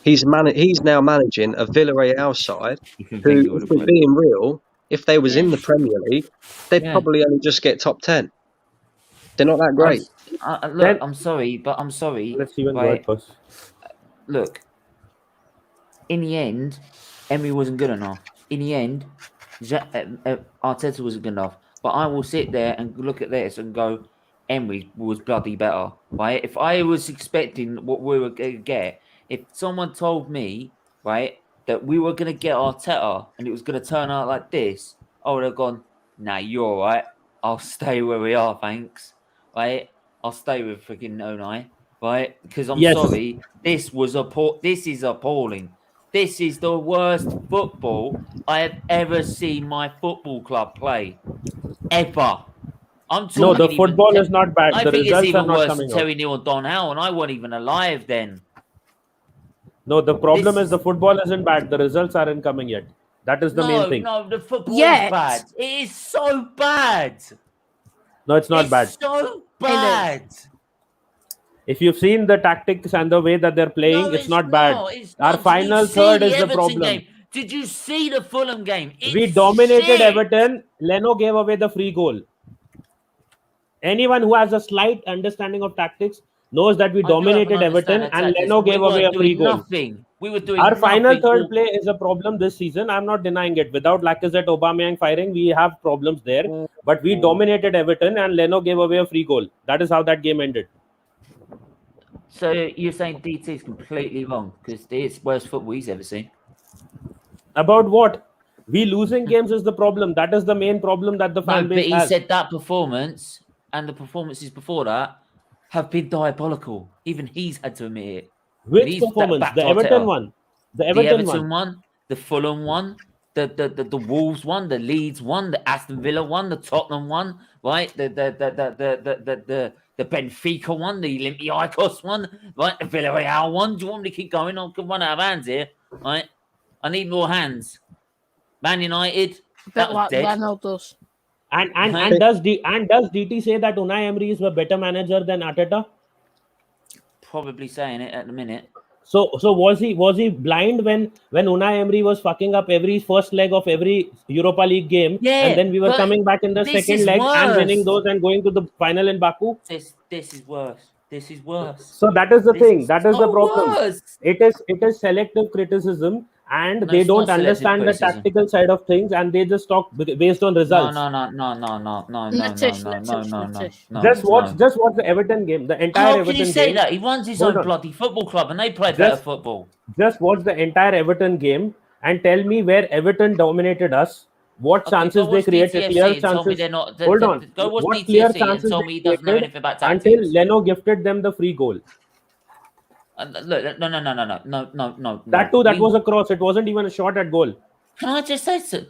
he's now managing a Villarreal side who, if we're being real, if they was in the Premier League, they'd probably only just get top 10. They're not that great. Look, I'm sorry, but I'm sorry. Let's even go first. Look, in the end, Emery wasn't good enough. In the end, Arteta wasn't good enough. But I will sit there and look at this and go, Emery was bloody better, right? If I was expecting what we were going to get, if someone told me, right, that we were going to get Arteta and it was going to turn out like this, I would have gone, nah, you're all right. I'll stay where we are, thanks. Right? I'll stay with freaking Unai, right? Because I'm sorry, this is appalling. This is the worst football I have ever seen my football club play. Ever. I'm talking. No, the football is not bad. I the think results it's even are not worse coming than Terry out. Neal and Don Howe, and I wasn't even alive then. No, the problem is the football isn't bad. The results aren't coming yet. That is the main thing. No, the football is bad. It is so bad. No, it's not bad. So bad. If you've seen the tactics and the way that they're playing, it's not bad. Our final third is the problem. Game? Did you see the Fulham game? We dominated Everton. Leno gave away the free goal. Anyone who has a slight understanding of tactics knows that we dominated Everton and Leno gave away a free goal. Nothing. We were doing Our final nothing. third play is a problem this season. I'm not denying it. Without Lacazette, Aubameyang firing, we have problems there. But we dominated Everton and Leno gave away a free goal. That is how that game ended. So you're saying DT is completely wrong because it's worst football he's ever seen. About what? We losing games is the problem. That is the main problem that the fan base has. But he said that performance and the performances before that have been diabolical. Even he's had to admit it. Which performance? The Everton one. The Everton one. The Fulham one. The Wolves one. The Leeds one. The Aston Villa one. The Tottenham one. Right. The Benfica one. The Olympiacos one. Right. The Villarreal one. Do you want me to keep going? I can run out of hands here. Right. I need more hands. Man United. That was dead. And does DT say that Unai Emery is a better manager than Arteta? Probably saying it at the minute. So was he blind when Unai Emery was fucking up every first leg of every Europa League game, and then we were coming back in the second leg and winning those and going to the final in Baku? This is worse. This is worse. So that is the thing. That is the problem. Worse. It is selective criticism. And they don't understand the tactical side of things, and they just talk based on results. No. Just watch the Everton game. The entire Everton game. How can you say that? He runs his own bloody football club, and they play better football. Just watch the entire Everton game and tell me where Everton dominated us. What chances they created? Clear chances. Hold on. What clear chances they created until Leno gifted them the free goal. Look, no. That was a cross. It wasn't even a shot at goal. Can I just say so?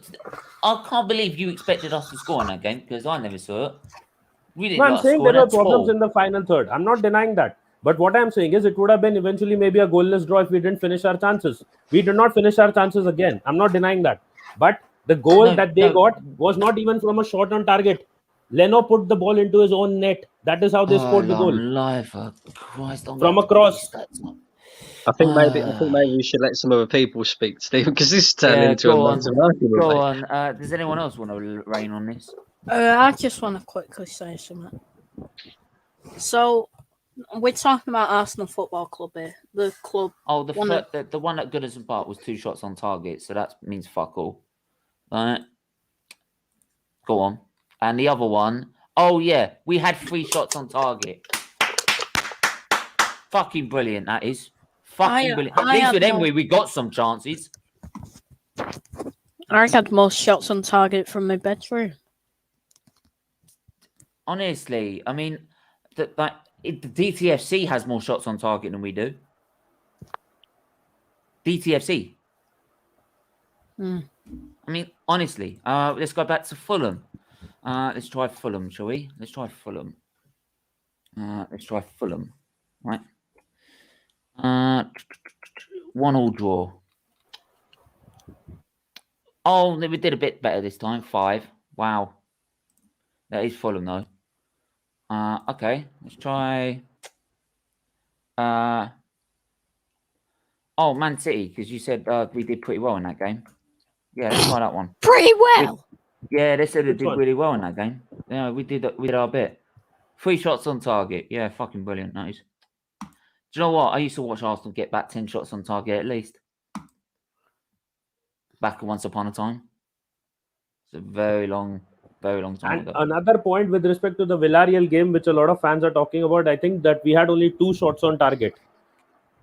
I can't believe you expected us to score in that game because I never saw it. We didn't. No, I'm saying there were problems in the final third. I'm not denying that. But what I'm saying is it would have been eventually maybe a goalless draw if we didn't finish our chances. We did not finish our chances again. I'm not denying that. But The goal that they got was not even from a shot on target. Leno put the ball into his own net. That is how they scored the goal. From a cross. I think maybe we should let some other people speak, Stephen, because this turned into a massive argument. Go on. Does anyone else want to rain on this? I just want to quickly say something. So, we're talking about Arsenal Football Club here. The club. Oh, the one at Goodison Park was 2 shots on target, so that means fuck all. Right? Go on. And the other one, oh yeah, we had 3 shots on target. Fucking brilliant, that is. Fucking brilliant. At least with Emery, we got some chances. I had most shots on target from my bedroom. Honestly, I mean, the DTFC has more shots on target than we do. DTFC. I mean, honestly, let's go back to Fulham. Let's try Fulham, shall we? Let's try Fulham. Right. 1-1 draw. Oh, we did a bit better this time. 5. Wow. That is Fulham, though. Okay, let's try. Oh, Man City, because you said we did pretty well in that game. Yeah, let's try that one. Pretty well. They said they did really well in that game. Yeah, we did our bit. 3 shots on target. Yeah, fucking brilliant. That is. Do you know what? I used to watch Arsenal get back 10 shots on target at least. Back once upon a time. It's a very long time ago. Another point with respect to the Villarreal game, which a lot of fans are talking about, I think that we had only 2 shots on target.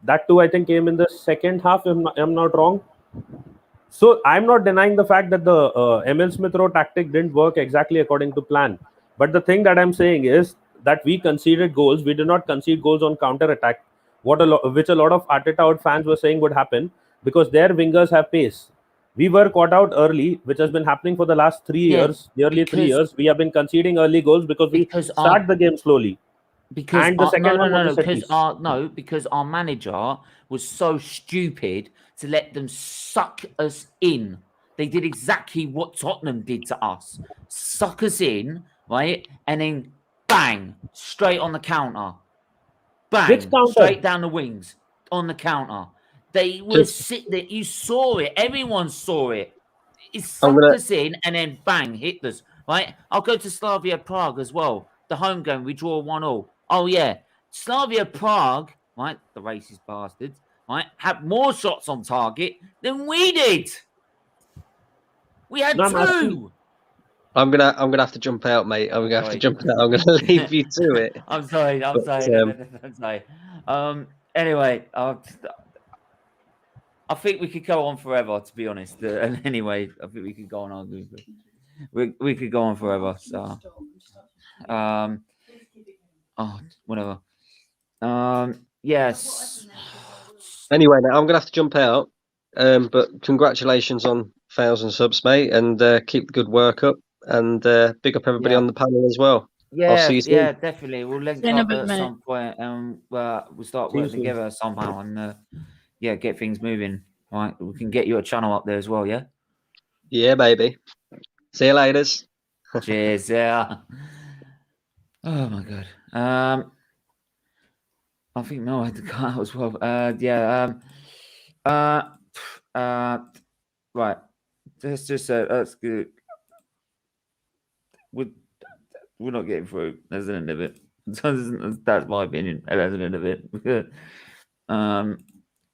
That too, I think, came in the second half, if I'm not wrong. So I'm not denying the fact that the Emil Smith-Rowe tactic didn't work exactly according to plan. But the thing that I'm saying is that we conceded goals. We did not concede goals on counter-attack, which a lot of Arteta out fans were saying would happen because their wingers have pace. We were caught out early, which has been happening for the last 3 years, nearly 3 years. We have been conceding early goals because we start the game slowly. Because and the second because our manager was so stupid to let them suck us in. They did exactly what Tottenham did to us. Suck us in, right? And then bang, straight on the counter. Bang, straight down the wings on the counter. They were sitting there. You saw it. Everyone saw it. It sucked us in and then bang, hit us. Right? I'll go to Slavia Prague as well. The home game, we draw 1-1. Oh, yeah. Slavia Prague, right? The racist bastards, right? Had more shots on target than we did. We had 2. I'm gonna have to jump out, mate. I'm gonna have to jump out. I'm gonna leave you to it. I'm sorry. Anyway, I think we could go on forever, to be honest. Anyway, I think we could go on. We could go on forever. So, whatever. Yes. Anyway, now I'm gonna have to jump out. But congratulations on 1,000 subs, mate, and keep the good work up. And big up everybody on the panel as well. I'll see you soon. Yeah, definitely. We'll link up at some point, and we'll start working together somehow, and get things moving. All right, we can get you a channel up there as well. Yeah. Yeah, baby. See you later. Cheers. Yeah. Oh my god. I think Mel had to cut out as well. Right. Let's just say that's good. We're not getting through. That's the end of it. That's my opinion. That's the end of it.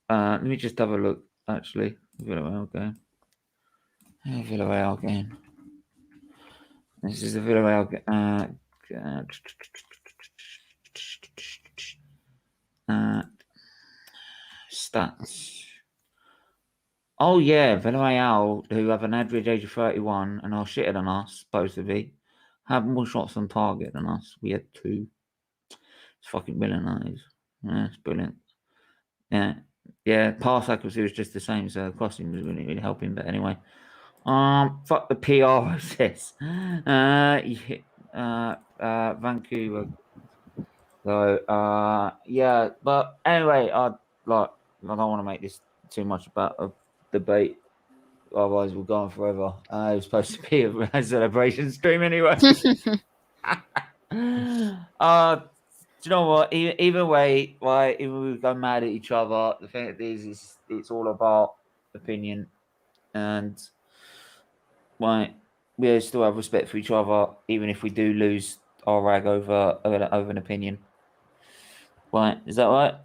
Let me just have a look. Actually, Villarreal game. Villarreal game. This is the Villarreal game. Stats. Oh yeah, Villarreal, who have an average age of 31 and are shitter than us, supposedly, have more shots on target than us. We had 2. It's fucking brilliant, that is. Yeah, it's brilliant. Yeah, pass accuracy was just the same, so the crossing was really, really helping. But anyway, fuck the PR says. Vancouver. So yeah, but anyway, I don't want to make this too much about a debate. otherwise we'll go on forever. It was supposed to be a celebration stream anyway. Do you know what? Either way, right? Even we go mad at each other, the thing is it's all about opinion, and right, we still have respect for each other, even if we do lose our rag over an opinion. Right? Is that right?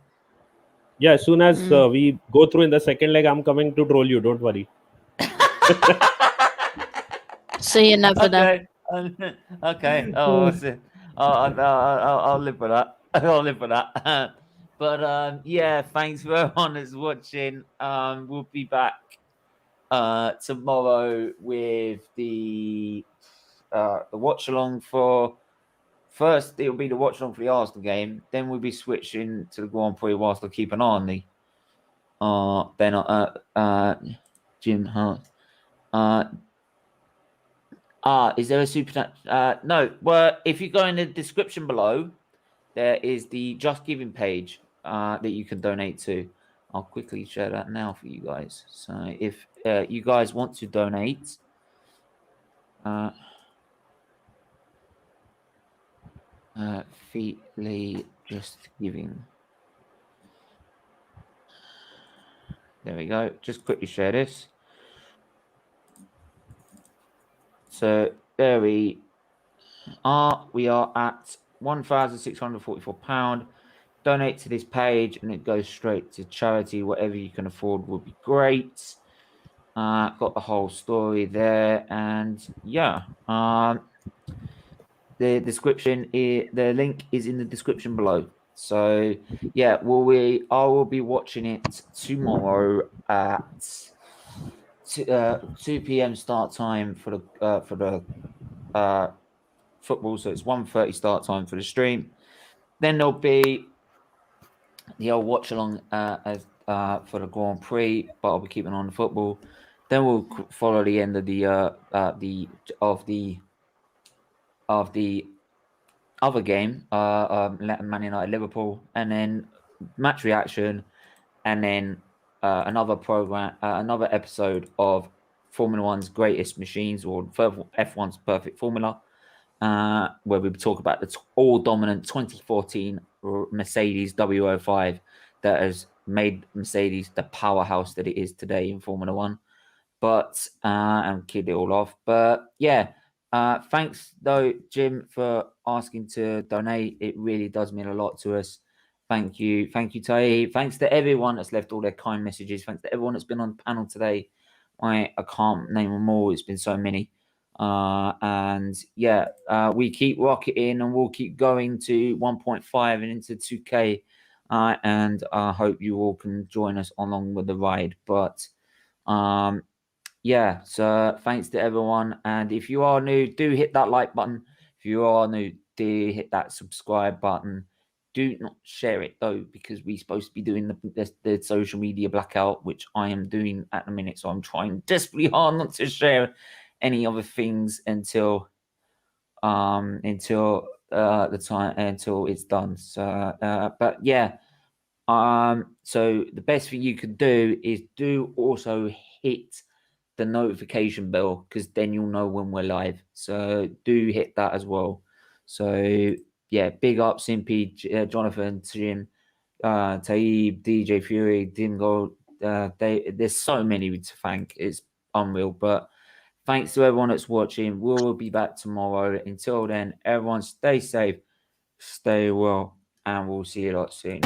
Yeah. As soon as we go through in the second leg, I'm coming to troll you. Don't worry. See you never then. Okay. Oh, I'll live with that. I'll live with that. But yeah, thanks for everyone that's watching. We'll be back tomorrow with the watch along for. First, it'll be the watch along for the Arsenal game. Then we'll be switching to the Grand Prix whilst I keep an eye on the. Jim Hart. Is there a super chat? No. Well, if you go in the description below, there is the Just Giving page that you can donate to. I'll quickly share that now for you guys. So if you guys want to donate, Featly Just Giving. There we go. Just quickly share this. So there we are. We are at £1,644. Donate to this page, and it goes straight to charity. Whatever you can afford would be great. Got the whole story there, and yeah. The description, the link is in the description below. So yeah, I will be watching it tomorrow at 2 p.m. start time for the football. So it's 1:30 start time for the stream. Then there'll be the old watch along for the Grand Prix, but I'll be keeping on the football. Then we'll follow the end of the other game, Man United Liverpool, and then match reaction, and then another episode of Formula One's Greatest Machines, or F1's Perfect Formula, where we talk about the all-dominant 2014 Mercedes W05 that has made Mercedes the powerhouse that it is today in Formula One. But and kid it all off. But yeah, thanks though, Jim, for asking to donate. It really does mean a lot to us. Thank you, Taib. Thanks to everyone that's left all their kind messages. Thanks to everyone that's been on the panel today. I can't name them all. It's been so many. And yeah, we keep rocketing, and we'll keep going to 1.5 and into 2K. And I hope you all can join us along with the ride. But yeah, so thanks to everyone. And if you are new, do hit that like button. If you are new, do hit that subscribe button. Do not share it though, because we're supposed to be doing the social media blackout, which I am doing at the minute. So I'm trying desperately hard not to share any other things until the time until it's done. So but yeah, so the best thing you could do is do also hit the notification bell, because then you'll know when we're live. So do hit that as well. So yeah, big up Simpy, Jonathan, Jim, Taib, DJ Fury, Dingo. There's so many to thank. It's unreal. But thanks to everyone that's watching. We'll be back tomorrow. Until then, everyone stay safe, stay well, and we'll see you lot soon.